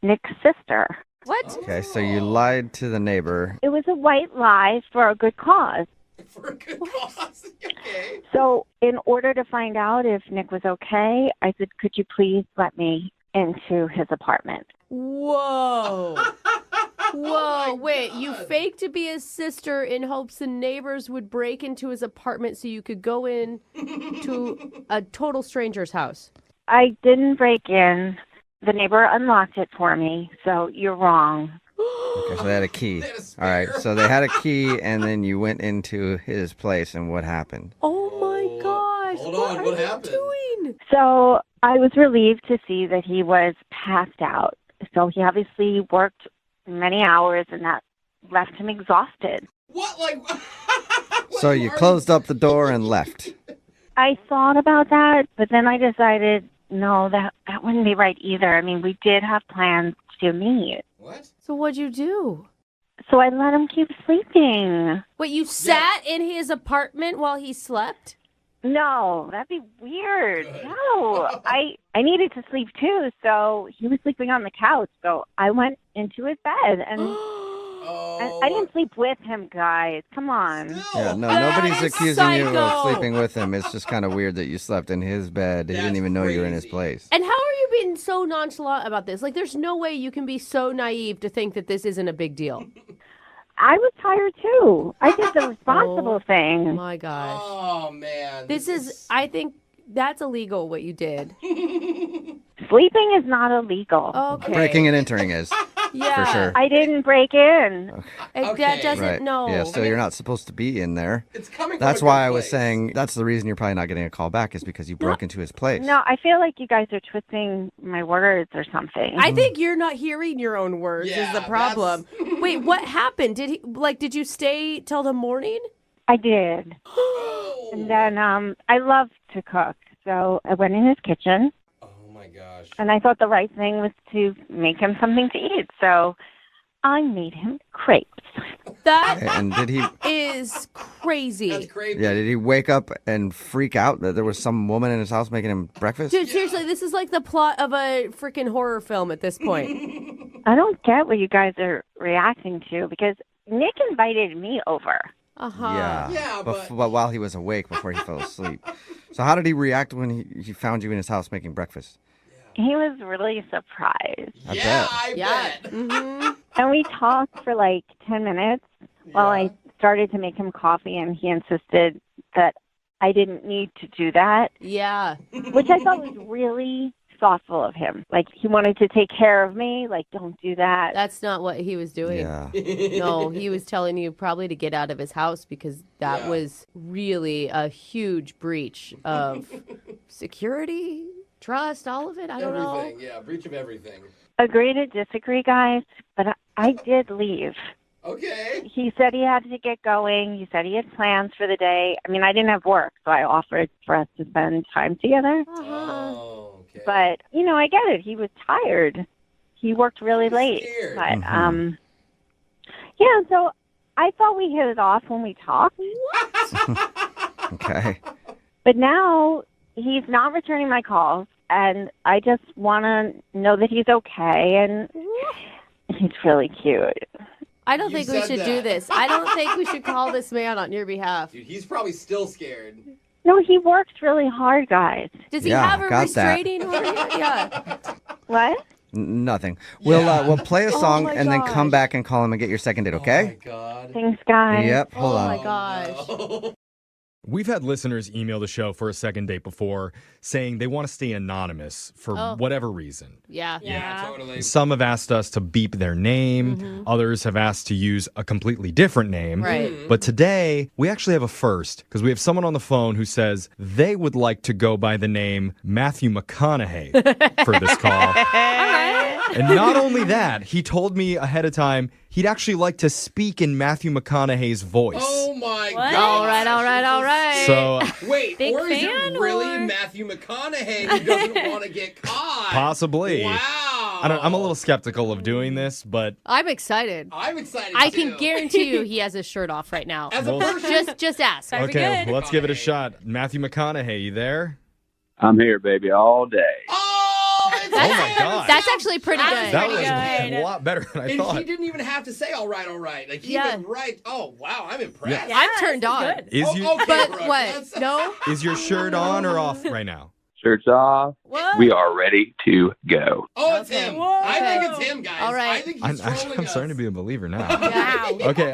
Nick's sister. What? Okay, so you lied to the neighbor. It was a white lie for a good cause. For a good cause. Okay. So in order to find out if Nick was okay, I said, could you please let me into his apartment? Whoa. Whoa, wait, you faked to be his sister in hopes the neighbors would break into his apartment so you could go in to a total stranger's house. I didn't break in. The neighbor unlocked it for me, so you're wrong. Okay, so they had a key. All right, so they had a key, and then you went into his place, and what happened? Oh my gosh. Hold on, what are you happened? doing? So I was relieved to see that he was passed out. So he obviously worked many hours, and that left him exhausted. What? Like, So you closed up the door and left. I thought about that, but then I decided, no, that wouldn't be right either. I mean, we did have plans to meet. What? So what'd you do? So I let him keep sleeping. Wait, you sat in his apartment while he slept? No, that'd be weird. No, I needed to sleep too, so he was sleeping on the couch. So I went into his bed, and I didn't sleep with him, guys. Come on. Yeah, no, nobody's accusing you of sleeping with him. It's just kind of weird that you slept in his bed. He didn't even know you were in his place. And how are you being so nonchalant about this? Like, there's no way you can be so naive to think that this isn't a big deal. I was tired too. I did the responsible thing. Oh my gosh. Oh man. I think that's illegal what you did. Sleeping is not illegal. Okay. Breaking and entering is. Yeah. For sure. I didn't break in. That doesn't, Right. no. Yeah, so you're not supposed to be in there. It's coming from That's a why good I was place. saying that's the reason you're probably not getting a call back is because you broke into his place. No, I feel like you guys are twisting my words or something. I think you're not hearing your own words is the problem. Wait, what happened? Did you stay till the morning? I did. And then I love to cook, so I went in his kitchen. Oh my gosh. And I thought the right thing was to make him something to eat, so I made him crepes. That And did he? is crazy. That's crazy. Yeah, did he wake up and freak out that there was some woman in his house making him breakfast? Dude, seriously, this is like the plot of a freaking horror film at this point. I don't get what you guys are reacting to because Nick invited me over. Uh-huh. Yeah, but while he was awake before he fell asleep. So how did he react when he found you in his house making breakfast? He was really surprised. I bet. I bet. Mm-hmm. And we talked for like 10 minutes while I started to make him coffee, and he insisted that I didn't need to do that. Yeah. Which I thought was really thoughtful of him. Like, he wanted to take care of me. Like, don't do that. That's not what he was doing. Yeah. No, he was telling you probably to get out of his house because that was really a huge breach of security, trust, all of it. I don't know. Everything. Yeah, breach of everything. Agree to disagree, guys, but I did leave. Okay. He said he had to get going. He said he had plans for the day. I mean, I didn't have work, so I offered for us to spend time together. Oh, okay. But, you know, I get it. He was tired. He worked really late. Scared. But, yeah, so I thought we hit it off when we talked. Okay. But now he's not returning my calls, and I just want to know that he's okay, and he's really cute. I don't think we should do this. I don't think we should call this man on your behalf. Dude, he's probably still scared. No, he works really hard, guys. Does he Yeah, have a got that. restraining order? Yeah. What? Nothing. We'll play a song my and then come gosh. back and call him and get your second date, okay? Oh my God. Thanks, guys. Yep, hold Oh on. my gosh. We've had listeners email the show for a second date before saying they want to stay anonymous for whatever reason. Yeah. Yeah, totally. Some have asked us to beep their name. Others have asked to use a completely different name. Right. But today, we actually have a first because we have someone on the phone who says they would like to go by the name Matthew McConaughey for this call. All right. And not only that, he told me ahead of time he'd actually like to speak in Matthew McConaughey's voice. Oh my What? God. All right. So Wait, Big or is fan, it really or- Matthew McConaughey who doesn't want to get caught? possibly. Wow. I'm a little skeptical of doing this, but I'm excited. I'm excited I too. can guarantee you he has his shirt off right now. As a person, Just ask. That'd be okay, good. let's give it a shot. Matthew McConaughey, you there? I'm here, baby, all day. Oh, it's Oh my him. God. That's actually pretty good. That pretty was good. a lot better than I And thought. he didn't even have to say all right. Like he Yeah. went right. Oh wow, I'm impressed. Yeah, I'm turned this is on. good. Is you okay, But Brooke, what? let's- No? is your shirt on or off right now? Shirts off. Whoa. We are ready to go. Oh, it's Okay. him. Whoa. I think it's him, guys. All right. I think he's trolling I'm us. starting to be a believer now. Wow. Okay,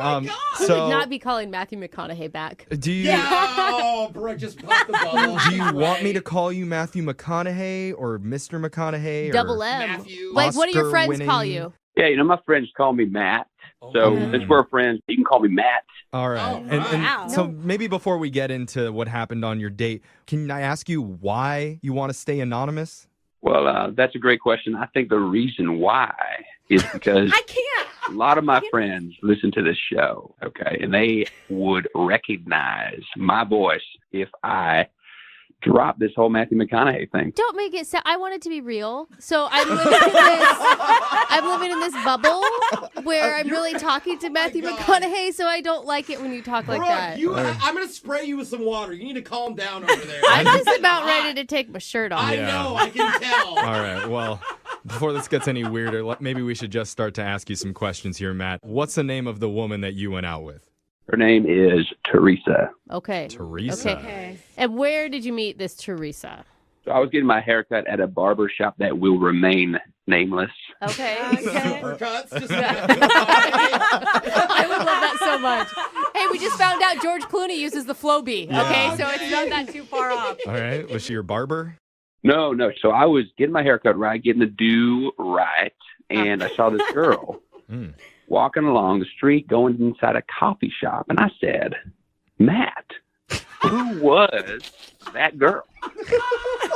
He so would not be calling Matthew McConaughey back. do you Yeah. Oh, Brooke just popped the bubble. do you want me to call you Matthew McConaughey or Mr. McConaughey or Double M. Matthew. Like, what do your friends Oscar-winning- call you? Yeah, my friends call me Matt. So Okay. since we're friends, you can call me Matt. All right. Oh, And wow. so maybe before we get into what happened on your date, can I ask you why you want to stay anonymous? Well, that's a great question. I think the reason why is because I can't. a lot of my friends listen to this show, okay, and they would recognize my voice if I drop this whole Matthew McConaughey thing. Don't make it sound. I want it to be real. So I'm living in this. I'm living in this bubble where I'm really talking to Matthew McConaughey. So I don't like it when you talk like Brooke, that. I'm gonna spray you with some water. You need to calm down over there. I'm just about ready to take my shirt off. I know. I can tell. All right, well, before this gets any weirder, maybe we should just start to ask you some questions here, Matt. What's the name of the woman that you went out with? Her name is Teresa. Okay. Teresa. Okay. And where did you meet this Teresa? So I was getting my haircut at a barber shop that will remain nameless. Okay. Supercuts. I would love that so much. Hey, we just found out George Clooney uses the Flowbee. Okay, so it's not that too far off. All right. Was she your barber? No. So I was getting my haircut right, getting the do right, and I saw this girl walking along the street going inside a coffee shop, and I said, Matt, who was that girl?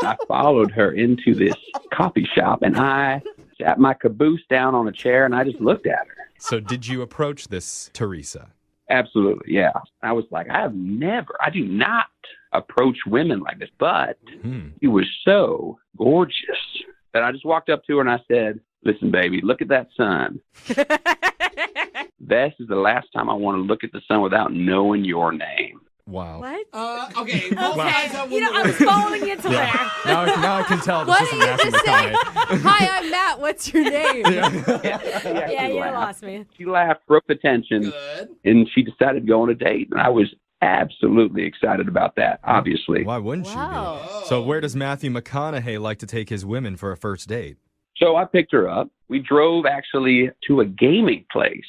I followed her into this coffee shop, and I sat my caboose down on a chair, and I just looked at her. So did you approach this Teresa? Absolutely, yeah. I was like, I do not approach women like this, but she was so gorgeous that I just walked up to her and I said, listen, baby, look at that sun. This is the last time I want to look at the sun without knowing your name. Wow. What? Okay. I was following you to there. Now I can tell this What isn't did you Matthew just say? McConaughey. Hi, I'm Matt. What's your name? Yeah, she you laughed. lost me. She laughed, broke the tension, and she decided to go on a date. And I was absolutely excited about that, obviously. Why wouldn't she be? So where does Matthew McConaughey like to take his women for a first date? So I picked her up. We drove actually to a gaming place,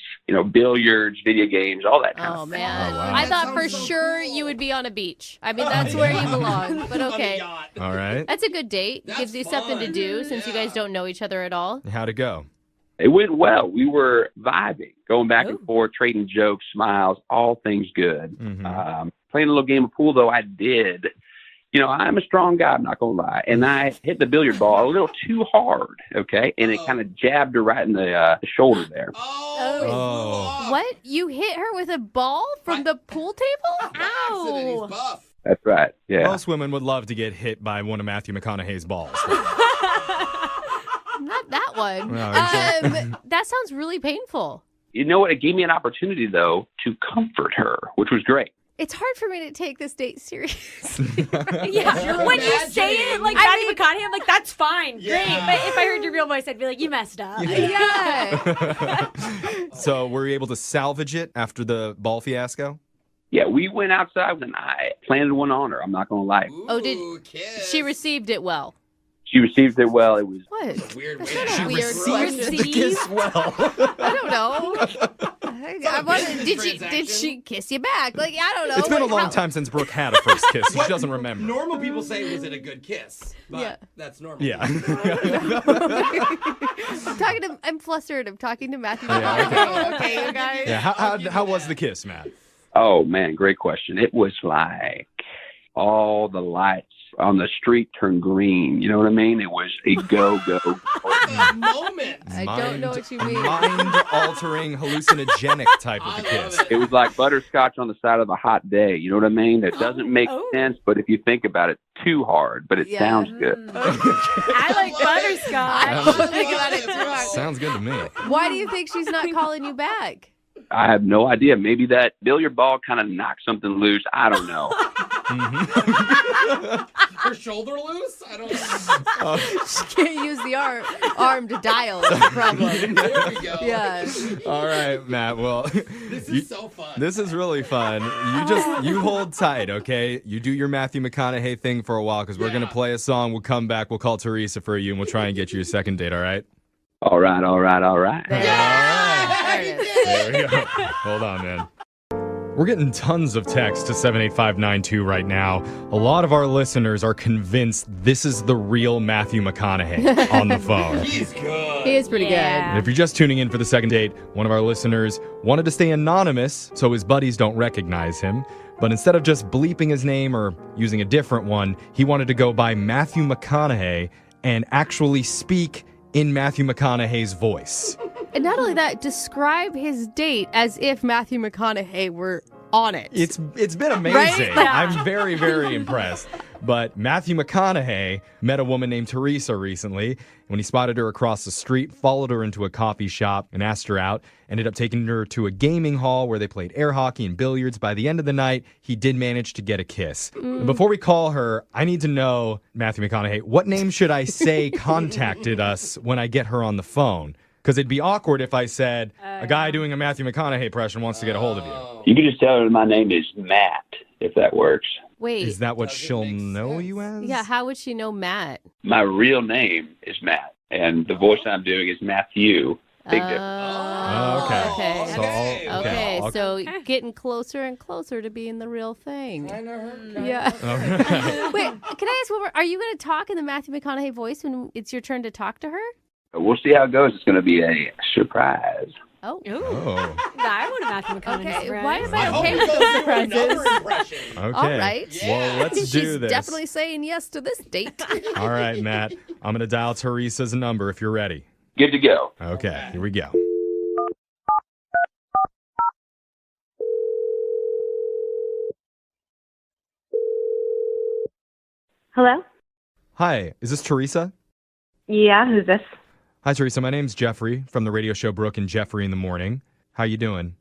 billiards, video games, all that kind of Oh, thing. man. Oh, wow. I thought for sure you would be on a beach. I mean, that's where you belong. But okay. All right. That's a good date. Gives you something to do since you guys don't know each other at all. How'd it go? It went well. We were vibing, going back and forth, trading jokes, smiles, all things good. Playing a little game of pool, though, I did. I'm a strong guy, I'm not going to lie. And I hit the billiard ball a little too hard, okay? And it kind of jabbed her right in the shoulder there. Oh. What? You hit her with a ball from the pool table? Ow. That's right, yeah. Most women would love to get hit by one of Matthew McConaughey's balls. Not that one. No, that sounds really painful. You know what? It gave me an opportunity, though, to comfort her, which was great. It's hard for me to take this date seriously. Yeah, when you say it like Matthew McConaughey, I'm like, that's fine, great. But if I heard your real voice, I'd be like, you messed up. Yeah. So were you able to salvage it after the ball fiasco? Yeah, we went outside and I planted one on her. I'm not going to lie. She received it well. She received it well. It was What? Weird. She received the kiss well. I don't know. I wondered, did she kiss you back? Like, I don't know. It's been a long time since Brooke had a first kiss. So she doesn't remember. Normal people say, was it a good kiss? But that's normal. Yeah. I'm flustered. I'm talking to Matthew. Yeah. Okay, you guys. Yeah. How was the kiss, Matt? Oh, man, great question. It was like all the lights on the street turned green. You know what I mean? It was a go-go. Moment. I don't know what you mean. Mind-altering, hallucinogenic type of a kiss. It was like butterscotch on the side of a hot day. You know what I mean? It doesn't make sense, but if you think about it, too hard, but it sounds good. I like butterscotch. I don't think about it too hard. Sounds good to me. Why do you think she's not calling you back? I have no idea. Maybe that billiard ball kind of knocked something loose. I don't know. Her shoulder loose? I don't know. She can't use the arm to dial. That's the problem. There we go. Yeah. All right, Matt. Well, This is so fun. This is really fun. You hold tight, okay? You do your Matthew McConaughey thing for a while because we're going to play a song. We'll come back. We'll call Teresa for you, and we'll try and get you a second date, all right? All right. There we go. Hold on, man. We're getting tons of text to 78592 right now. A lot of our listeners are convinced this is the real Matthew McConaughey on the phone. He's good. He is pretty good. And if you're just tuning in for the second date, one of our listeners wanted to stay anonymous so his buddies don't recognize him. But instead of just bleeping his name or using a different one, he wanted to go by Matthew McConaughey and actually speak in Matthew McConaughey's voice. And not only that, describe his date as if Matthew McConaughey were on it. It's been amazing. Right? Yeah. I'm very, very impressed. But Matthew McConaughey met a woman named Teresa recently. When he spotted her across the street, followed her into a coffee shop and asked her out, ended up taking her to a gaming hall where they played air hockey and billiards. By the end of the night, he did manage to get a kiss. And before we call her, I need to know, Matthew McConaughey, what name should I say contacted us when I get her on the phone? Because it'd be awkward if I said, a guy doing a Matthew McConaughey impression wants to get a hold of you. You can just tell her my name is Matt, if that works. Wait. Is that what she'll know you as? Yeah, how would she know Matt? My real name is Matt, and the voice I'm doing is Matthew. Big difference. Okay. Okay, so getting closer and closer to being the real thing. Yeah. Wait, can I ask, are you going to talk in the Matthew McConaughey voice when it's your turn to talk to her? We'll see how it goes. It's going to be a surprise. Oh. I would have Matthew McConaughey. Okay, why am I okay with those surprises? Okay. All right. Well, let's do She's this. definitely saying yes to this date. All right, Matt. I'm going to dial Teresa's number if you're ready. Good to go. Okay, here we go. Hello? Hi, is this Teresa? Yeah, who's this? Hi, Teresa. My name's Jeffrey from the radio show Brooke and Jeffrey in the Morning. How you doing?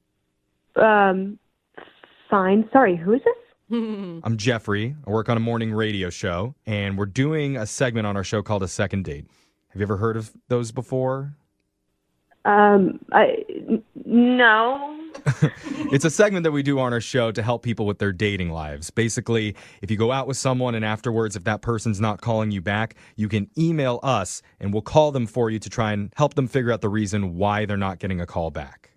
Fine. Sorry, who is this? I'm Jeffrey. I work on a morning radio show, and we're doing a segment on our show called A Second Date. Have you ever heard of those before? No. It's a segment that we do on our show to help people with their dating lives. Basically, if you go out with someone and afterwards, if that person's not calling you back, you can email us and we'll call them for you to try and help them figure out the reason why they're not getting a call back.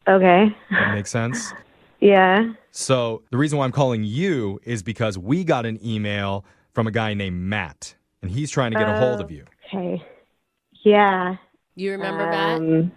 Okay. That makes sense? Yeah. So the reason why I'm calling you is because we got an email from a guy named Matt, and he's trying to get a hold of you. Okay. Yeah. You remember Matt?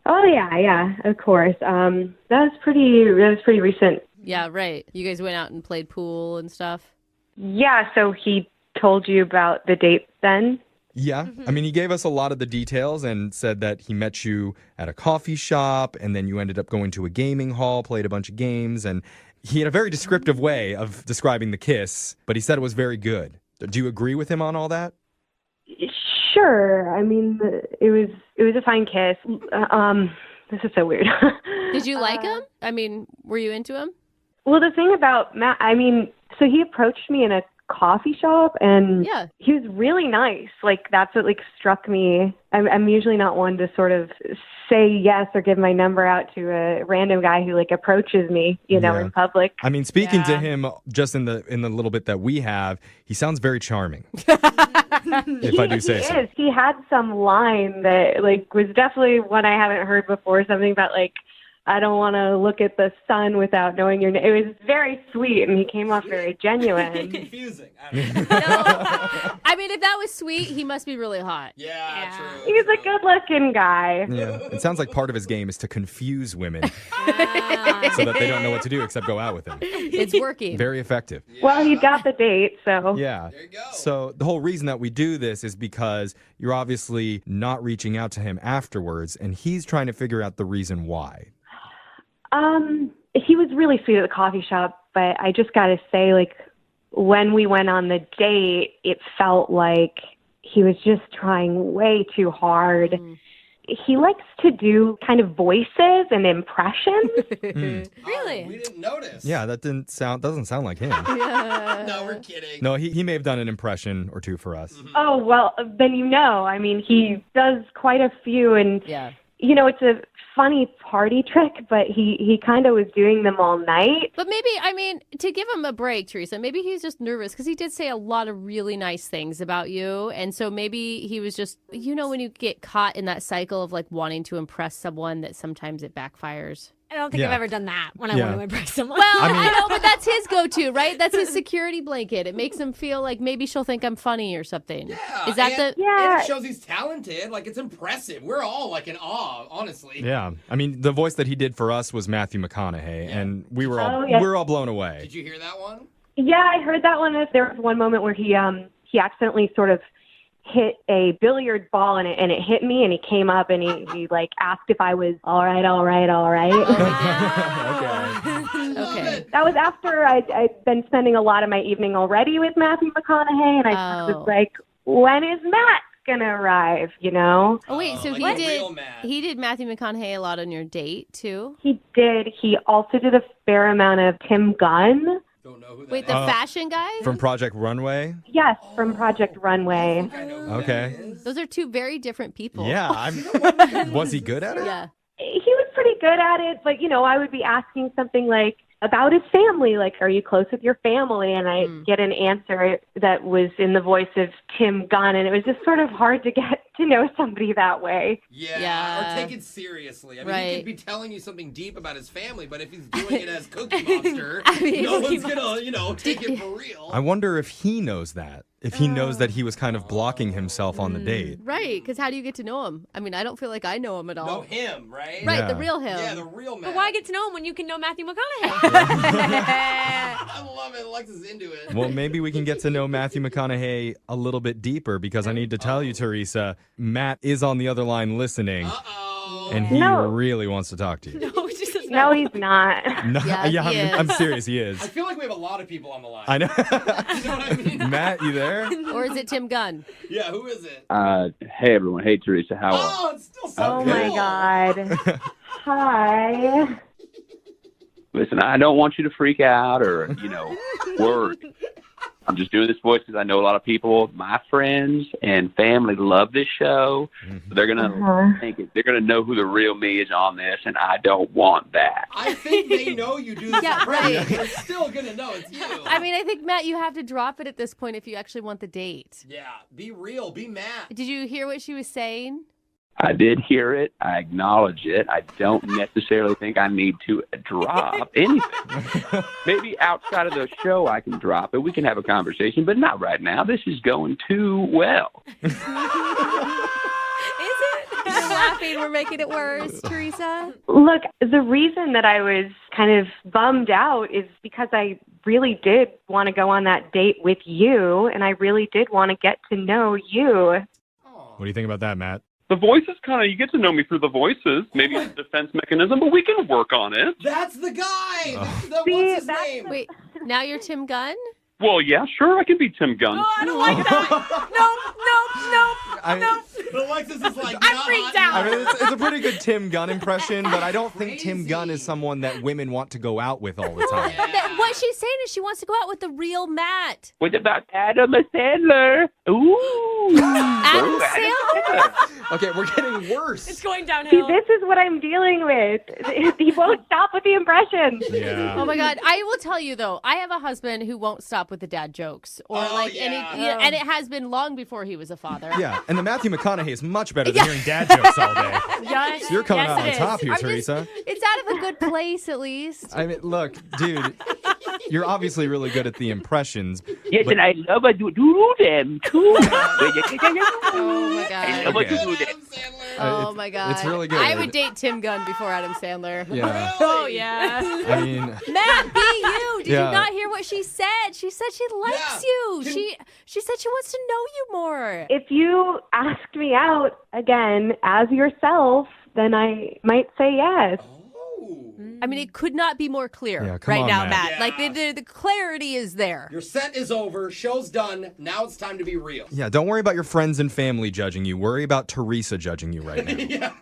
Oh yeah, of course. That was pretty recent. Yeah, right. You guys went out and played pool and stuff? Yeah, so he told you about the date then? Yeah. I mean, he gave us a lot of the details and said that he met you at a coffee shop and then you ended up going to a gaming hall, played a bunch of games, and he had a very descriptive way of describing the kiss, but he said it was very good. Do you agree with him on all that? Sure. I mean, it was a fine kiss. This is so weird. Did you like him? I mean, were you into him? Well, the thing about Matt, I mean, so he approached me in a coffee shop and he was really nice. Like, that's what struck me. I'm usually not one to sort of say yes or give my number out to a random guy who approaches me, in public. I mean, speaking to him just in the little bit that we have, he sounds very charming. If I do say so. He is. He had some line that was definitely one I haven't heard before. Something about I don't want to look at the sun without knowing your name. It was very sweet, and he came off very genuine. Confusing. I mean, if that was sweet, he must be really hot. Yeah, true. He's a good-looking guy. Yeah. It sounds like part of his game is to confuse women so that they don't know what to do except go out with him. It's working. Very effective. Well, he got the date, so. Yeah. There you go. So the whole reason that we do this is because you're obviously not reaching out to him afterwards, and he's trying to figure out the reason why. He was really sweet at the coffee shop, but I just got to say, when we went on the date, it felt like he was just trying way too hard. He likes to do kind of voices and impressions. Really? We didn't notice. Yeah, that doesn't sound like him. No, we're kidding. No, he may have done an impression or two for us. Oh, well, then I mean, he does quite a few, and, it's a funny party trick, but he kind of was doing them all night. But maybe, I mean, to give him a break, Teresa, maybe he's just nervous because he did say a lot of really nice things about you. And so maybe he was just, when you get caught in that cycle of wanting to impress someone, that sometimes it backfires. I don't think I've ever done that when I want to impress someone. Well, I know, but that's his go-to, right? That's his security blanket. It makes him feel like maybe she'll think I'm funny or something. Yeah. Is that and it shows he's talented. It's impressive. We're all in awe, honestly. Yeah. I mean, the voice that he did for us was Matthew McConaughey, and we were all blown away. Did you hear that one? Yeah, I heard that one. There was one moment where he accidentally sort of hit a billiard ball and it hit me, and he came up and he asked if I was all right. Okay. That was after I'd been spending a lot of my evening already with Matthew McConaughey, and I was like, when is Matt gonna arrive, you know? Oh, wait, so he did Matthew McConaughey a lot on your date, too? He did. He also did a fair amount of Tim Gunn. Wait, the fashion guy? From Project Runway? Yes, from Project Runway. Okay. Those are two very different people. Yeah. Was he good at it? Yeah. He was pretty good at it, but, you know, I would be asking something like, about his family, like, are you close with your family? And I get an answer that was in the voice of Tim Gunn, and it was just sort of hard to get to know somebody that way. Yeah. Or take it seriously. I mean, he could be telling you something deep about his family, but if he's doing it as Cookie Monster, no one's gonna, take it for real. I wonder if he knows that. If he knows that he was kind of blocking himself on the date. Right, because how do you get to know him? I mean, I don't feel like I know him at all. Know him, right? Right, Yeah. the real him. Yeah, the real man. But why get to know him when you can know Matthew McConaughey? I love it. Alexa's into it. Well, maybe we can get to know Matthew McConaughey a little bit deeper because I need to tell you, Teresa, Matt is on the other line listening. And he really wants to talk to you. No, he's not. No, Yeah, he is. I'm serious, he is. I feel like we have a lot of people on the line. I know. You know what I mean? Matt, you there? Or is it Tim Gunn? Yeah, who is it? Hey, everyone. Hey, Teresa. How are you? Oh, it's still so Oh, cool. my God. Hi. Listen, I don't want you to freak out or, worry. I'm just doing this voice because I know a lot of people, my friends and family, love this show. So they're gonna they're gonna know who the real me is on this, and I don't want that. I think they know you do this already. right. They're still gonna know it's you. I mean, I think, Matt, you have to drop it at this point if you actually want the date. Yeah, be real, be mad. Did you hear what she was saying? I did hear it. I acknowledge it. I don't necessarily think I need to drop anything. Maybe outside of the show I can drop it. We can have a conversation, but not right now. This is going too well. Is it? You're laughing. We're making it worse, Teresa. Look, the reason that I was kind of bummed out is because I really did want to go on that date with you, and I really did want to get to know you. What do you think about that, Matt? The voices you get to know me through the voices. Maybe it's a defense mechanism, but we can work on it. That's the guy. What's his name? Wait, now you're Tim Gunn? Well, yeah, sure, I can be Tim Gunn. Oh, I don't like that. Nope. Alexis is like, I'm freaked out. I mean, it's a pretty good Tim Gunn impression, but I don't think Tim Gunn is someone that women want to go out with all the time. What she's saying is she wants to go out with the real Matt. What about Adam Sandler? Ooh. Adam Sandler? Okay, we're getting worse. It's See, going downhill. this is what I'm dealing with. He won't stop with the impressions. Yeah. Oh my God! I will tell you though, I have a husband who won't stop with the dad jokes, or and it has been long before he was a father. Yeah, and the Matthew McConaughey is much better than hearing dad jokes all day. Yes, So you're coming yes, out on it is. top here, I'm just- Teresa. It's out of a good place, at least. I mean, look, dude, you're obviously really good at the impressions. Yes, but- and I love to do them too. Oh my I God! love to do them. Oh my God! it's really good. I would date Tim Gunn before Adam Sandler. Yeah. Oh, yeah. I mean, Matt, be you. Did Yeah. you not hear what she said? She said she likes you. She said she wants to know you more. If you asked me out again as yourself, then I might say yes. I mean, it could not be more clear Yeah, come right on, now, Matt. Matt. Like the clarity is there. Your set is over. Show's done. Now it's time to be real. yeah, don't worry about your friends and family judging you. Worry about Teresa judging you right now. Yeah.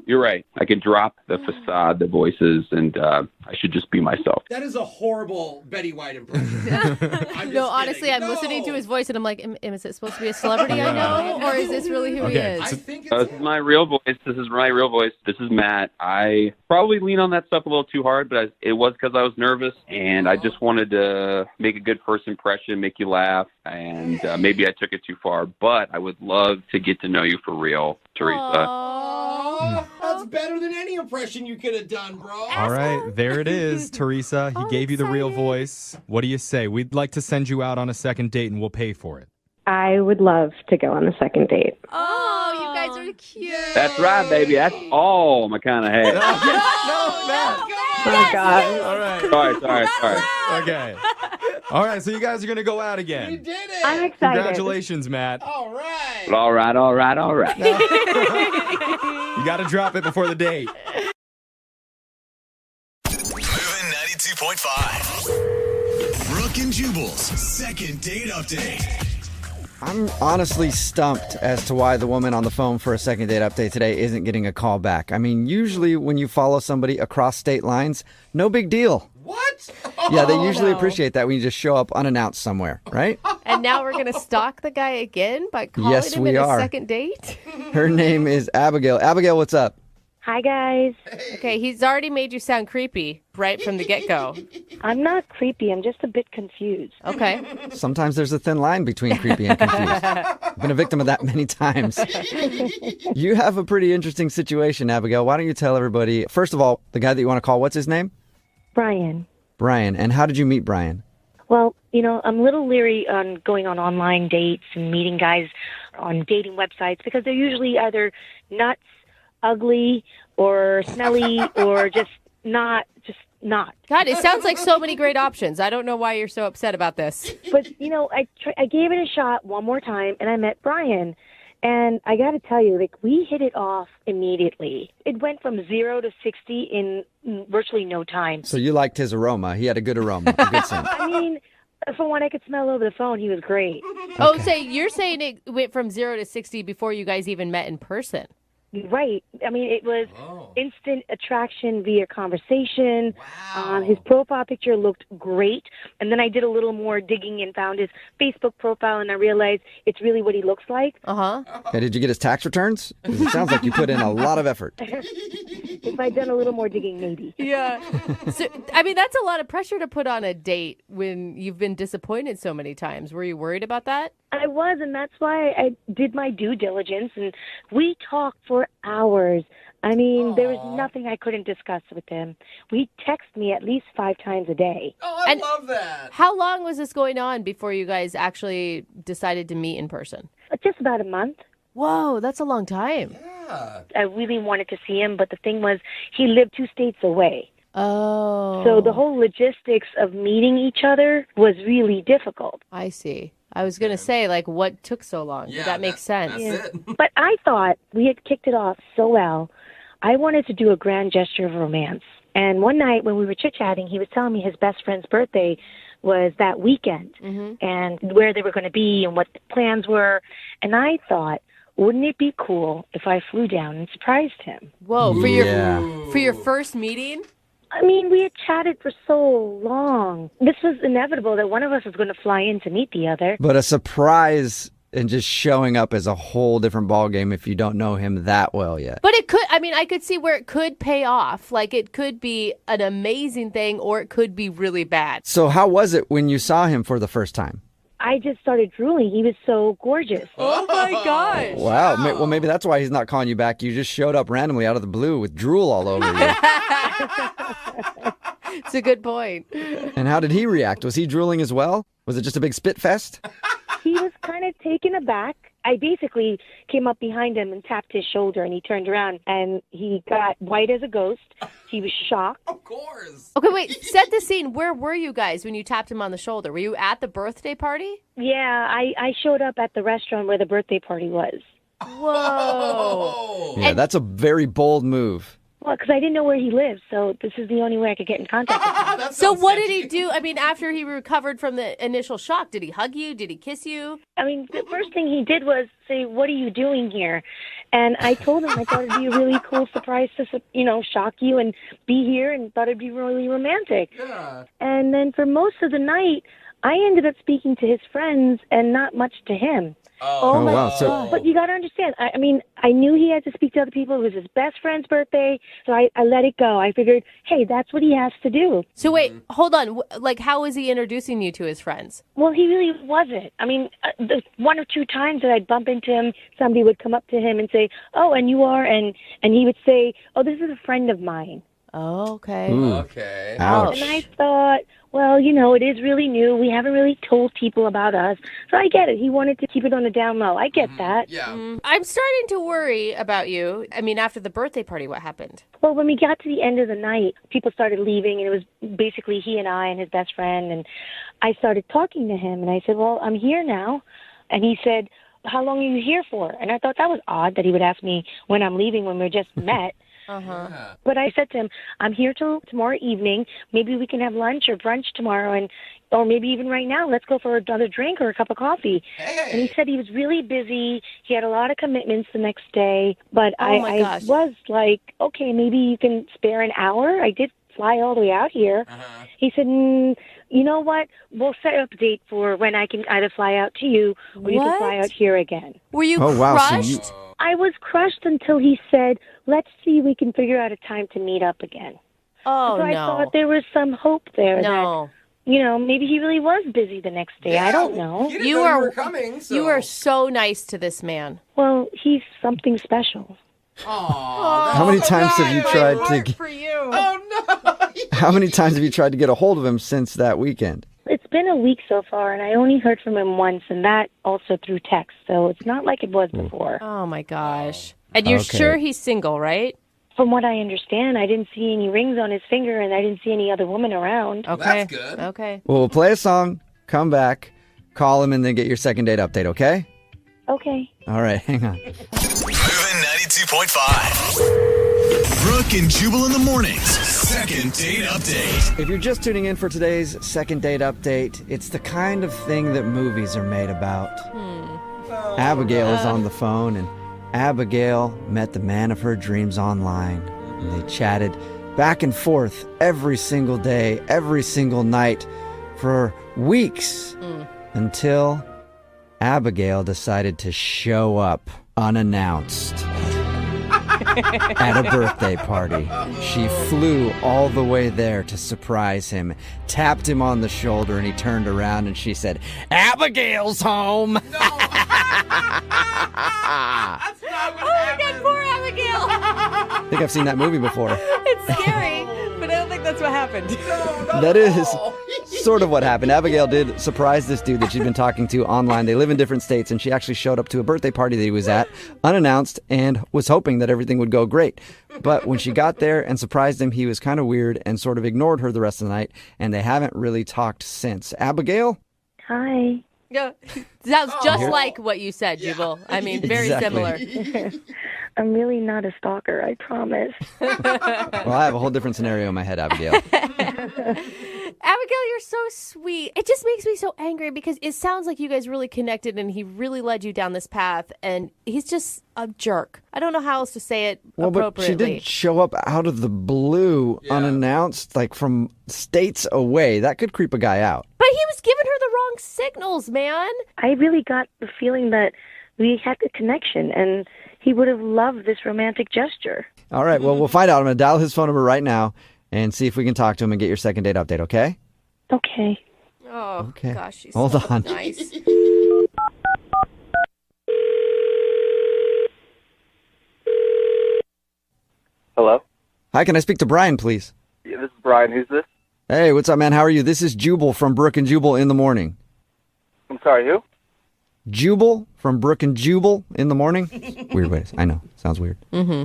You're right. I can drop the facade, the voices, and I should just be myself. That is a horrible Betty White impression. No, honestly, I'm listening to his voice and I'm like, is it supposed to be a celebrity I know? Or is this really who he is? This is my real voice. This is my real voice. This is Matt. I probably lean on that stuff a little too hard, but it was because I was nervous, and I just wanted to make a good first impression, make you laugh, and maybe I took it too far. But I would love to get to know you for real, Teresa. Oh, that's better than any impression you could have done, bro. All right, there it is, Teresa. He gave you the real voice. What do you say? We'd like to send you out on a second date, and we'll pay for it. I would love to go on the second date. Oh, you guys are cute. That's right, baby. That's all my kind of hair. No, Matt. Oh, God. All right. Sorry. Okay. All right, so you guys are going to go out again. You did it. I'm excited. Congratulations, Matt. All right. All right. You got to drop it before the date. Moving 92.5. and Jubal's second date update. I'm honestly stumped as to why the woman on the phone for a second date update today isn't getting a call back. I mean, usually when you follow somebody across state lines, no big deal. What? Yeah, they usually appreciate that when you just show up unannounced somewhere, right? And now we're going to stalk the guy again by calling him in a second date? Her name is Abigail. Abigail, what's up? Hi, guys. Okay, he's already made you sound creepy right from the get-go. I'm not creepy. I'm just a bit confused. Okay. Sometimes there's a thin line between creepy and confused. I've been a victim of that many times. You have a pretty interesting situation, Abigail. Why don't you tell everybody, first of all, the guy that you want to call, what's his name? Brian. Brian. And how did you meet Brian? Well, I'm a little leery on going on online dates and meeting guys on dating websites because they're usually either nuts, ugly, or smelly, or just not. God, it sounds like so many great options. I don't know why you're so upset about this. But, I gave it a shot one more time, and I met Brian. And I got to tell you, we hit it off immediately. It went from 0 to 60 in virtually no time. So you liked his aroma. He had a good aroma, a good scent. I mean, from what I could smell over the phone, he was great. Oh, you're saying it went from 0 to 60 before you guys even met in person? Right. I mean, it was instant attraction via conversation. His profile picture looked great. And then I did a little more digging and found his Facebook profile, and I realized it's really what he looks like. Uh-huh. Hey, did you get his tax returns? 'Cause it sounds like you put in a lot of effort. If I'd done a little more digging, maybe. Yeah. So, I mean, that's a lot of pressure to put on a date when you've been disappointed so many times. Were you worried about that? I was, and that's why I did my due diligence, and we talked for hours. I mean, there was nothing I couldn't discuss with him. We text me at least 5 times a day. Oh, I love that. How long was this going on before you guys actually decided to meet in person? Just about a month. Whoa, that's a long time. Yeah. I really wanted to see him, but the thing was, he lived 2 states away. Oh. So the whole logistics of meeting each other was really difficult. I see. I was going to say, what took so long? Yeah, that makes sense. But I thought we had kicked it off so well. I wanted to do a grand gesture of romance. And one night when we were chit-chatting, he was telling me his best friend's birthday was that weekend and where they were going to be and what the plans were. And I thought, wouldn't it be cool if I flew down and surprised him? Whoa, for your first meeting? I mean, we had chatted for so long. This was inevitable that one of us was going to fly in to meet the other. But a surprise and just showing up is a whole different ballgame if you don't know him that well yet. But it could, I could see where it could pay off. It could be an amazing thing or it could be really bad. So how was it when you saw him for the first time? I just started drooling. He was so gorgeous. Oh, my gosh. Wow. Well, maybe that's why he's not calling you back. You just showed up randomly out of the blue with drool all over you. It's a good point. And how did he react? Was he drooling as well? Was it just a big spit fest? He was kind of taken aback. I basically came up behind him and tapped his shoulder, and he turned around, and he got white as a ghost. He was shocked. Of course. Okay, wait. Set the scene. Where were you guys when you tapped him on the shoulder? Were you at the birthday party? Yeah, I showed up at the restaurant where the birthday party was. Whoa. Yeah, that's a very bold move. Well, because I didn't know where he lived, so this is the only way I could get in contact with him. So what did he do? After he recovered from the initial shock, did he hug you? Did he kiss you? I mean, the first thing he did was say, "What are you doing here?" And I told him I thought it'd be a really cool surprise to, shock you and be here, and thought it'd be really romantic. Yeah. And then for most of the night, I ended up speaking to his friends and not much to him. Oh, my wow. God. But you got to understand, I mean, I knew he had to speak to other people. It was his best friend's birthday, so I let it go. I figured, hey, that's what he has to do. So wait, hold on. How was he introducing you to his friends? Well, he really wasn't. I mean, the 1 or 2 times that I'd bump into him, somebody would come up to him and say, "Oh, and you are?" And he would say, "Oh, this is a friend of mine." Oh, okay. Ooh. Okay. Ouch. And I thought, well, it is really new. We haven't really told people about us. So I get it. He wanted to keep it on the down low. I get that. Yeah. I'm starting to worry about you. After the birthday party, what happened? Well, when we got to the end of the night, people started leaving, and it was basically he and I and his best friend. And I started talking to him, and I said, well, I'm here now. And he said, how long are you here for? And I thought that was odd that he would ask me when I'm leaving when we just met. Uh-huh. But I said to him, I'm here till tomorrow evening. Maybe we can have lunch or brunch tomorrow, or maybe even right now. Let's go for another drink or a cup of coffee. Hey. And he said he was really busy. He had a lot of commitments the next day. But Oh, my gosh. I was like, okay, maybe you can spare an hour. I did fly all the way out here. He said, you know what? We'll set up a date for when I can either fly out to you or you can fly out here again. Were you Oh, wow, so crushed? you- I was crushed until he said, let's see if we can figure out a time to meet up again. Oh, so I no. thought there was some hope there No. that, maybe he really was busy the next day. I don't know. He didn't know you were coming, so. You are so nice to this man. Well, he's something special. How many times have you tried to? For you. Oh no! How many times have you tried to get a hold of him since that weekend? It's been a week so far, and I only heard from him once, and that also through text. So it's not like it was before. Oh, my gosh. And you're Okay. sure he's single, right? From what I understand, I didn't see any rings on his finger, and I didn't see any other woman around. Okay. That's good. Okay. Well, we'll play a song, come back, call him, and then get your second date update. Okay? Okay. All right, hang on. Moving 92.5. Brooke and Jubal in the mornings. Second date update. If you're just tuning in for today's second date update, it's the kind of thing that movies are made about. Abigail is on the phone, and Abigail met the man of her dreams online. And they chatted back and forth every single day, every single night for weeks until Abigail decided to show up unannounced at a birthday party. She flew all the way there to surprise him, tapped him on the shoulder, and he turned around and she said, "Abigail's home." That's not what happened. Poor Abigail. I think I've seen that movie before. It's scary, but I don't think that's what happened. That is sort of what happened. Abigail did surprise this dude that she'd been talking to online. They live in different states, and she actually showed up to a birthday party that he was at, unannounced, and was hoping that everything would go great. But when she got there and surprised him, he was kind of weird and sort of ignored her the rest of the night, and they haven't really talked since. Abigail? Hi. Yeah. Sounds just like what you said, Jubal. I mean, very Exactly. similar. I'm really not a stalker, I promise. Well, I have a whole different scenario in my head, Abigail. Abigail, you're so sweet. It just makes me so angry because it sounds like you guys really connected and he really led you down this path, and he's just a jerk. I don't know how else to say it Well, but appropriately. she did show up out of the blue, unannounced, like from states away. That could creep a guy out. But he was giving her the wrong signals, man. I really got the feeling that we had a connection, and he would have loved this romantic gesture. All right, well, we'll find out. I'm going to dial his phone number right now and see if we can talk to him and get your second date update, okay? Okay. Oh, Okay. gosh, she's Hold so on. nice. Hello? Hi, can I speak to Brian, please? Yeah, this is Brian. Who's this? Hey, what's up, man? How are you? This is Jubal from Brooke and Jubal in the morning. I'm sorry, who? Jubal from Brooke and Jubal in the morning? Weird ways. I know. Sounds weird. Mm-hmm.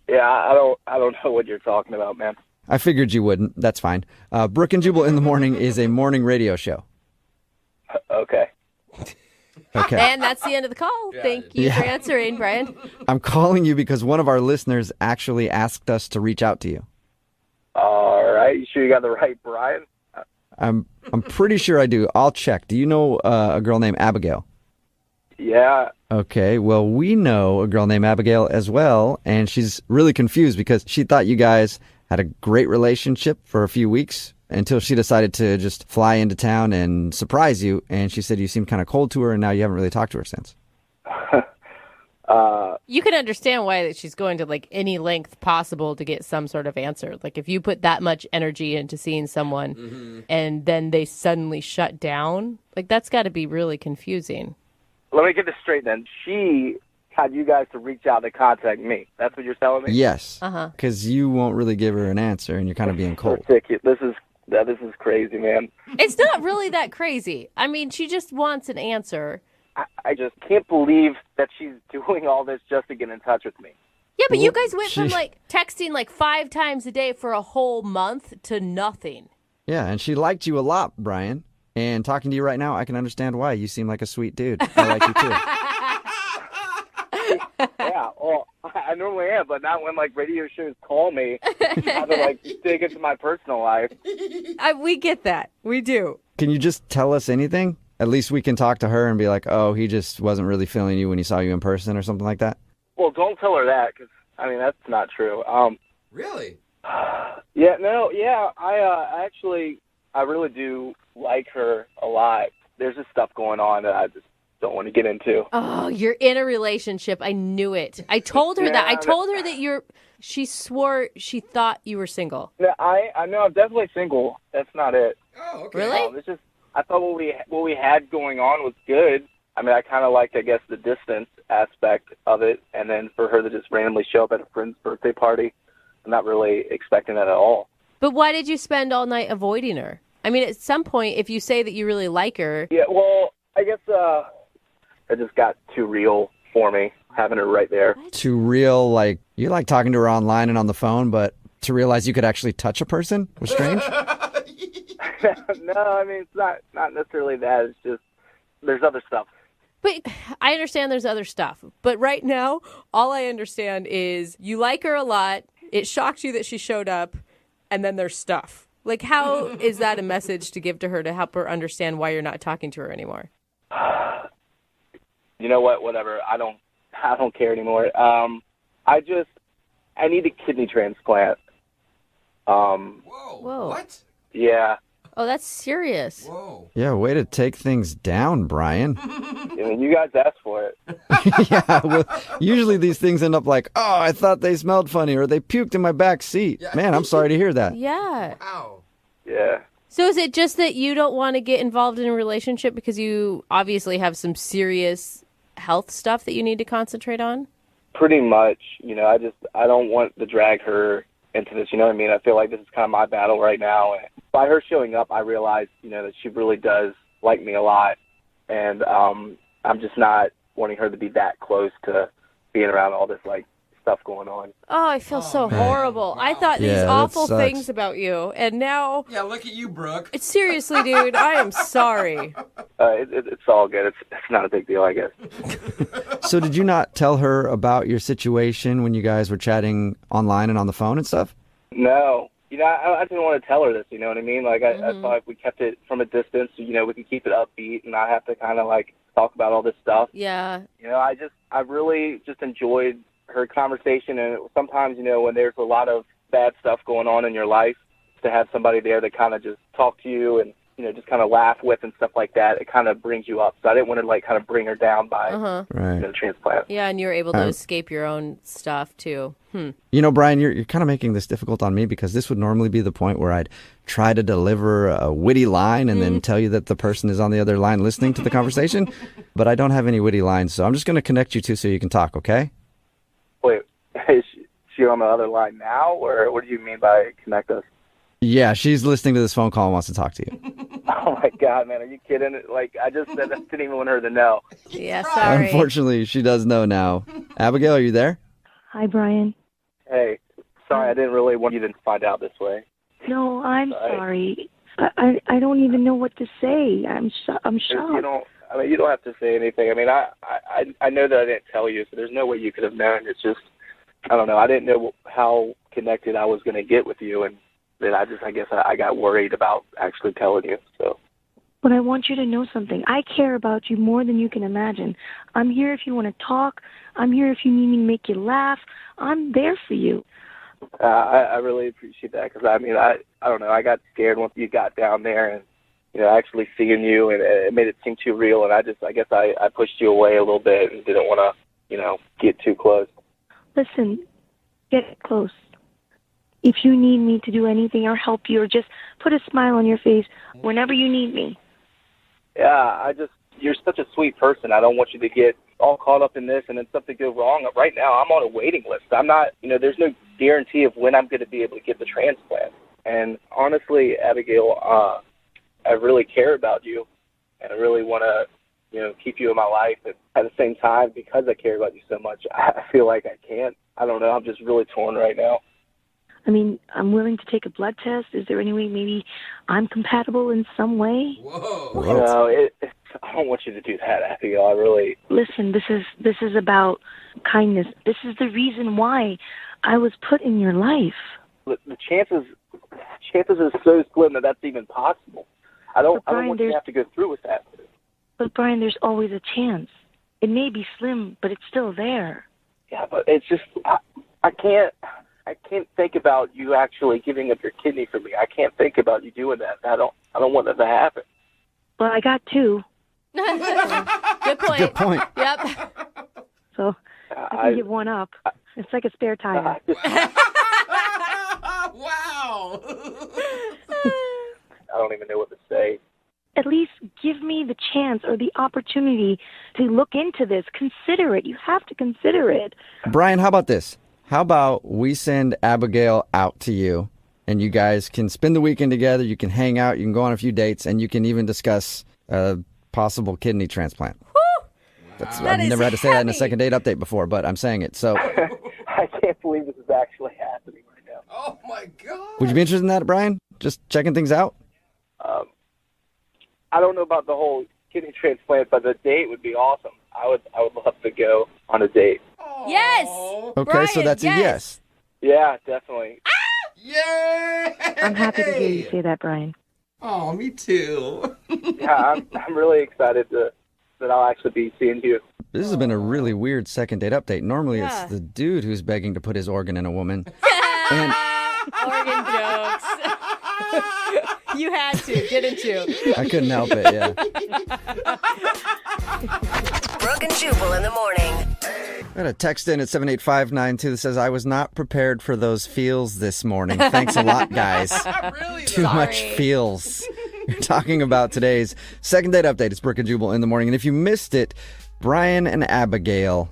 Yeah, I don't know what you're talking about, man. I figured you wouldn't. That's fine. Brooke and Jubal in the morning is a morning radio show. Okay. Okay. And that's the end of the call. Thank you for answering, Brian. I'm calling you because one of our listeners actually asked us to reach out to you. All right. You sure you got the right Brian? I'm pretty sure I do. I'll check. Do you know a girl named Abigail? Yeah. Okay, well, we know a girl named Abigail as well, and she's really confused because she thought you guys had a great relationship for a few weeks until she decided to just fly into town and surprise you, and she said you seemed kind of cold to her, and now you haven't really talked to her since. You can understand why that she's going to like any length possible to get some sort of answer. Like if you put that much energy into seeing someone and then they suddenly shut down, like that's got to be really confusing. Let me get this straight then. She had you guys to reach out to contact me. That's what you're telling me? Yes, Uh-huh. because you won't really give her an answer, and you're kind of being cold. Ridiculous. This is crazy, man. It's not really that crazy. I mean, she just wants an answer. I just can't believe that she's doing all this just to get in touch with me. Yeah, but you guys went from like texting like 5 times a day for a whole month to nothing. Yeah, and she liked you a lot, Brian. And talking to you right now, I can understand why. You seem like a sweet dude. I like you too. Yeah, well, I normally am, but not when like radio shows call me. I have to like dig into my personal life. We get that. We do. Can you just tell us anything? At least we can talk to her and be like, oh, he just wasn't really feeling you when he saw you in person or something like that. Well, don't tell her that, because I mean that's not true. Really? Yeah, no, yeah. I really do like her a lot. There's just stuff going on that I just don't want to get into. Oh, you're in a relationship. I knew it. I told her that. I told her that she swore she thought you were single. No, I know I'm definitely single. That's not it. Oh, okay. Really? It's just I thought what we had going on was good. I mean, I kind of liked, I guess, the distance aspect of it, and then for her to just randomly show up at a friend's birthday party, I'm not really expecting that at all. But why did you spend all night avoiding her? I mean, at some point, if you say that you really like her... Yeah, well, I guess it just got too real for me, having her right there. Too real, like, you like talking to her online and on the phone, but to realize you could actually touch a person was strange? No, I mean, it's not necessarily that. It's just, there's other stuff. But I understand there's other stuff. But right now, all I understand is you like her a lot. It shocked you that she showed up, and then there's stuff. Like, how is that a message to give to her to help her understand why you're not talking to her anymore? You know what? Whatever. I don't care anymore. I need a kidney transplant. Whoa. What? Yeah. Oh, that's serious. Whoa. Yeah, way to take things down, Brian. I mean, you guys asked for it. Yeah, well, usually these things end up like, oh, I thought they smelled funny, or they puked in my back seat. Yeah. Man, I'm sorry to hear that. Yeah. Wow. Yeah. So is it just that you don't want to get involved in a relationship because you obviously have some serious health stuff that you need to concentrate on? Pretty much. You know, I don't want to drag her into this, you know what I mean? I feel like this is kind of my battle right now. And by her showing up, I realized, you know, that she really does like me a lot. And I'm just not wanting her to be that close to being around all this, like, stuff going on. Oh, I feel so horrible. I thought these awful things about you, and now... Yeah, look at you, Brooke. Seriously, dude, I am sorry. It's all good. It's not a big deal, I guess. So did you not tell her about your situation when you guys were chatting online and on the phone and stuff? No. You know, I didn't want to tell her this, you know what I mean? Like, I thought if we kept it from a distance, you know, we can keep it upbeat and not have to kind of, like, talk about all this stuff. Yeah. You know, I really just enjoyed her conversation, and sometimes, you know, when there's a lot of bad stuff going on in your life, to have somebody there that kind of just talk to you and, you know, just kind of laugh with and stuff like that, it kind of brings you up. So I didn't want to, like, kind of bring her down by, you know, the transplant. Yeah, and you're able to escape your own stuff, too. You know, Brian, you're kind of making this difficult on me because this would normally be the point where I'd try to deliver a witty line and then tell you that the person is on the other line listening to the conversation. But I don't have any witty lines, so I'm just going to connect you two so you can talk, okay? Wait, is she on the other line now, or what do you mean by connect us? Yeah, she's listening to this phone call and wants to talk to you. Oh, my God, man, are you kidding? Like, I just said that, didn't even want her to know. Yeah, sorry. Unfortunately, she does know now. Abigail, are you there? Hi, Brian. Hey, sorry, I didn't really want you to find out this way. No, I'm sorry. I don't even know what to say. I'm shocked. You don't have to say anything. I mean, I know that I didn't tell you, so there's no way you could have known. It's just, I don't know. I didn't know how connected I was going to get with you, and then I guess I got worried about actually telling you. So. But I want you to know something. I care about you more than you can imagine. I'm here if you want to talk. I'm here if you need me to make you laugh. I'm there for you. I really appreciate that because, I mean, I don't know. I got scared once you got down there and, you know, actually seeing you, and it made it seem too real. And I guess I pushed you away a little bit and didn't want to, you know, get too close. Listen, get close. If you need me to do anything or help you or just put a smile on your face whenever you need me. Yeah, you're such a sweet person. I don't want you to get all caught up in this and then something go wrong. Right now, I'm on a waiting list. I'm not, you know, there's no guarantee of when I'm going to be able to get the transplant. And honestly, Abigail, I really care about you, and I really want to, you know, keep you in my life. And at the same time, because I care about you so much, I feel like I can't. I don't know. I'm just really torn right now. I mean, I'm willing to take a blood test. Is there any way maybe I'm compatible in some way? Whoa. No, I don't want you to do that, Abigail. I really... Listen, this is about kindness. This is the reason why I was put in your life. The chances are so slim that that's even possible. I don't want you to have to go through with that. But Brian, there's always a chance. It may be slim, but it's still there. Yeah, but it's just I can't think about you actually giving up your kidney for me. I can't think about you doing that. I don't want that to happen. Well, I got 2. Good point. Good point. Yep. So I can give one up. It's like a spare tire. Wow. I don't even know what to say. At least give me the chance or the opportunity to look into this. Consider it. You have to consider it. Brian, how about this? How about we send Abigail out to you, and you guys can spend the weekend together. You can hang out. You can go on a few dates, and you can even discuss a possible kidney transplant. I've never had to say that in a second date update before, but I'm saying it. So I can't believe this is actually happening right now. Oh, my God. would you be interested in that, Brian? Just checking things out? I don't know about the whole kidney transplant, but the date would be awesome. I would love to go on a date. Yes. Okay, Brian, so that's a yes. Yeah, definitely. Yeah. I'm happy to hear you say that, Brian. Oh, me too. Yeah, I'm really excited that I'll actually be seeing you. This has been a really weird second date update. Normally it's the dude who's begging to put his organ in a woman. And Organ jokes. You had to, didn't you? I couldn't help it, yeah. Brooke and Jubal in the morning. I got a text in at 78592 that says, I was not prepared for those feels this morning. Thanks a lot, guys. Really? Too much feels. You're talking about today's second date update. It's Brooke and Jubal in the morning. And if you missed it, Brian and Abigail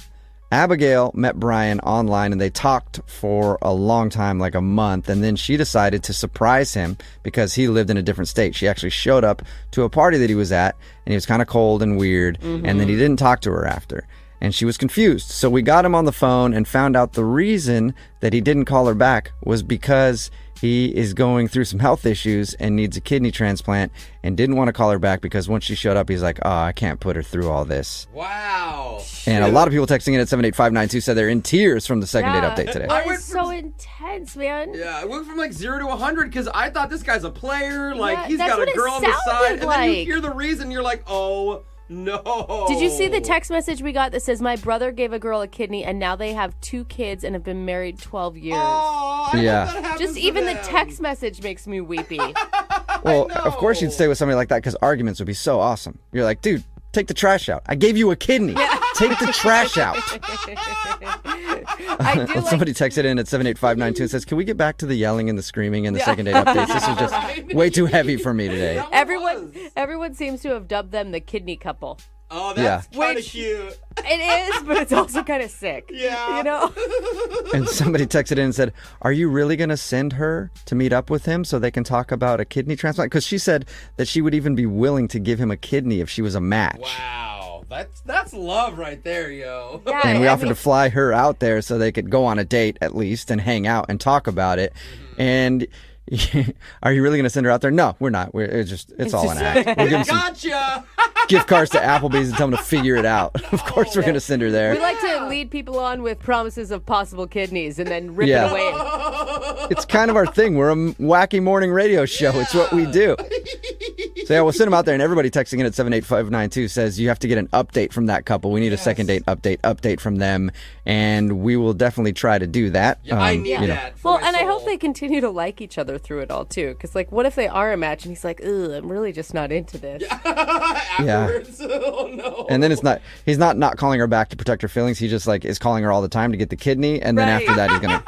met Brian online and they talked for a long time, like a month. And then she decided to surprise him because he lived in a different state. She actually showed up to a party that he was at and he was kind of cold and weird. And then he didn't talk to her after. And she was confused. So we got him on the phone and found out the reason that he didn't call her back was because he is going through some health issues and needs a kidney transplant and didn't want to call her back because once she showed up, he's like, oh, I can't put her through all this. Wow. And a lot of people texting in at 78592 said they're in tears from the second date update today. That is so intense, man. Yeah, I went from like 0 to 100 because I thought this guy's a player. Like, he's that's got what a it girl on the side. And then you like. hear the reason, you're like, oh, no. Did you see the text message we got that says, my brother gave a girl a kidney and now they have 2 kids and have been married 12 years? Oh, yeah. Just even the text message makes me weepy. Well, of course you'd stay with somebody like that because arguments would be so awesome. You're like, dude, take the trash out. I gave you a kidney. Take the trash out. Somebody texted in at 78592 and says, can we get back to the yelling and the screaming and the second date updates? This is just way too heavy for me today. Everyone seems to have dubbed them the kidney couple. Oh, that's kind of cute. It is, but it's also kind of sick. Yeah. You know? And somebody texted in and said, are you really going to send her to meet up with him so they can talk about a kidney transplant? Because she said that she would even be willing to give him a kidney if she was a match. Wow. That's love right there, yo. Yeah, And we offered to fly her out there so they could go on a date at least and hang out and talk about it. And are you really going to send her out there? No, we're not. It's all an act. We'll give them Gotcha. gift cards to Applebee's and tell them to figure it out. Of course, we're going to send her there. We like to lead people on with promises of possible kidneys and then rip it away. It's kind of our thing. We're a wacky morning radio show. It's what we do. So yeah, we'll send them out there. And everybody texting in at 78592 says you have to get an update from that couple. We need a second date update from them. And we will definitely try to do that. Yeah, I need that. Well, and I hope they continue to like each other through it all, too. Because, like, what if they are a match and he's like, ugh, I'm really just not into this. Afterwards. Oh, no. And then he's not calling her back to protect her feelings. He just, like, is calling her all the time to get the kidney. And then after that, he's going to